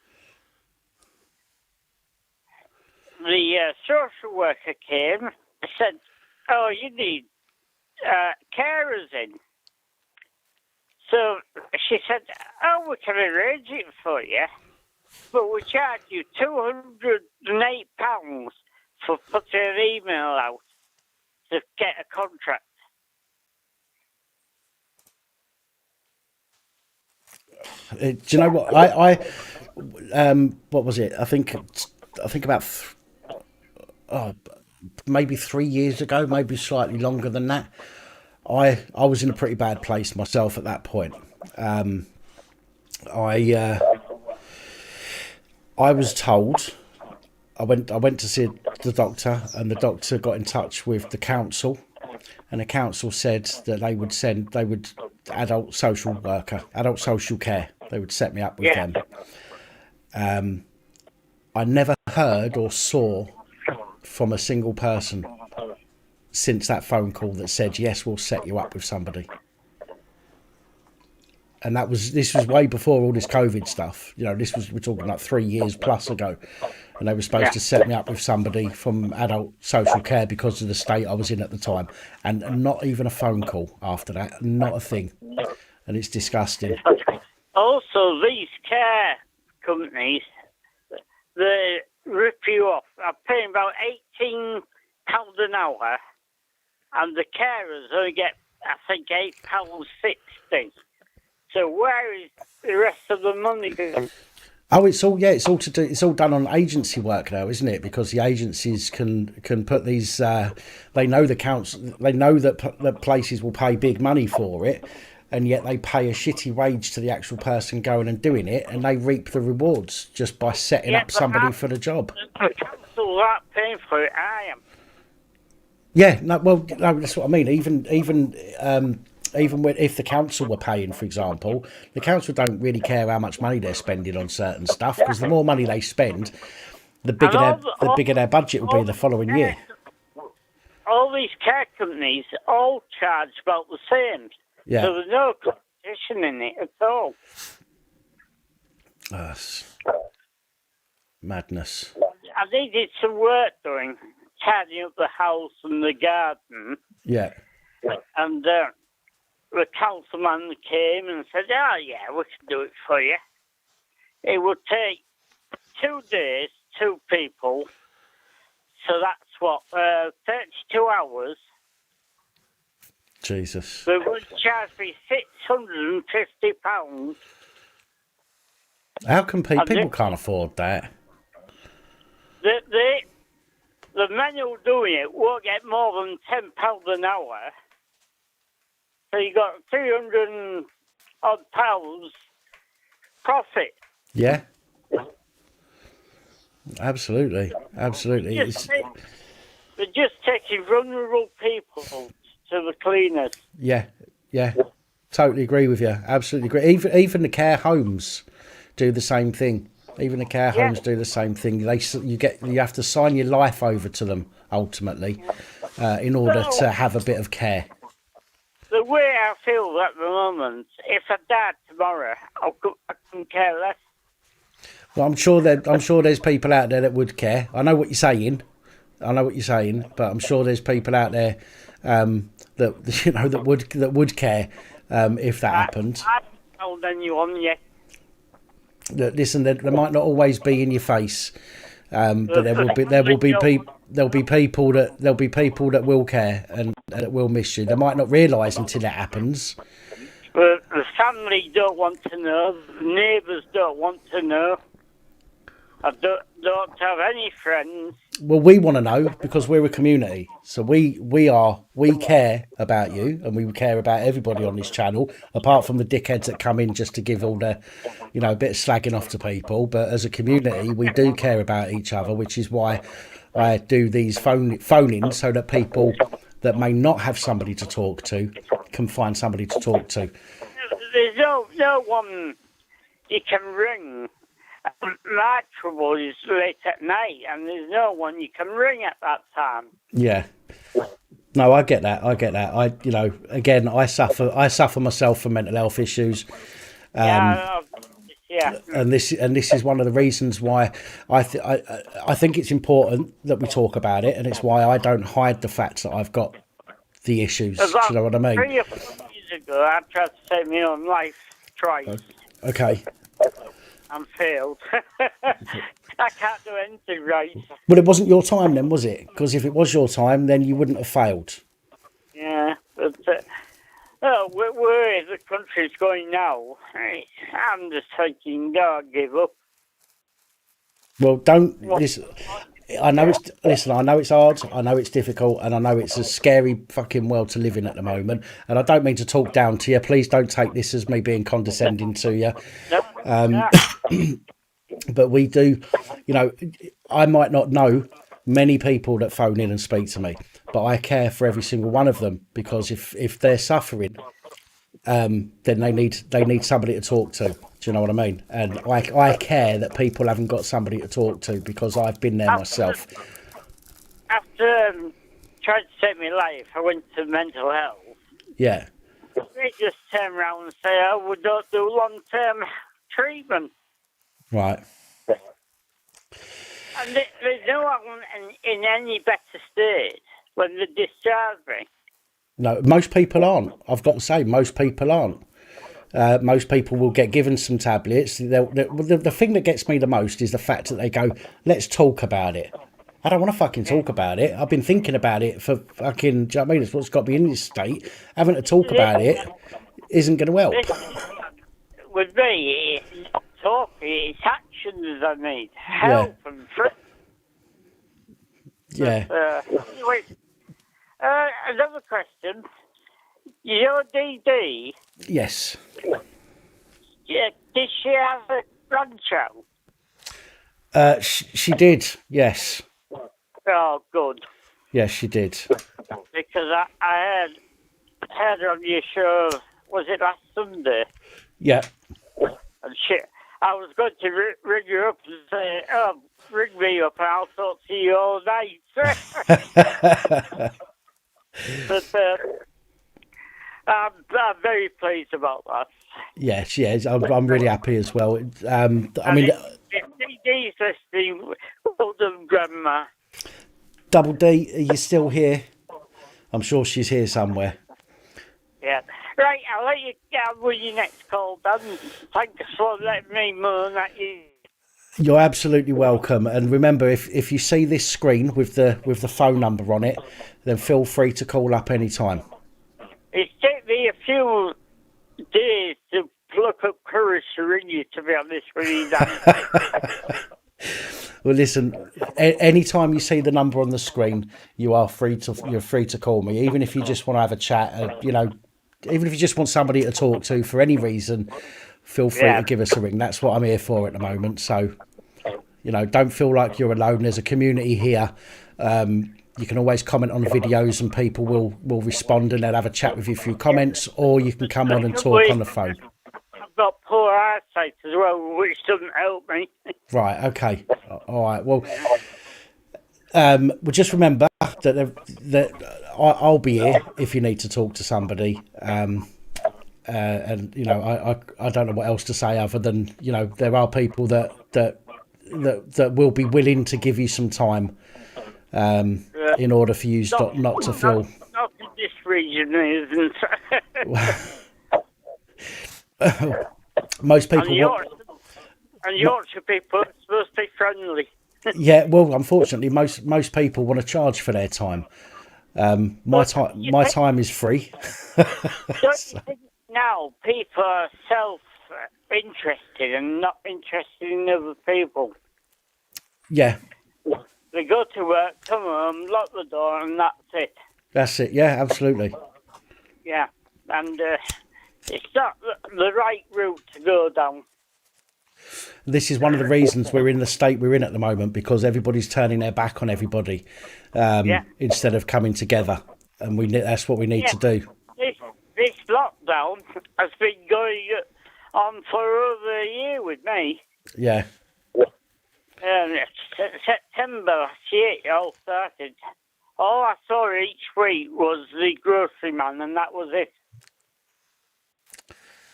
The social worker came and said, oh, you need carers in. So she said, oh, we can arrange it for you, but we charge you £208 for putting an email out to get a contract. Do you know what? I what was it? I think about maybe 3 years ago, maybe slightly longer than that. I was in a pretty bad place myself at that point. I was told, I went to see the doctor, and the doctor got in touch with the council, and the council said that they would adult social care. They would set me up with them. I never heard or saw from a single person since that phone call that said, yes, we'll set you up with somebody. And this was way before all this COVID stuff. You know, we're talking like 3 years plus ago. And they were supposed to set me up with somebody from adult social care because of the state I was in at the time. And not even a phone call after that. Not a thing. And it's disgusting. Also, these care companies, they rip you off. I'm paying about £18 an hour, and the carers only get, I think, £8.60. So where is the rest of the money going? Oh, it's all done on agency work now, isn't it? Because the agencies can put these. They know the council. They know that places will pay big money for it, and yet they pay a shitty wage to the actual person going and doing it, and they reap the rewards just by setting up somebody for the job. The council aren't paying for it. I am. Yeah, no, that's what I mean. Even if the council were paying, for example, the council don't really care how much money they're spending on certain stuff, because the more money they spend, the bigger their budget will be the following year. All these care companies all charge about the same. Yeah. So there's no competition in it at all. Madness. I needed some work doing, tidying up the house and the garden. Yeah. And the councilman came and said, oh, yeah, we can do it for you. It would take 2 days, 2 people. So that's what, 32 hours. Jesus. They would charge me £650. How come people can't afford that? The men who are doing it won't get more than £10 an hour. So you got £300 odd profit. Yeah. Absolutely. They're just taking vulnerable people to the cleaners. Yeah. Totally agree with you. Absolutely agree. Even the care homes do the same thing. Even the care homes do the same thing. You have to sign your life over to them ultimately, in order to have a bit of care. The way I feel at the moment, if I died tomorrow, I couldn't care less. Well, I'm sure there's people out there that would care. I know what you're saying, but I'm sure there's people out there that would care if that happened. I haven't told anyone yet. Listen, there might not always be in your face, but there'll be people that will care and that will miss you. They might not realise until it happens. The family don't want to know. The neighbours don't want to know. I don't have any friends. Well, we want to know because we're a community. So we care about you, and we care about everybody on this channel, apart from the dickheads that come in just to give all the, a bit of slagging off to people. But as a community, we do care about each other, which is why I do these phone-ins so that people that may not have somebody to talk to can find somebody to talk to. There's no one you can ring My trouble is late at night, and there's no one you can ring at that time. Yeah. No, I get that. Again, I suffer myself from mental health issues. Yeah. And this is one of the reasons why I think it's important that we talk about it, and it's why I don't hide the fact that I've got the issues. Do you know what I mean? 3 or 4 years ago, I tried to take my own life twice. Okay. And failed. I can't do anything right. Well, it wasn't your time then, was it? Because if it was your time, then you wouldn't have failed. Yeah, but where the country's going now, I'm just thinking, God, give up. Well, don't listen. I know it's hard. I know it's difficult, and I know it's a scary fucking world to live in at the moment. And I don't mean to talk down to you. Please don't take this as me being condescending to you. But we do, I might not know many people that phone in and speak to me, but I care for every single one of them, because if they're suffering, then they need somebody to talk to. Do you know what I mean? And I care that people haven't got somebody to talk to, because I've been there myself. After trying to take my life, I went to mental health. Yeah. They just turn around and say, "Oh, we don't do long-term treatment." Right. And there's no one in any better state when they discharge me. No, most people aren't. I've got to say, most people aren't. Most people will get given some tablets. The thing that gets me the most is the fact that they go, "Let's talk about it." I don't want to fucking talk about it. I've been thinking about it for fucking... Do you know what I mean? It's what's got to be in this state. Having to talk about it isn't going to help. With me, it's not talking, it's actions I need. Help and free. Yeah. Anyway, another question. You know DD? Yes. Yeah, did she have a grandchild? She did, yes. Oh, good. Yes, she did. Because I heard on your show, was it last Sunday? Yeah. And I was going to ring you up and say, "Oh, ring me up and I'll talk to you all night." But I'm very pleased about that. Yes, yes, I'm really happy as well. I mean, if DD's listening, well done, Grandma. Double D, are you still here? I'm sure she's here somewhere. Yeah. Right, I'll let you get on with your next call, Dan. Thanks for letting me moan at you. You're absolutely welcome. And remember, if you see this screen with the phone number on it, then feel free to call up any time. It's taken me a few days to pluck up courage to ring you, to be honest with you, Dan. Well, listen, any time you see the number on the screen, you're free to call me, even if you just want to have a chat. Even if you just want somebody to talk to for any reason, feel free to give us a ring. That's what I'm here for at the moment. So, don't feel like you're alone. There's a community here. You can always comment on the videos and people will respond and they'll have a chat with you through comments, or you can come on and talk on the phone. I've got poor eyesight as well, which doesn't help me. Right, okay. All right, well, just remember that I'll be here if you need to talk to somebody. And I don't know what else to say other than there are people that will be willing to give you some time in order for you not to feel. Not in this region, isn't Most people. And Yorkshire people are supposed to be friendly. Yeah, well, unfortunately, most people want to charge for their time. My time is free. Don't you think now people are self-interested and not interested in other people? Yeah. They go to work, come home, lock the door, and that's it. That's it. Yeah, absolutely. Yeah, and it's not the right route to go down. This is one of the reasons we're in the state we're in at the moment, because everybody's turning their back on everybody instead of coming together, and that's what we need to do. This lockdown has been going on for over a year with me. Yeah. September last year it all started. All I saw each week was the grocery man, and that was it.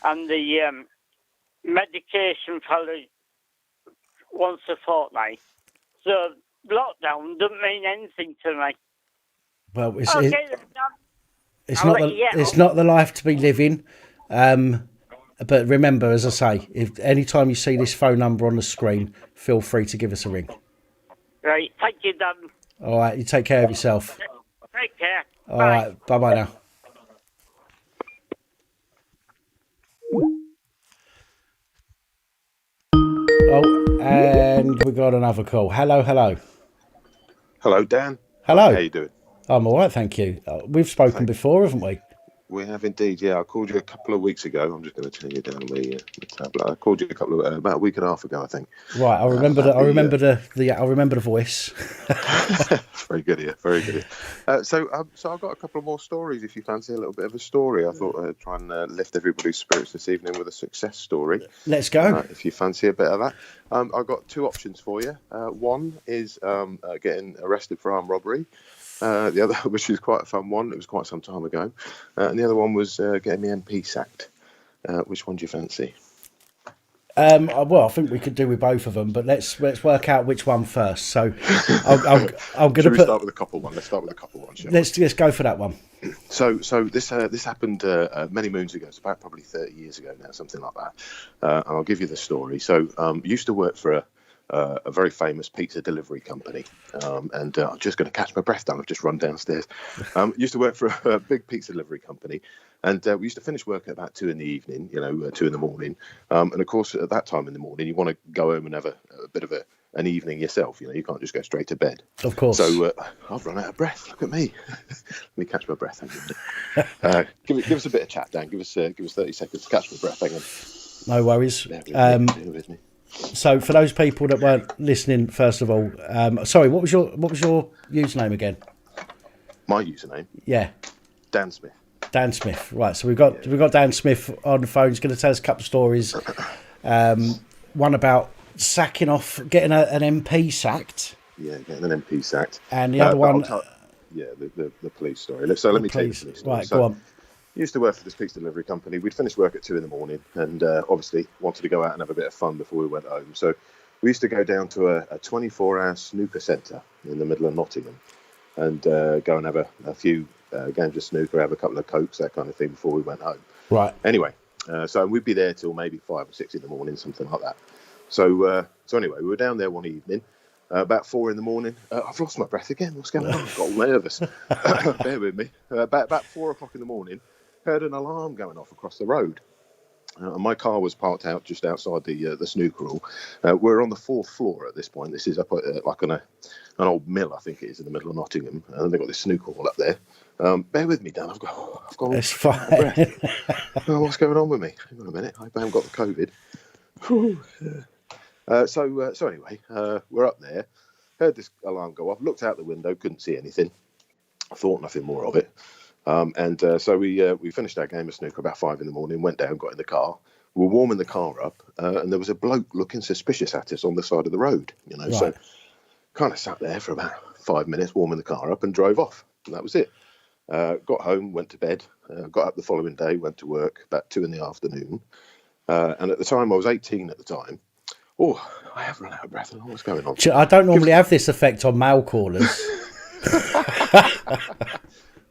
And the medication fella once a fortnight. So lockdown doesn't mean anything to me. Well, It's it's not the life to be living. But remember, as I say, if any time you see this phone number on the screen, feel free to give us a ring. Right, thank you, Dan. All right, you take care of yourself. Take care. All right, bye now. Oh, and we got another call. Hello. Hello, Dan. Hello. How you doing? I'm all right, thank you. We've spoken before, haven't we? We have indeed, yeah. I called you a couple of weeks ago. I'm just going to turn you down the tablet. I called you about a week and a half ago, I think. Right, I remember I remember the voice. Very good here, very good here. So I've got a couple of more stories. If you fancy a little bit of a story, I thought I'd try and lift everybody's spirits this evening with a success story. Let's go. If you fancy a bit of that, I've got two options for you. One is getting arrested for armed robbery. The other, which is quite a fun one, it was quite some time ago, and the other one was getting the MP sacked. Which one do you fancy? Well, I think we could do with both of them, but let's work out which one first. So, I'm going to start with the couple one. Let's start with the couple one. Let's go for that one. So this happened many moons ago. It's about probably 30 years ago now, something like that. And I'll give you the story. So, used to work for a very famous pizza delivery company, and I'm just going to catch my breath down. I've just run downstairs. Used to work for a big pizza delivery company, and we used to finish work at about 2 in the evening, 2 in the morning, and of course at that time in the morning you want to go home and have a bit of an evening yourself. You can't just go straight to bed. Of course. So I've run out of breath. Look at me. Let me catch my breath. Give us a bit of chat, Dan. Give us 30 seconds to catch my breath. Hang on. No worries. Bear with me. So for those people that weren't listening, first of all, sorry, what was your username again? My username? Yeah. Dan Smith. Dan Smith. Right. So we've got Dan Smith on the phone. He's going to tell us a couple of stories. One about sacking off, getting an MP sacked. Yeah, getting an MP sacked. And the other one. The police story. So let me tell you the police story. Right, go on. Used to work for this pizza delivery company. We'd finished work at 2 in the morning, and obviously wanted to go out and have a bit of fun before we went home. So we used to go down to a 24-hour snooker centre in the middle of Nottingham, and go and have a few games of snooker, have a couple of cokes, that kind of thing, before we went home. Right. Anyway, so we'd be there till maybe 5 or 6 in the morning, something like that. So anyway, we were down there one evening. About 4 in the morning. I've lost my breath again. What's going on? I've got all nervous. Bear with me. About 4 o'clock in the morning, heard an alarm going off across the road. My car was parked out just outside the snooker hall. We're on the 4th floor at this point. This is up like on an old mill, I think it is, in the middle of Nottingham. And they've got this snooker hall up there. Bear with me, Dan. I've got it's fine. Breath. What's going on with me? Hang on a minute. I haven't got the COVID. So anyway, we're up there. Heard this alarm go off. Looked out the window. Couldn't see anything. Thought nothing more of it. So we finished our game of snooker about 5 in the morning. Went down, got in the car. We were warming the car up, and there was a bloke looking suspicious at us on the side of the road. Right. So kind of sat there for about 5 minutes, warming the car up, and drove off. And that was it. Got home, went to bed. Got up the following day, went to work about 2 in the afternoon. And at the time, I was 18 at the time. Oh, I have run out of breath. I don't know what's going on. I don't normally have this effect on male callers.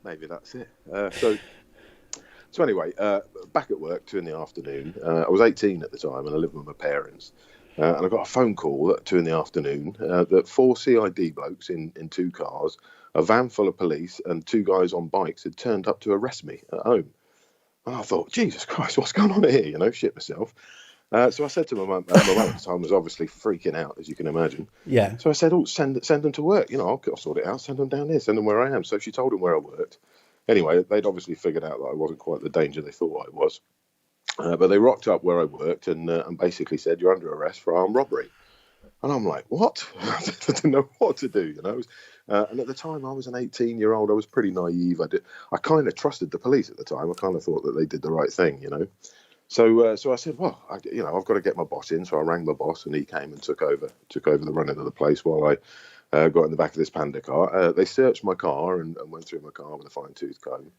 Maybe that's it. So anyway, back at work, 2 in the afternoon. I was 18 at the time, and I lived with my parents. And I got a phone call at 2 in the afternoon that 4 CID blokes in 2 cars, a van full of police, and 2 guys on bikes had turned up to arrest me at home. And I thought, Jesus Christ, what's going on here? Shit myself. So I said to my mum, at the time was obviously freaking out, as you can imagine. Yeah. So I said, send them to work. I'll sort it out. Send them down here. Send them where I am. So she told them where I worked. Anyway, they'd obviously figured out that I wasn't quite the danger they thought I was. But they rocked up where I worked and basically said, you're under arrest for armed robbery. And I'm like, what? I didn't know what to do, And at the time, I was an 18-year-old. I was pretty naive. I kind of trusted the police at the time. I kind of thought that they did the right thing, So I said, well, I've got to get my boss in. So I rang my boss, and he came and took over the running of the place while I got in the back of this Panda car. They searched my car and went through my car with a fine-tooth comb.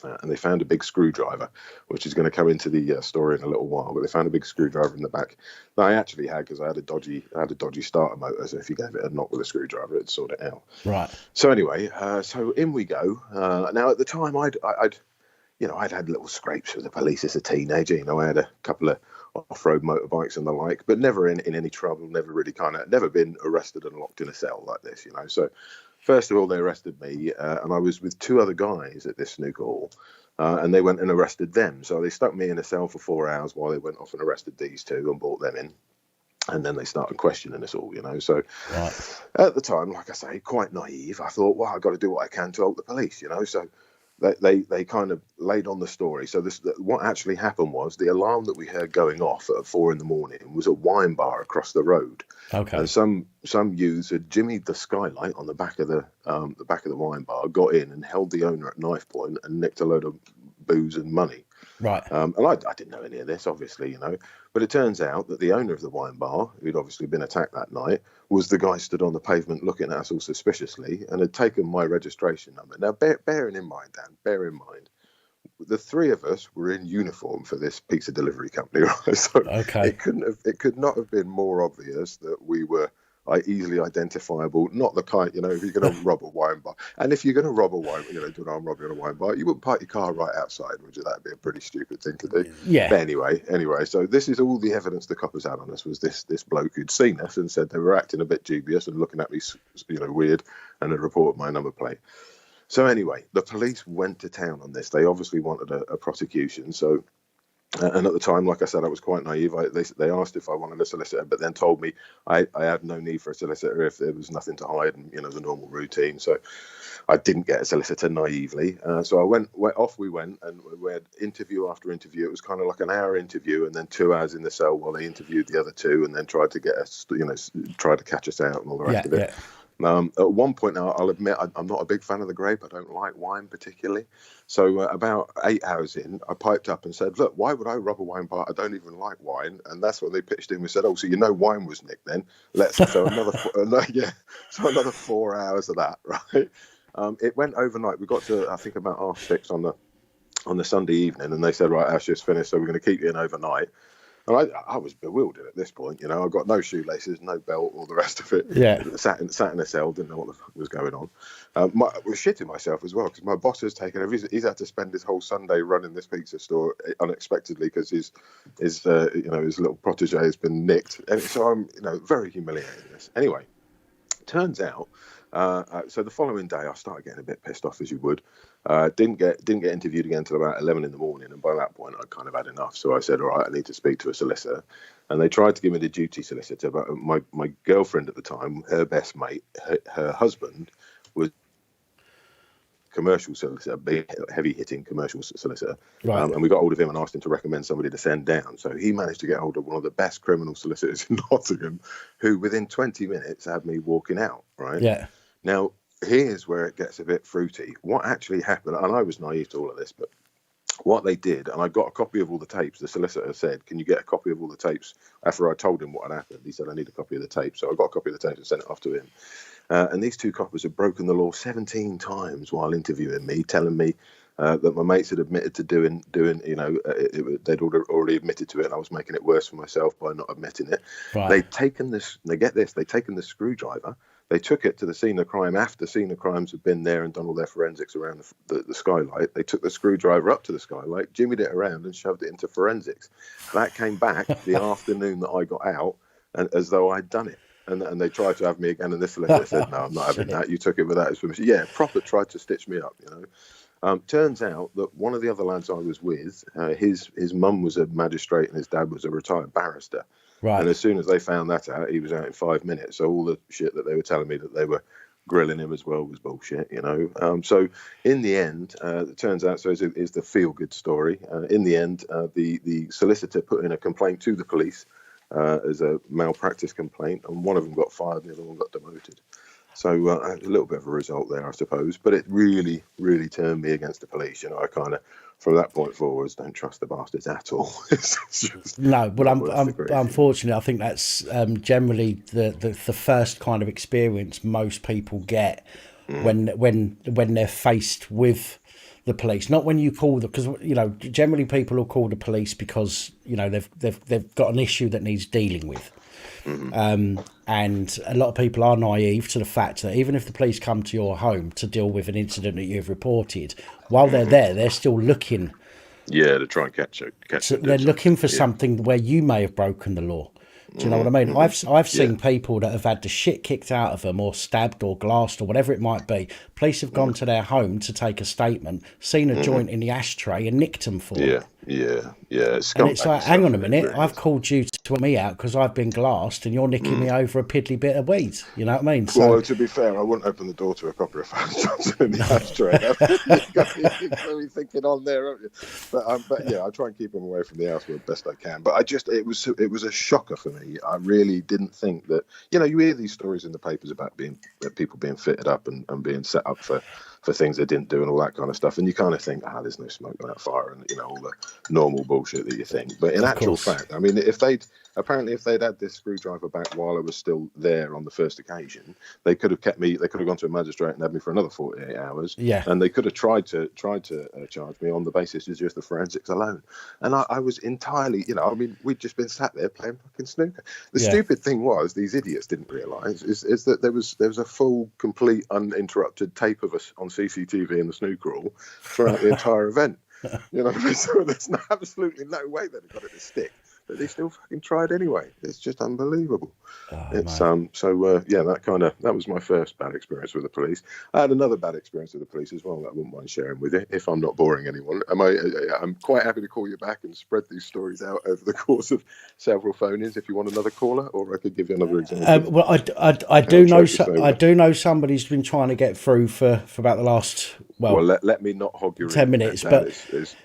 And they found a big screwdriver, which is going to come into the story in a little while. But they found a big screwdriver in the back that I actually had because I had a dodgy starter motor. So if you gave it a knock with a screwdriver, it'd sort it out. Right. So anyway, so in we go. Now at the time, I'd had little scrapes with the police as a teenager. I had a couple of off-road motorbikes and the like, but never in any trouble. Never been arrested and locked in a cell like this. So. First of all, they arrested me, and I was with two other guys at this snooker hall, and they went and arrested them. So they stuck me in a cell for 4 hours while they went off and arrested these two and brought them in. And then they started questioning us all, So Right. At the time, like I say, quite naive, I thought, well, I've got to do what I can to help the police, So they kind of laid on the story. So what actually happened was the alarm that we heard going off at 4 a.m. was a wine bar across the road. Okay. And some youths had jimmied the skylight on the back of the wine bar, got in and held the owner at knife point and nicked a load of booze and money. Right. And I didn't know any of this, obviously, But it turns out that the owner of the wine bar, who'd obviously been attacked that night, was the guy stood on the pavement looking at us all suspiciously and had taken my registration number. Now, bearing in mind, the three of us were in uniform for this pizza delivery company, right? So Okay. it could not have been more obvious that we were easily identifiable. Not the kind, if you're going to rob a wine bar, and if you're going to rob a wine, do an armed robbery on a wine bar, you wouldn't park your car right outside, would you? That'd be a pretty stupid thing to do. Yeah. But anyway, so this is all the evidence the coppers had on us was this bloke who'd seen us and said they were acting a bit dubious and looking at me, weird, and had reported my number plate. So anyway, the police went to town on this. They obviously wanted a prosecution. So, and at the time, like I said, I was quite naive. They asked if I wanted a solicitor, but then told me I had no need for a solicitor if there was nothing to hide and, it was a normal routine. So I didn't get a solicitor naively. So I went off, we went, and we had interview after interview. It was kind of like an hour interview and then 2 hours in the cell while they interviewed the other two and then tried to get us, tried to catch us out and all the rest of it. Yeah. At one point, now I'll admit I'm not a big fan of the grape. I don't like wine particularly. So about 8 hours in, I piped up and said, "Look, why would I rob a wine bar? I don't even like wine." And that's when they pitched in. We said, "Oh, so wine was nicked then? So another 4 hours of that, right?" It went overnight. We got to I think about 6:30 on the Sunday evening, and they said, "Right, our shift's finished, so we're going to keep you in overnight." And I was bewildered at this point. I've got no shoelaces, no belt, all the rest of it. Yeah. Sat in a cell, didn't know what the fuck was going on. I was shitting myself as well because my boss has taken over. He's had to spend his whole Sunday running this pizza store unexpectedly because his little protege has been nicked. And so I'm very humiliated in this. Anyway, turns out. So the following day, I started getting a bit pissed off, as you would. Didn't get interviewed again until about 11 in the morning, and by that point, I'd kind of had enough. So I said, "All right, I need to speak to a solicitor." And they tried to give me the duty solicitor, but my girlfriend at the time, her best mate, her husband was commercial solicitor, big heavy-hitting commercial solicitor. Right. And we got hold of him and asked him to recommend somebody to send down. So he managed to get hold of one of the best criminal solicitors in Nottingham, who within 20 minutes had me walking out. Right. Yeah. Now, here's where it gets a bit fruity. What actually happened, and I was naive to all of this, but what they did, and I got a copy of all the tapes. The solicitor said, "Can you get a copy of all the tapes?" After I told him what had happened, he said, "I need a copy of the tapes." So I got a copy of the tapes and sent it off to him. And these two coppers had broken the law 17 times while interviewing me, telling me that my mates had admitted to doing, they'd already admitted to it, and I was making it worse for myself by not admitting it. Right. They'd taken the screwdriver. They took it to the scene of crime after scene of crimes had been there and done all their forensics around the skylight. They took the screwdriver up to the skylight, jimmied it around and shoved it into forensics. That came back the afternoon that I got out, and as though I'd done it. And they tried to have me again, and this solicitor said, "No, I'm not having that. You took it without his permission." Yeah, proper tried to stitch me up, Turns out that one of the other lads I was with, his mum was a magistrate and his dad was a retired barrister. Right. And as soon as they found that out, he was out in 5 minutes. So all the shit that they were telling me that they were grilling him as well was bullshit, So in the end, it turns out, so it's the feel-good story. In the end, the solicitor put in a complaint to the police as a malpractice complaint, and one of them got fired and the other one got demoted. So a little bit of a result there, I suppose. But it really, really turned me against the police. I kind of from that point forwards, don't trust the bastards at all. It's just No, but not worth the grief. unfortunately, I think that's generally the first kind of experience most people get when they're faced with the police. Not when you call them, because generally people will call the police because they've got an issue that needs dealing with. And a lot of people are naive to the fact that even if the police come to your home to deal with an incident that you've reported, while they're there, they're still looking. Yeah, to try and catch it. They're looking for something where you may have broken the law. Do you know what I mean? I've seen people that have had the shit kicked out of them, or stabbed, or glassed, or whatever it might be. Police have gone to their home to take a statement, seen a joint in the ashtray, and nicked them for it. Yeah. And it's like, hang on a minute, really. I've called you to sort me out because I've been glassed, and you're nicking me over a piddly bit of weed. You know what I mean? Well, to be fair, I wouldn't open the door to a couple of phones in the ashtray. You're going to be thinking on there, aren't you? But yeah, I try and keep them away from the house as best I can. But it was a shocker for me. I really didn't think that. You hear these stories in the papers about people being fitted up and being set up for things they didn't do and all that kind of stuff, and you kind of think, there's no smoke without fire, and all the normal bullshit that you think. But in actual fact, I mean, if they'd had this screwdriver back while I was still there on the first occasion, they could have kept me. They could have gone to a magistrate and had me for another 48 hours. Yeah. And they could have tried to charge me on the basis of just the forensics alone. And I was entirely, I mean, we'd just been sat there playing fucking snooker. The stupid thing was, these idiots didn't realise is that there was a full, complete, uninterrupted tape of us on CCTV in the snooker hall throughout the entire event. So there's absolutely no way that it got it to stick. But they still fucking tried anyway. It's just unbelievable. That was my first bad experience with the police. I had another bad experience with the police as well that I wouldn't mind sharing with you if I'm not boring anyone. I'm quite happy to call you back and spread these stories out over the course of several phone-ins if you want another caller, or I could give you another example. Well, I do know somebody's been trying to get through for about the last let me not hog your 10 minutes, but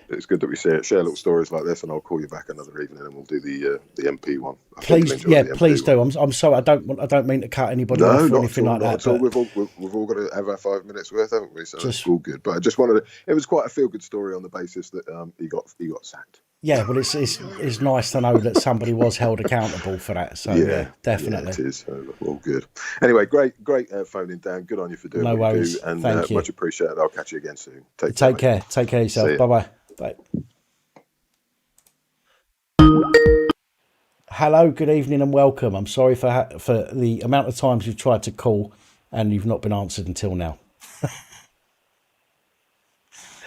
it's good that we share little stories like this, and I'll call you back another evening and we'll do the MP one. Please do. I'm sorry. I don't mean to cut anybody off or anything like that. But we've all got to have our 5 minutes worth, haven't we? So it's all good. But I just wanted to. It was quite a feel good story on the basis that he got sacked. Yeah, well, it's nice to know that somebody was held accountable for that. So yeah, definitely. Yeah, it is. All good. Anyway, great phoning, Dan. Good on you for doing no what worries. you do, and Thank you. Much appreciated. I'll catch you again soon. Take care. Take care of yourself. Bye-bye. Bye. Hello, good evening, and welcome. I'm sorry for the amount of times you've tried to call and you've not been answered until now.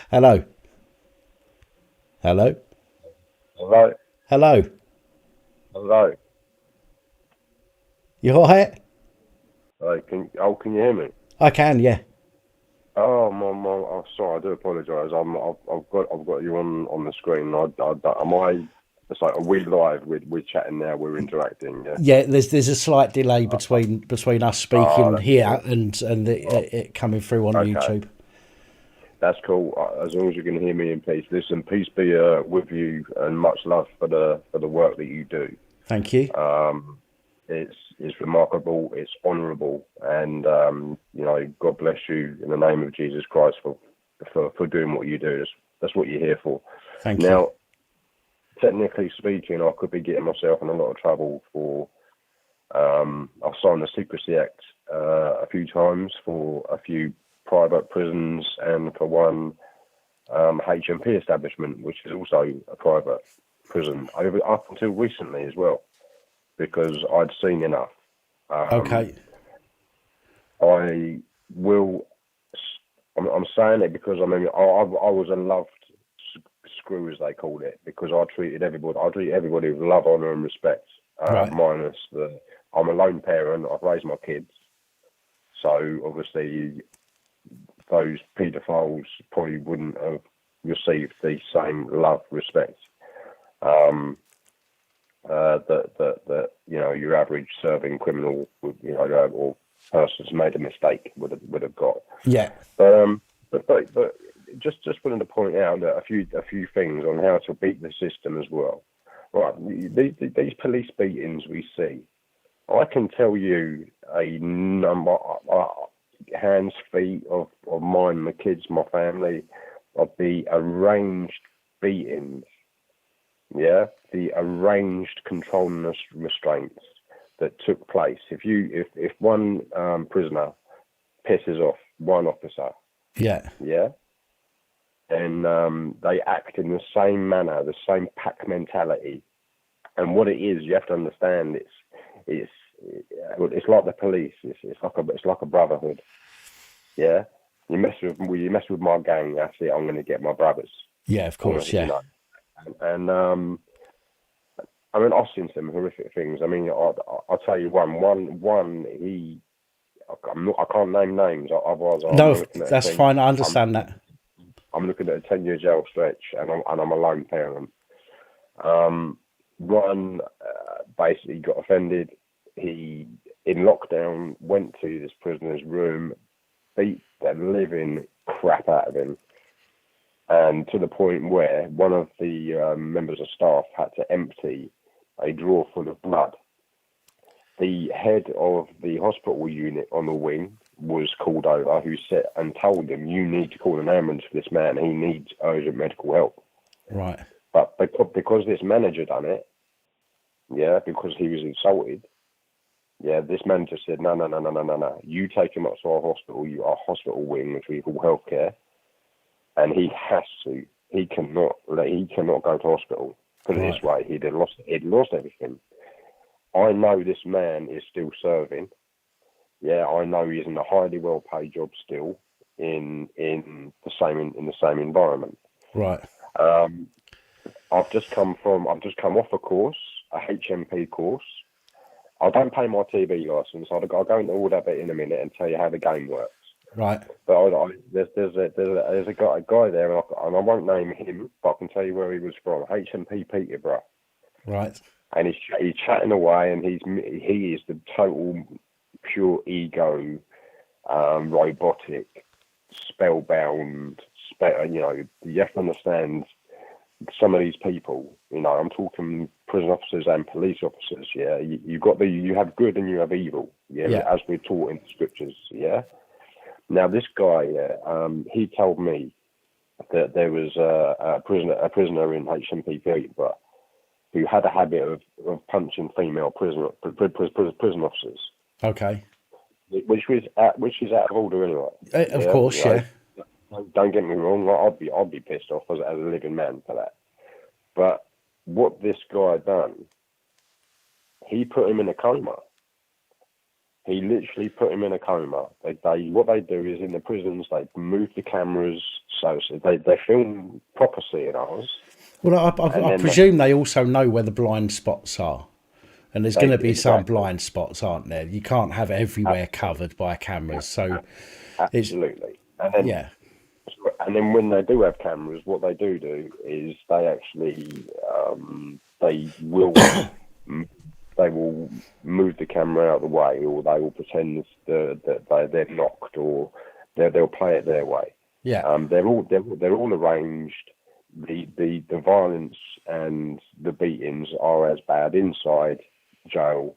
Hello. Hello. Hello. Hello. Hello. You all right? Can you hear me? I can, yeah. Oh, I'm sorry. I do apologise. I've got you on the screen. It's like, are we live? We're chatting now. We're interacting. Yeah. Yeah. There's a slight delay between us speaking here and it coming through on YouTube. That's cool. As long as you can hear me in peace. Listen, peace be with you, and much love for the work that you do. Thank you. It's remarkable. It's honourable, and God bless you in the name of Jesus Christ for doing what you do. That's what you're here for. Thank you. Now, technically speaking, I could be getting myself in a lot of trouble for. I've signed the Secrecy Act a few times for a few private prisons and for one HMP establishment, which is also a private prison, up until recently as well, because I'd seen enough. Okay. I'm saying it because I was a loved screw, as they called it, because I treated everybody with love, honour and respect, right. Minus I'm a lone parent, I've raised my kids, so obviously those paedophiles probably wouldn't have received the same love, respect that your average serving criminal would, or person's made a mistake would have got. Yeah. But just wanted to point out that a few things on how to beat the system as well. Right, these police beatings we see, I can tell you a number, hands, feet of mine, my kids, my family, of the arranged beatings, the arranged control and restraints that took place. If one prisoner pisses off one officer, and they act in the same manner, the same pack mentality. And what it is, you have to understand, it's like the police. It's like a brotherhood. Yeah, you mess with my gang, that's it. I'm going to get my brothers. Yeah, of course. Yeah. You know? And I mean, I've seen some horrific things. I mean, I'll tell you one. I can't name names. Otherwise, no, that's fine. I understand that. I'm looking at a 10-year jail stretch, and I'm a lone parent. One basically got offended. He, in lockdown, went to this prisoner's room, beat the living crap out of him, and to the point where one of the members of staff had to empty a drawer full of blood. The head of the hospital unit on the wing was called over, who said and told him, "You need to call an ambulance for this man. He needs urgent medical help." Right. But because this manager done it, because he was insulted, this manager said, no. You take him up to our hospital wing, which we call healthcare, and he has to. He cannot go to hospital. Put it this way, he'd lost everything. I know this man is still serving. Yeah, I know he's in a highly well-paid job still in the same environment. Right. I've just come off a course, a HMP course. I don't pay my TV license. I'll go into all that bit in a minute and tell you how the game works. Right. But there's a guy there, and I won't name him, but I can tell you where he was from. HMP Peterborough. Right. And he's chatting away, and he is the total pure ego, robotic, spellbound. You have to understand some of these people. I'm talking prison officers and police officers. Yeah, you have good and you have evil. Yeah, as we're taught in the scriptures. Yeah. Now this guy, he told me that there was a prisoner in HMP Peterborough who had a habit of punching female prison officers. Okay. Which is out of order anyway. Of course, yeah. Don't get me wrong. I'd be pissed off as a living man for that. But what this guy done, he put him in a coma. He literally put him in a coma. What they do is in the prisons they move the cameras so they film proper CNRs. Well, I presume they also know where the blind spots are. And there's going to be some blind spots, aren't there? You can't have everywhere covered by cameras. So absolutely. And then when they do have cameras, what they do is they actually they will move the camera out of the way, or they will pretend that they're knocked, or they'll play it their way. Yeah. They're all arranged. The violence and the beatings are as bad inside jail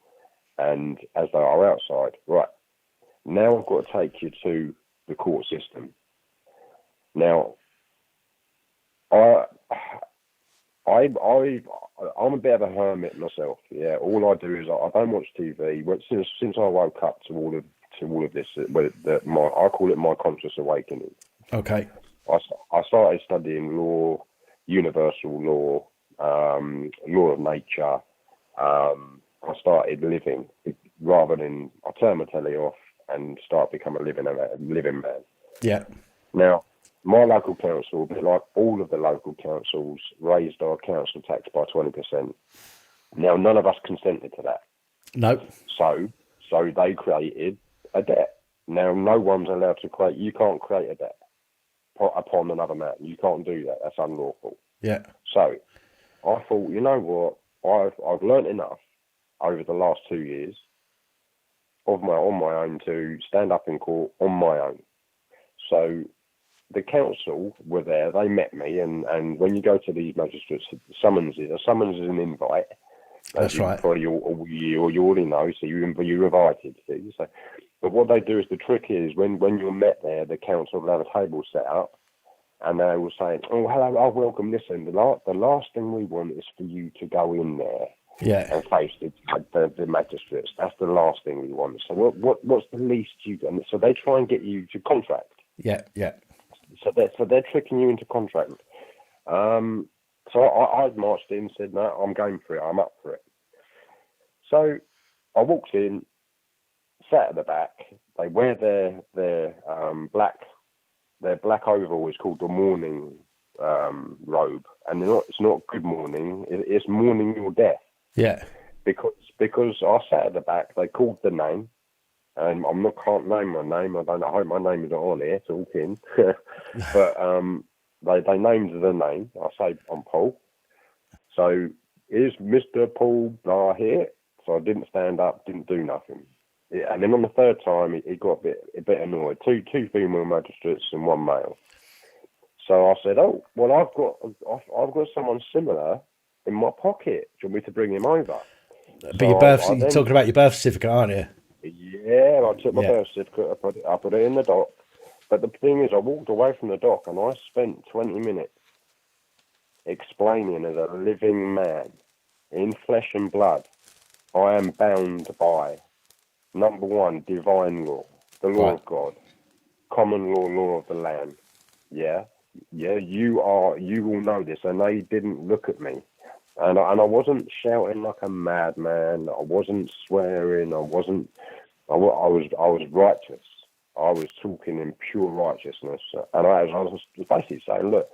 and as they are outside. Right. Now I've got to take you to the court system. Now, I'm a bit of a hermit myself. Yeah, all I do is I don't watch TV. Since I woke up to all of this, I call it my conscious awakening. Okay. I started studying law, universal law, law of nature. I started living rather than I turn my telly off and start becoming a living man. Yeah. Now, my local council, a bit like all of the local councils, raised our council tax by 20%. Now, none of us consented to that. No. So they created a debt. Now, no one's allowed to create. You can't create a debt upon another man. You can't do that. That's unlawful. Yeah. So I thought, you know what? I've learnt enough over the last 2 years on my own to stand up in court on my own. So the council were there. They met me, and when you go to these magistrates, a summons is an invite. That's right. You already know, so you're invited. See? So, but what they do is the trick is when you're met there, the council will have a table set up, And they were saying, "Oh, hello, oh, welcome. Listen, the last thing we want is for you to go in there and face the magistrates. That's the last thing we want. So what's the least you do?" And so they try and get you to contract. Yeah. So they're tricking you into contract. So I marched in and said, "No, I'm going for it. I'm up for it." So I walked in, sat at the back. They wear their black overall is called the mourning robe, and it's not good mourning. It's mourning your death. Yeah. Because I sat at the back. They called the name, and can't name my name. I hope my name is not on here talking. But they named the name. I say I'm Paul. So is Mr. Paul Blah here? So I didn't stand up, didn't do nothing. Yeah, and then on the third time, he got a bit annoyed. Two female magistrates and one male. So I said, "Oh, well, I've got someone similar in my pocket. Do you want me to bring him over?" But So you're talking about your birth certificate, aren't you? Yeah, I took my birth certificate, I put it in the dock. But the thing is, I walked away from the dock and I spent 20 minutes explaining as a living man, in flesh and blood, I am bound by, number one, divine law, the law of God, common law of the land. Yeah, you will know this. And they didn't look at me. And I wasn't shouting like a madman. I wasn't swearing. I was righteous. I was talking in pure righteousness. And I was basically saying, look,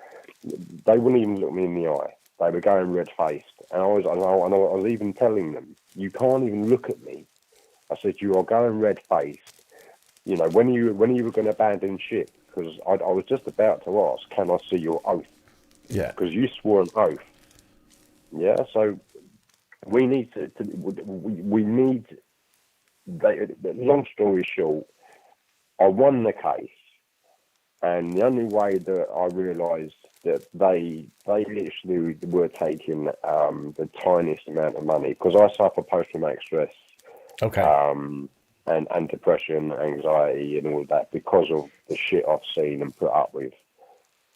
they wouldn't even look me in the eye. They were going red-faced. And I was even telling them, you can't even look at me. I said, you are going red-faced. You know, when you were going to abandon ship, because I was just about to ask, can I see your oath? Yeah. Because you swore an oath. Yeah, so we need we need, long story short, I won the case, and the only way that I realised that they literally were taking the tiniest amount of money, because I suffer post-traumatic stress, and depression, anxiety, and all of that because of the shit I've seen and put up with.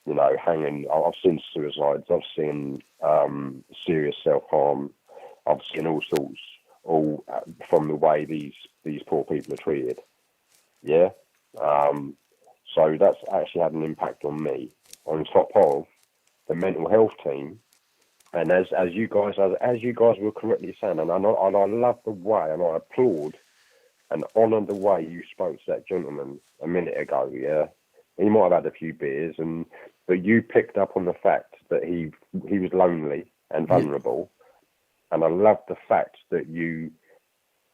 You know, I've seen suicides, I've seen serious self-harm, I've seen all sorts, all from the way these poor people are treated. Yeah? So that's actually had an impact on me, on top of the mental health team. And as you guys were correctly saying, and I love the way, and I applaud and honour the way you spoke to that gentleman a minute ago, yeah? He might have had a few beers, but you picked up on the fact that he was lonely and vulnerable, and I love the fact that you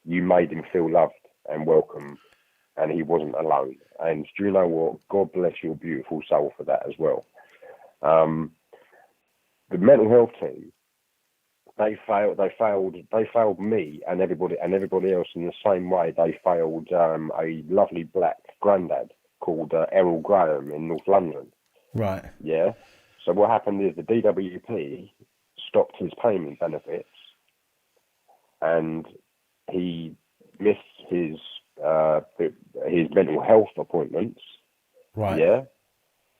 made him feel loved and welcome, and he wasn't alone. And do you know what? God bless your beautiful soul for that as well. The mental health team, they failed me and everybody else in the same way they failed a lovely black granddad called Errol Graham in North London. Right. Yeah. So what happened is the DWP stopped his payment benefits, and he missed his mental health appointments. Right. Yeah.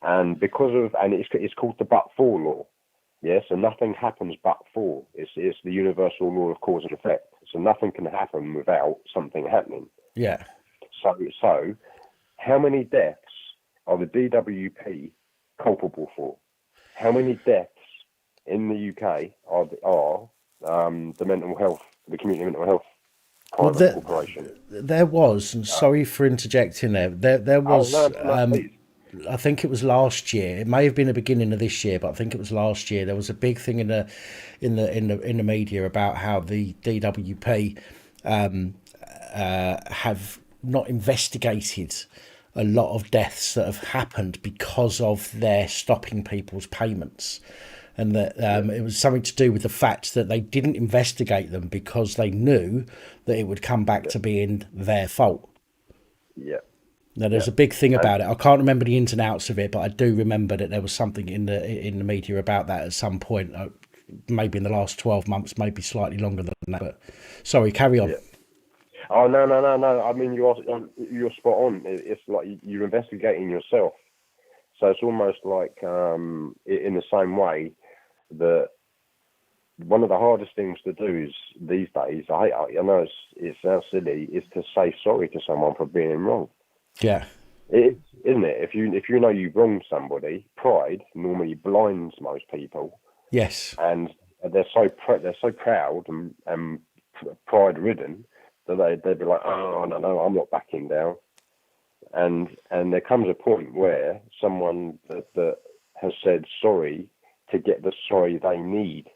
And it's called the but-for law. Yeah. So nothing happens but for. It's the universal law of cause and effect. So nothing can happen without something happening. Yeah. So how many deaths are the DWP culpable for? How many deaths in the UK are the community mental health corporation? There was, and sorry for interjecting there was. I think it was last year. It may have been the beginning of this year, but I think it was last year. There was a big thing in the media about how the DWP have not investigated a lot of deaths that have happened because of their stopping people's payments, and that it was something to do with the fact that they didn't investigate them because they knew that it would come back to being their fault. Yeah. Now, there's a big thing about it. I can't remember the ins and outs of it, but I do remember that there was something in the media about that at some point, maybe in the last 12 months, maybe slightly longer than that. But sorry, carry on. Yeah. Oh, no. I mean, you're spot on. It's like you're investigating yourself. So it's almost like in the same way that one of the hardest things to do is these days, I know it sounds silly, is to say sorry to someone for being wrong. Yeah. Isn't it? If you know you've wronged somebody, pride normally blinds most people. Yes. And they're so proud and pride ridden that they'd be like, oh no, I'm not backing down. And there comes a point where someone that has said sorry to get the sorry they need.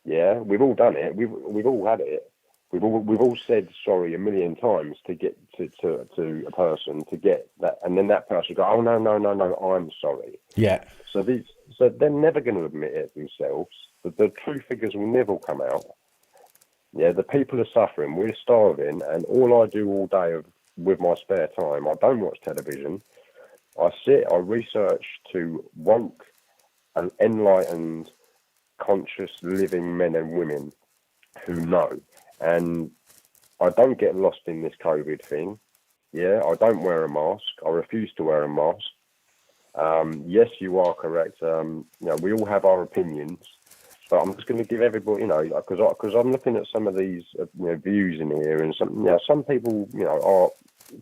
Yeah, we've all done it. We've all had it. We've all said sorry a million times to get to a person to get that, and then that person go, oh no, I'm sorry. Yeah. So they're never going to admit it themselves. The true figures will never come out. Yeah, the people are suffering. We're starving, and all I do all day with my spare time, I don't watch television. I sit, I research to woke and enlightened, conscious, living men and women who know. And I don't get lost in this COVID thing. Yeah, I don't wear a mask. I refuse to wear a mask. Yes, you are correct. We all have our opinions, but I'm just going to give everybody, because I'm looking at some of these views in here, and some people,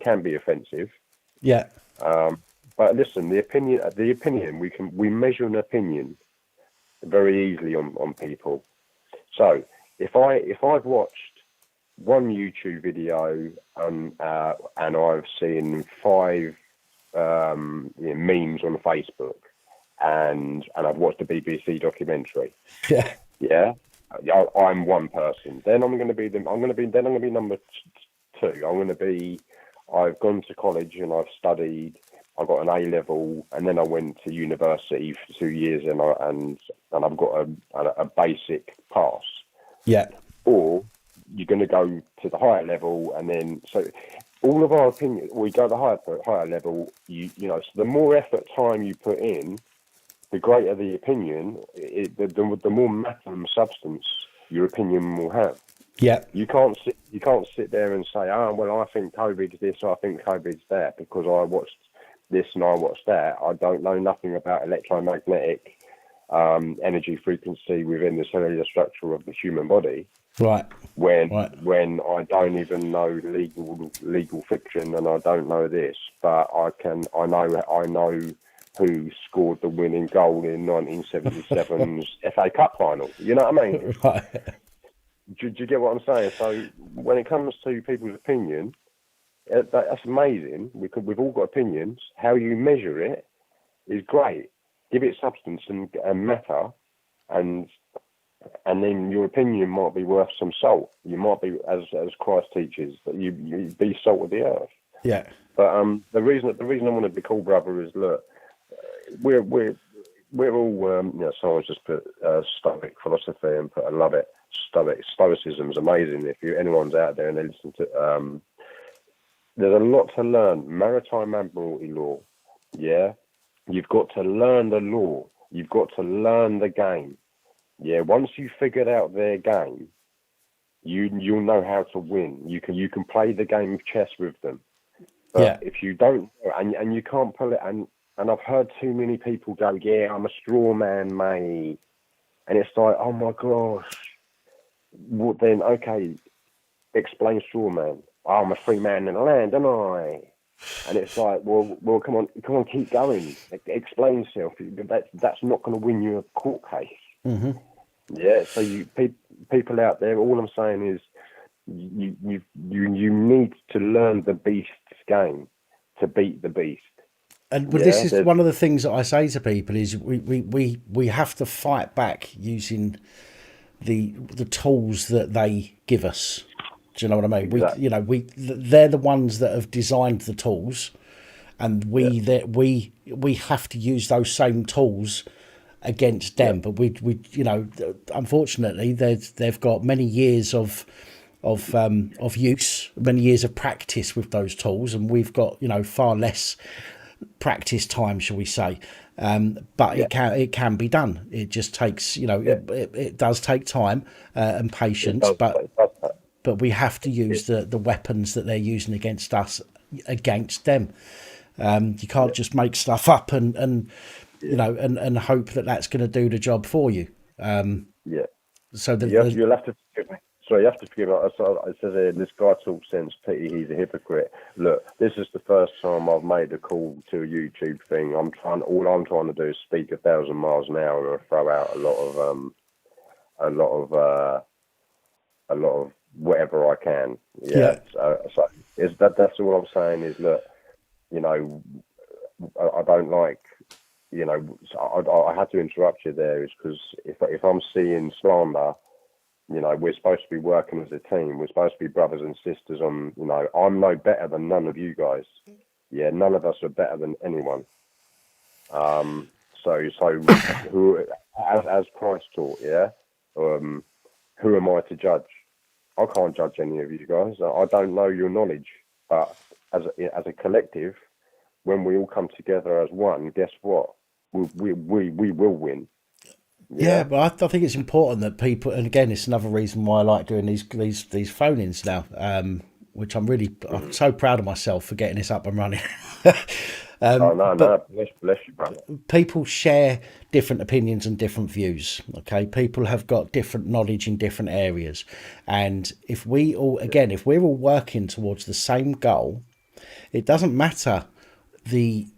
can be offensive. Yeah. But listen, the opinion we measure an opinion very easily on people. So if I've watched one YouTube video and I've seen 5 memes on Facebook and I've watched a BBC documentary. Yeah. I'm one person. Then I'm going to be number 2. I've gone to college and I've studied. I got an A-level, and then I went to university for 2 years, and I've got a basic pass. Yeah. Or you're going to go to the higher level, and then so all of our opinion, we go to the higher level. So the more effort time you put in, the greater the opinion. The more matter and substance your opinion will have. Yeah. You can't sit there and say, oh well, I think COVID's this, I think COVID's that, because I watched this and I watched that. I don't know nothing about electromagnetic energy frequency within the cellular structure of the human body. Right. When I don't even know legal fiction, and I don't know this, but I know who scored the winning goal in 1977's FA Cup final. You know what I mean? Right. Do you get what I'm saying? So when it comes to people's opinion, that's amazing. We've all got opinions. How you measure it is great. Give it substance and matter, and then your opinion might be worth some salt. You might be, as Christ teaches, that you be salt of the earth. Yeah. But the reason I want to be called brother is, look, we're all someone's just put Stoic philosophy and put, I love it. Stoicism is amazing. If anyone's out there and they listen to, there's a lot to learn. Maritime admiralty law, yeah. You've got to learn the law. You've got to learn the game. Yeah. Once you've figured out their game, you'll know how to win. You can play the game of chess with them. But if you don't, and you can't pull it, and I've heard too many people go, yeah, I'm a straw man, mate. And it's like, oh my gosh. Well, then, okay, explain straw man. Oh, I'm a free man in the land, am I? And it's like, well, come on, keep going. Explain yourself. That's not going to win you a court case. Mm-hmm. Yeah. So people out there, all I'm saying is, you need to learn the beast's game to beat the beast. And this is one of the things that I say to people is we have to fight back using the tools that they give us. Do you know what I mean? Exactly. They're the ones that have designed the tools, and we have to use those same tools against them. But we unfortunately they've got many years of use, many years of practice with those tools, and we've got far less practice time, shall we say. But it can be done. It just takes it does take time and patience, but we have to use the weapons that they're using against us against them. You can't just make stuff up and you know and hope that that's going to do the job for you. Yeah. So You'll have to. Sorry, you have to forgive me. It says here, this guy talks sense, pity, he's a hypocrite. Look, this is the first time I've made a call to a YouTube thing. All I'm trying to do is speak 1,000 miles an hour and throw out a lot of whatever I can. Yeah. So that's all I'm saying is, look, you know, I don't like, you know, I had to interrupt you there is because if I'm seeing slander, you know, we're supposed to be working as a team. We're supposed to be brothers and sisters on, you know, I'm no better than none of you guys. Yeah, none of us are better than anyone. So who, as Christ taught, yeah, who am I to judge? I can't judge any of you guys. I don't know your knowledge, but as a collective, when we all come together as one, guess what? We will win. Yeah, but I think it's important that people, and again, it's another reason why I like doing these phone-ins now, which I'm so proud of myself for getting this up and running. No, bless you, brother. People share different opinions and different views. Okay, people have got different knowledge in different areas, and if we're all working towards the same goal, it doesn't matter it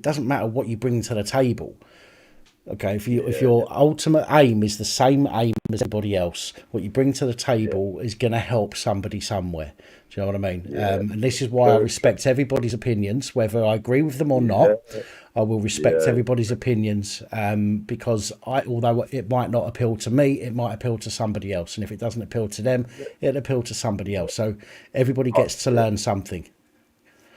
doesn't matter what you bring to the table. Okay, if your ultimate aim is the same aim as everybody else, what you bring to the table is going to help somebody somewhere. Do you know what I mean? And this is why I respect everybody's opinions, whether I agree with them or not. I will respect everybody's opinions because although it might not appeal to me, it might appeal to somebody else, and if it doesn't appeal to them, it'll appeal to somebody else. So everybody gets to learn something.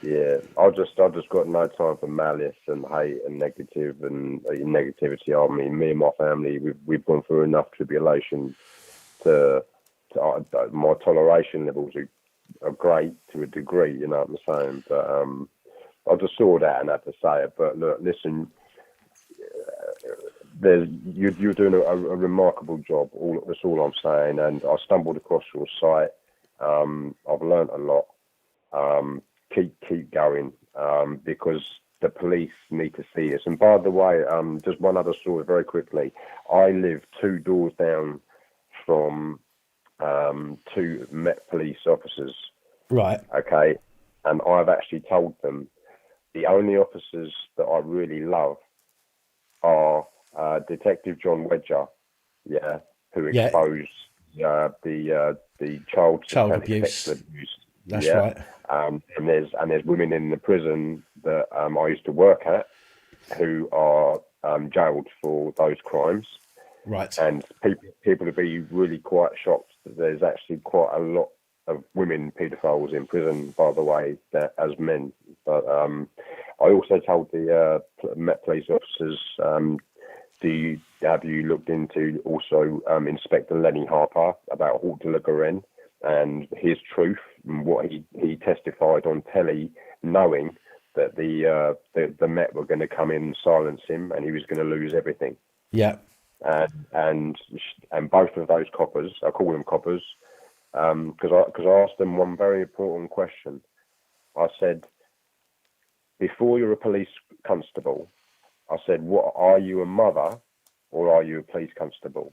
Yeah, I just got no time for malice and hate and negativity. I mean, me and my family, we've gone through enough tribulation to my toleration levels are great to a degree. You know what I'm saying? But I just saw that and had to say it. But look, listen, you're doing a remarkable job. That's all I'm saying. And I stumbled across your site. I've learned a lot. Keep going because the police need to see us. And by the way, just one other story very quickly. I live 2 doors down from 2 Met police officers. Right. Okay. And I've actually told them the only officers that I really love are Detective John Wedger, who exposed the child abuse. Sexual abuse. That's right. And there's women in the prison that I used to work at who are jailed for those crimes. Right. And people would be really quite shocked that there's actually quite a lot of women paedophiles in prison, by the way, as men. But I also told the Met police officers, have you looked into also Inspector Lenny Harper about Hort de la Garenne and his truth and what he testified on telly, knowing that the Met were going to come in and silence him and he was going to lose everything. Yeah. And both of those coppers, I call them coppers, because I asked them one very important question. I said, before you're a police constable, I said, what are you, a mother or are you a police constable?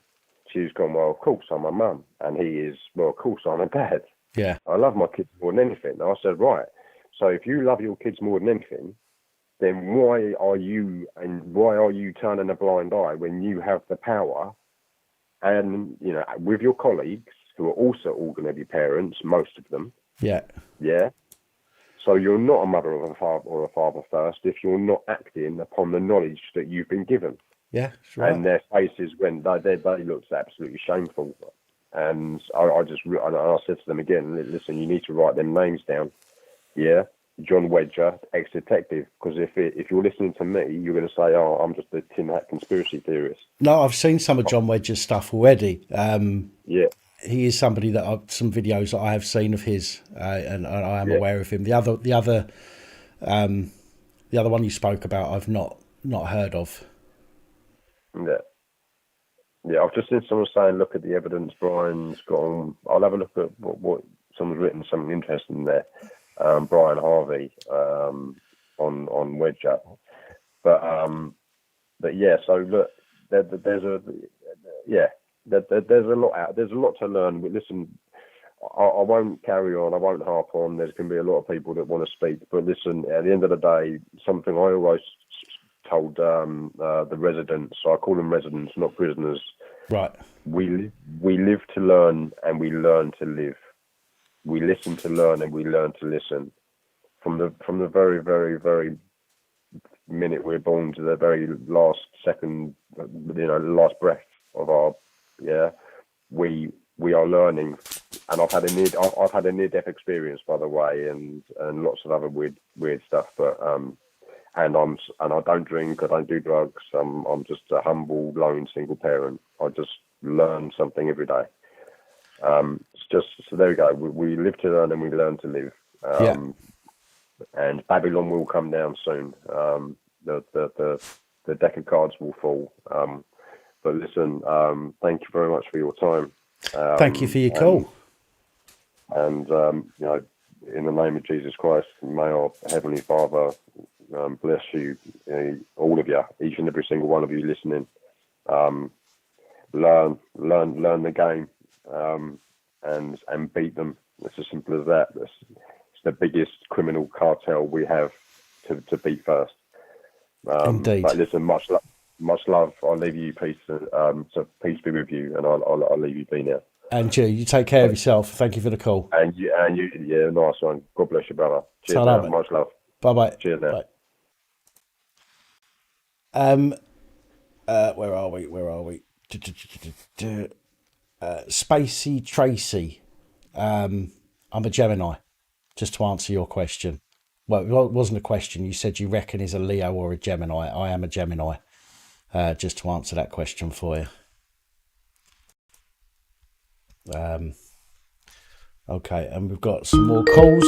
She's gone, well, of course I'm a mum. And he is, well, of course I'm a dad. Yeah. I love my kids more than anything. And I said, right. So if you love your kids more than anything, then why are you turning a blind eye when you have the power and, you know, with your colleagues who are also all going to be parents, most of them. Yeah. Yeah. So you're not a mother or a father first if you're not acting upon the knowledge that you've been given. Yeah, that's right. And their faces when they looked absolutely shameful. And I said to them again, listen, you need to write them names down. Yeah. John Wedger, ex-detective, because if you're listening to me, you're going to say, oh, I'm just a tin hat conspiracy theorist. No, I've seen some of John Wedger's stuff already. Yeah. He is somebody some videos that I have seen of his, and I am aware of him. The other one you spoke about, I've not heard of. Yeah, I've just seen someone saying, look at the evidence Brian's got on. I'll have a look at what someone's written, something interesting there. Brian Harvey on Wedge Up. But yeah, so look, there's a lot to learn. Listen, I won't carry on. I won't harp on. There's going to be a lot of people that want to speak. But listen, at the end of the day, something I always told the residents, so I call them residents, not prisoners. Right. We live to learn and we learn to live. We listen to learn and we learn to listen. From the very, very, very minute we're born to the very last second, last breath of our, we are learning. And I've had a near-death experience, by the way, and lots of other weird stuff. But and I don't drink, I don't do drugs. I'm just a humble, lone single parent. I just learn something every day. It's just so there we go. We live to learn and we learn to live. And Babylon will come down soon. The deck of cards will fall. But listen, thank you very much for your time. Thank you for your call. And in the name of Jesus Christ, may our Heavenly Father bless you, all of you, each and every single one of you listening. Learn the game, and beat them. It's as simple as that. It's the biggest criminal cartel we have to beat first. Indeed. But listen, much love. I'll leave you peace. So peace be with you, and I'll leave you be now. And you take care of yourself. Thank you for the call. And you, yeah, nice one. God bless you, brother. Cheers, Ta-ra, much love. Bye-bye. Cheers, now. Bye. Where are we? Spacey Tracy. I'm a Gemini, just to answer your question. Well, it wasn't a question. You said you reckon is a Leo or a Gemini. I am a Gemini, just to answer that question for you. Okay, and we've got some more calls.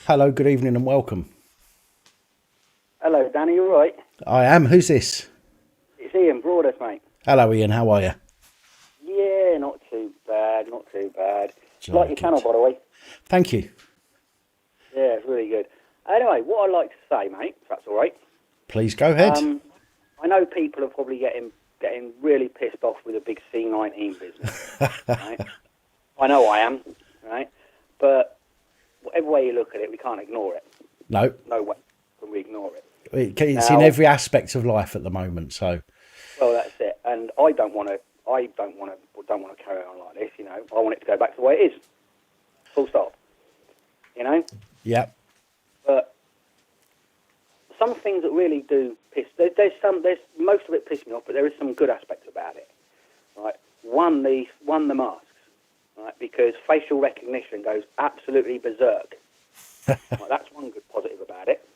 Hello, good evening and welcome. Hello, Danny, you all right? I am. Who's this? It's Ian Broadus, mate. Hello, Ian. How are you? Yeah, not too bad, not too bad. Like your channel, by the way. Thank you. Yeah, it's really good. Anyway, what I'd like to say, mate, if that's all right. Please go ahead. I know people are probably getting really pissed off with the big C19 business. Right? I know I am, right? But whatever way you look at it, we can't ignore it. No. No way can we ignore it. It's in every aspect of life at the moment, so. Well, that's it. And I don't want to carry on like this. I want it to go back to the way it is. Full stop. Yep. But some things that really do piss. There's most of it pisses me off, but there is some good aspects about it. Right. One the masks. Right, because facial recognition goes absolutely berserk. Right, that's one good positive about it.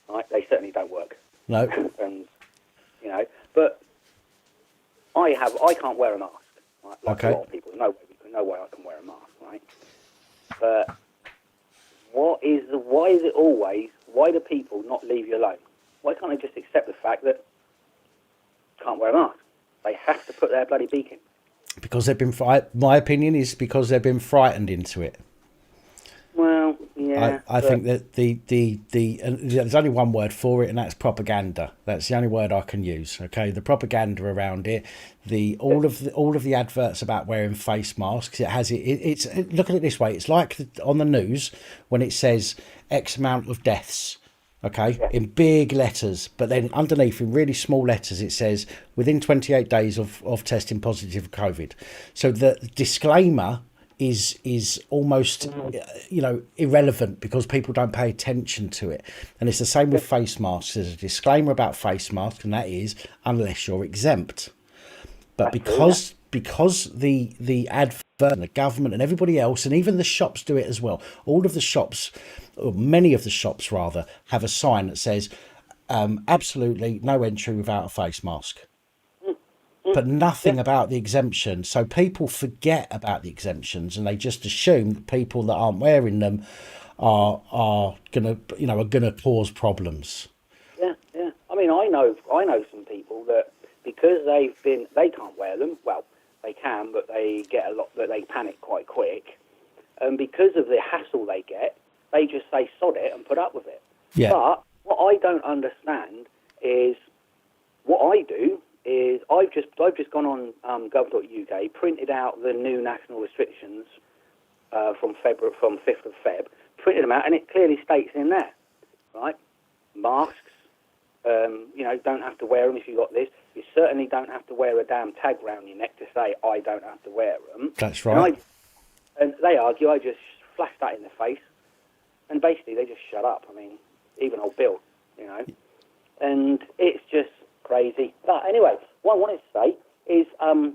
Right, they certainly don't work. No. And but I can't wear a mask. Right, like a lot of people. No way I can wear a mask. Right. But why do people not leave you alone? Why can't they just accept the fact that you can't wear a mask? They have to put their bloody beak in. Because they've been. My opinion is because they've been frightened into it. Well, yeah. I think that there's only one word for it, and that's propaganda. That's the only word I can use. Okay, the propaganda around it, all of the adverts about wearing face masks. It's look at it this way. It's like on the news when it says X amount of deaths. Okay, in big letters, but then underneath in really small letters it says within 28 days of testing positive for COVID. So the disclaimer is almost irrelevant because people don't pay attention to it. And it's the same with face masks. There's a disclaimer about face masks, and that is unless you're exempt. But because the advert and the government and everybody else and even the shops do it as well, all of the shops, or many of the shops rather, have a sign that says absolutely no entry without a face mask, but nothing about the exemption. So people forget about the exemptions and they just assume that people that aren't wearing them are gonna cause problems. Yeah. I mean, I know some people that because they can't wear them. Well, they can, but they get they panic quite quick. And because of the hassle they get, they just say sod it and put up with it. Yeah. But what I don't understand is what I do is I've just gone on gov.uk, printed out the new national restrictions from 5th of Feb, printed them out, and it clearly states in there, right? Masks, don't have to wear them if you've got this. You certainly don't have to wear a damn tag round your neck to say I don't have to wear them. That's right. And they argue, I just flashed that in their face, and basically they just shut up. I mean, even old Bill, and it's just crazy. But anyway, what I wanted to say is, I've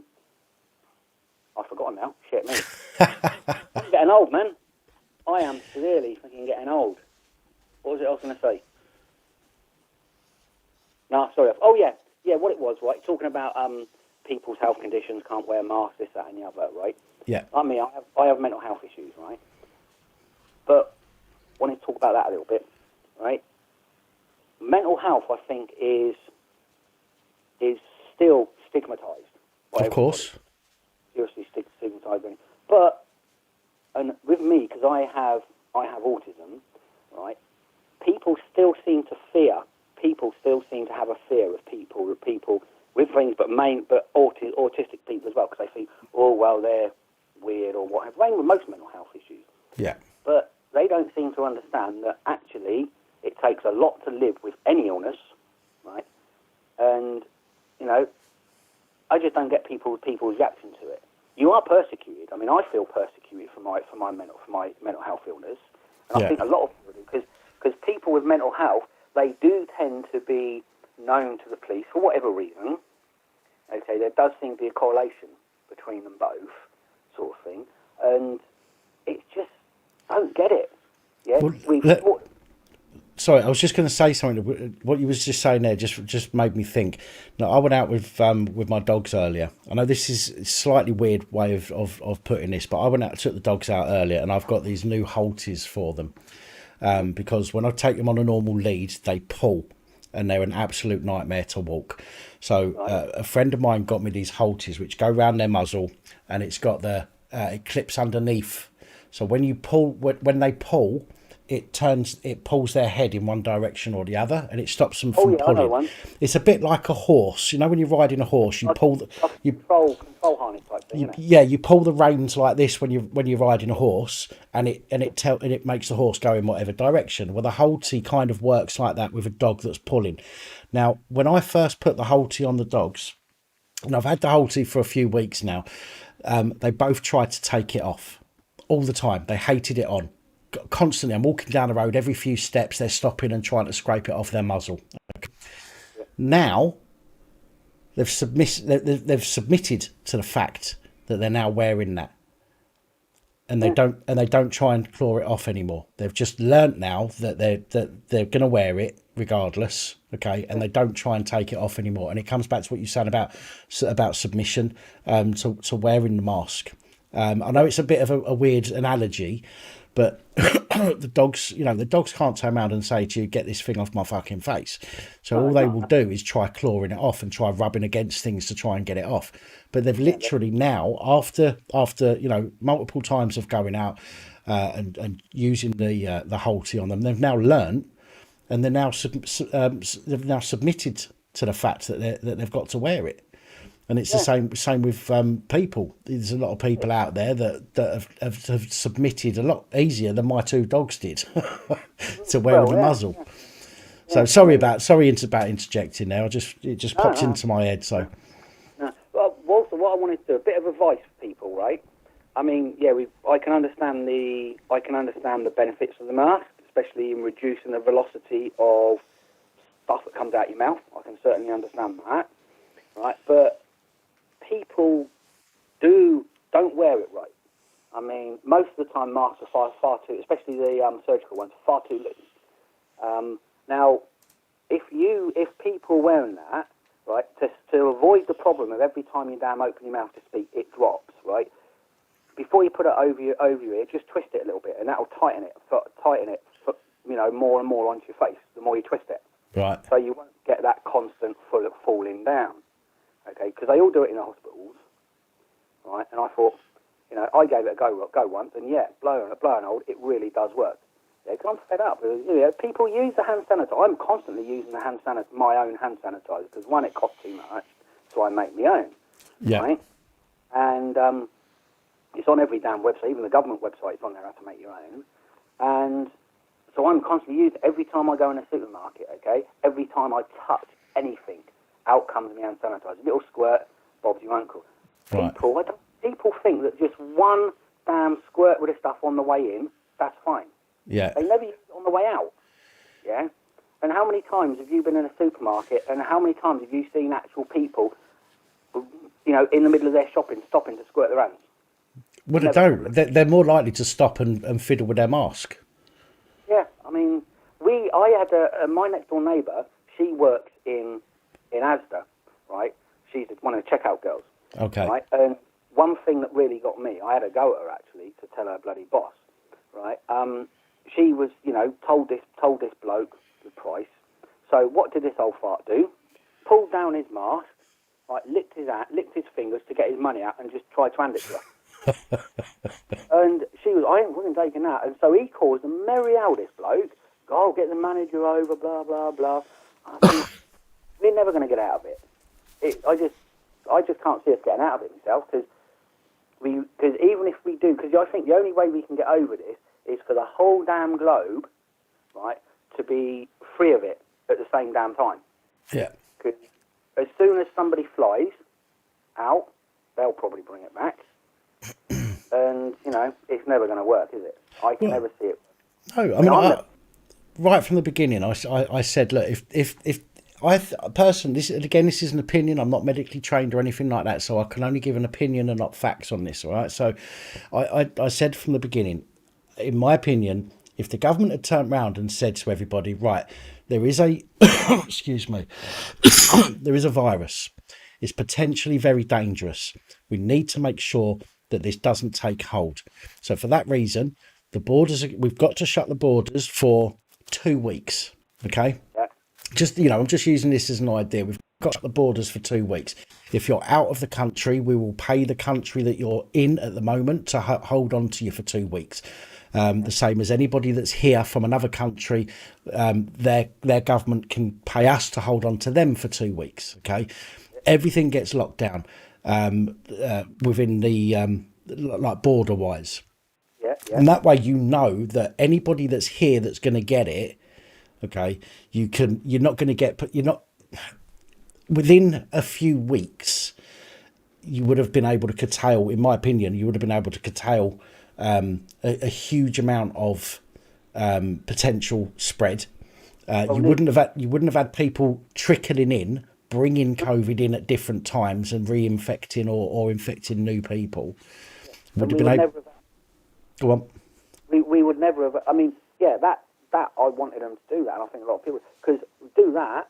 forgotten now. Shit me. I'm getting old, man. I am severely fucking getting old. What was it I was going to say? No, sorry. Oh, yeah. Yeah, what it was, right? Talking about people's health conditions, can't wear masks, this, that, and the other, right? Yeah. I mean, I have mental health issues, right? But I wanted to talk about that a little bit, right? Mental health, I think, is still stigmatised. Of course. Seriously stigmatised. But, and with me, because I have autism, right? People still seem to have a fear of people with things, but autistic people as well, because they think, oh well, they're weird or whatever. Same with most mental health issues. Yeah. But they don't seem to understand that actually it takes a lot to live with any illness, right? And I just don't get people's reaction to it. You are persecuted. I mean, I feel persecuted for my mental health illness, and I think a lot of people do, because people with mental health, they do tend to be known to the police for whatever reason. Okay, there does seem to be a correlation between them both, sort of thing, and it's just don't get it. Yeah, Well, sorry, I was just going to say something. What you was just saying there just made me think. Now, I went out with my dogs earlier. I know this is a slightly weird way of putting this, but I went out, took the dogs out earlier, and I've got these new halties for them. Because when I take them on a normal lead, they pull, and they're an absolute nightmare to walk. So a friend of mine got me these halties, which go round their muzzle, and it's got it clips underneath. So when you pull, when they pull, it pulls their head in one direction or the other, and it stops them from pulling. I know one. It's a bit like a horse. When you're riding a horse, you pull control harness type thing. You pull the reins like this when you're riding a horse, and it makes the horse go in whatever direction. Well, the halty kind of works like that with a dog that's pulling. Now, when I first put the halty on the dogs, and I've had the halty for a few weeks now, they both tried to take it off all the time. They hated it on. Constantly, I'm walking down the road, every few steps they're stopping and trying to scrape it off their muzzle. Now they've submitted to the fact that they're now wearing that, and they don't try and claw it off anymore. They've just learnt now that they're going to wear it regardless, okay, and they don't try and take it off anymore. And it comes back to what you said about submission to wearing the mask. I know it's a bit of a weird analogy, but the dogs can't turn around and say to you, get this thing off my fucking face. So all they will do is try clawing it off and try rubbing against things to try and get it off. But they've literally now, after multiple times of going out and using the halty on them, they've now learnt, and they're now they've now submitted to the fact that they've got to wear it. And it's the same with people. There's a lot of people out there that have submitted a lot easier than my two dogs did to wearing the muzzle. Yeah. So sorry about interjecting there. It just popped into my head. So. No. Well, also what I wanted to do, a bit of advice for people, right? I mean, I can understand the benefits of the mask, especially in reducing the velocity of stuff that comes out your mouth. I can certainly understand that, right? But people don't wear it right. I mean, most of the time masks are far too, especially the surgical ones, far too loose. Now, if people wearing that, right, to avoid the problem of every time you damn open your mouth to speak, it drops, right? Before you put it over your ear, just twist it a little bit, and that'll tighten it, more and more onto your face. The more you twist it, right? So you won't get that constant falling down. Okay, because they all do it in the hospitals, right? And I thought, You know, I gave it a go once, and yeah, blow and hold, it really does work. Yeah, 'cause I'm fed up. You know, people use the hand sanitizer. I'm constantly using the my own hand sanitizer, because one, it costs too much, so I make my own. Yeah. Right? And it's on every damn website, even the government website is on there how to make your own. And so I'm constantly using it every time I go in a supermarket, okay? Every time I touch anything, out comes my hand sanitizer. Little squirt, Bob's your uncle. Right. People think that just one damn squirt with the stuff on the way in, that's fine. Yeah. They never use it on the way out. Yeah? And how many times have you been in a supermarket, and how many times have you seen actual people, you know, in the middle of their shopping, stopping to squirt their hands? Well, they don't. They're more likely to stop and fiddle with their mask. Yeah, I mean, I had my next door neighbour. She works in Asda, right? She's one of the checkout girls. Okay. Right, and one thing that really got me, I had a go at her actually to tell her bloody boss, right? She was, you know, told this bloke the price. So what did this old fart do? Pulled down his mask, like licked his fingers to get his money out, and just tried to hand it to her. And she was, I ain't fucking taking that. And so he caused a merry hell, this bloke. Oh, get the manager over, blah, blah, blah. I think, we're never going to get out of it. I just can't see us getting out of it myself, because even if we do, because I think the only way we can get over this is for the whole damn globe, right, to be free of it at the same damn time. Yeah. Because as soon as somebody flies out, they'll probably bring it back. And, you know, it's never going to work, is it? I can never see it. No, I mean, right from the beginning, I said, look, if person, this is an opinion. I'm not medically trained or anything like that, so I can only give an opinion and not facts on this. All right. So, I said from the beginning, in my opinion, if the government had turned round and said to everybody, right, there is a excuse me, there is a virus. It's potentially very dangerous. We need to make sure that this doesn't take hold. So for that reason, we've got to shut the borders for 2 weeks. Okay. Yeah. Just, you know, I'm just using this as an idea. We've got the borders for 2 weeks. If you're out of the country, we will pay the country that you're in at the moment to hold on to you for 2 weeks. The same as anybody that's here from another country, their government can pay us to hold on to them for 2 weeks. Okay, everything gets locked down within the like border wise. Yeah. And that way, you know that anybody that's here that's going to get it. Okay, you're not going to get, you're not, within a few weeks, you would have been able to curtail, in my opinion, a huge amount of potential spread. You wouldn't have had people trickling in, bringing COVID in at different times and reinfecting or infecting new people. Would have been able. Go on. We would never have. I mean, yeah, that I wanted them to do that, and I think a lot of people, because do that,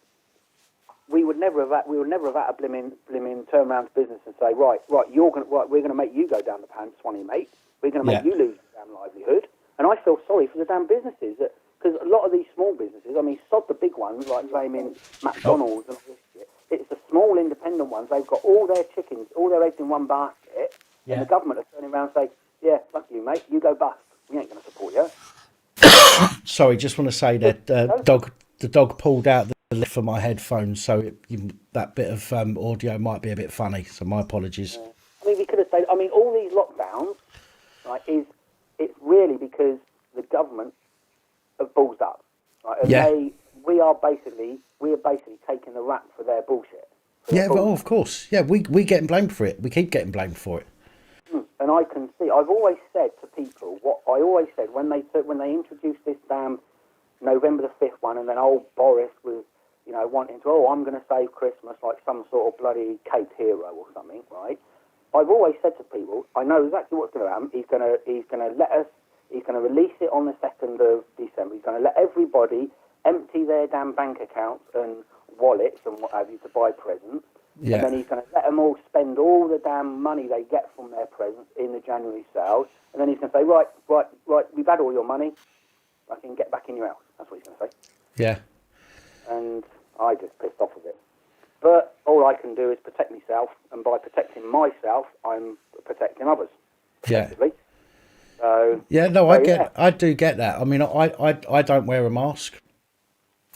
we would never have had a blimmin' turn around to business and say, right, we're going to make you go down the pan, Swanee, mate. We're going to make you lose your damn livelihood. And I feel sorry for the damn businesses, because a lot of these small businesses, I mean, sod the big ones like McDonald's and all this shit. It's the small independent ones. They've got all their chickens, all their eggs in one basket, and the government are turning around and saying, yeah, fuck you, mate, you go bust. We ain't going to support you. Sorry, just want to say that the dog pulled out the lid for my headphones, so that bit of audio might be a bit funny. So my apologies. Yeah. I mean, we could have said. I mean, all these lockdowns, right? It's really because the government have ballsed up, right? And we are basically taking the rap for their bullshit. Well, of course. Yeah, we getting blamed for it. We keep getting blamed for it. And I can see. I've always said to people what I always said when they introduced this damn November the 5th one, and then old Boris was, you know, wanting to, I'm going to save Christmas like some sort of bloody caped hero or something, right? I've always said to people, I know exactly what's going to happen. He's going to release it on the 2nd of December. He's going to let everybody empty their damn bank accounts and wallets and what have you to buy presents. Yeah. And then he's going to let them all spend all the damn money they get from their presents in the January sales. And then he's going to say, right, we've had all your money. I can get back in your house. That's what he's going to say. Yeah. And I just pissed off of it. But all I can do is protect myself. And by protecting myself, I'm protecting others. effectively. So, Yeah, no, I do get that. I mean, I don't wear a mask.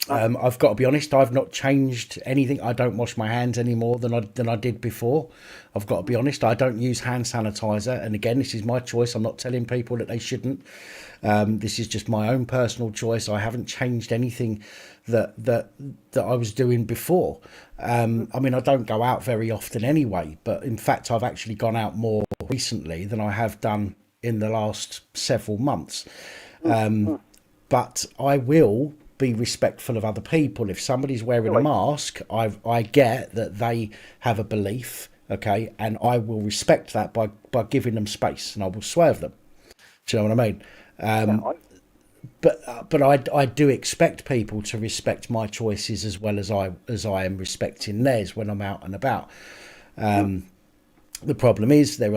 I've got to be honest. I've not changed anything. I don't wash my hands any more than I did before. I've got to be honest. I don't use hand sanitizer. And again, this is my choice. I'm not telling people that they shouldn't. This is just my own personal choice. I haven't changed anything that I was doing before. I mean, I don't go out very often anyway. But in fact, I've actually gone out more recently than I have done in the last several months. But I will be respectful of other people. If somebody's wearing a mask, I get that they have a belief, okay, and I will respect that by giving them space, and I will swerve them. Do you know what I mean? But I do expect people to respect my choices as well as I am respecting theirs when I'm out and about. The problem is there are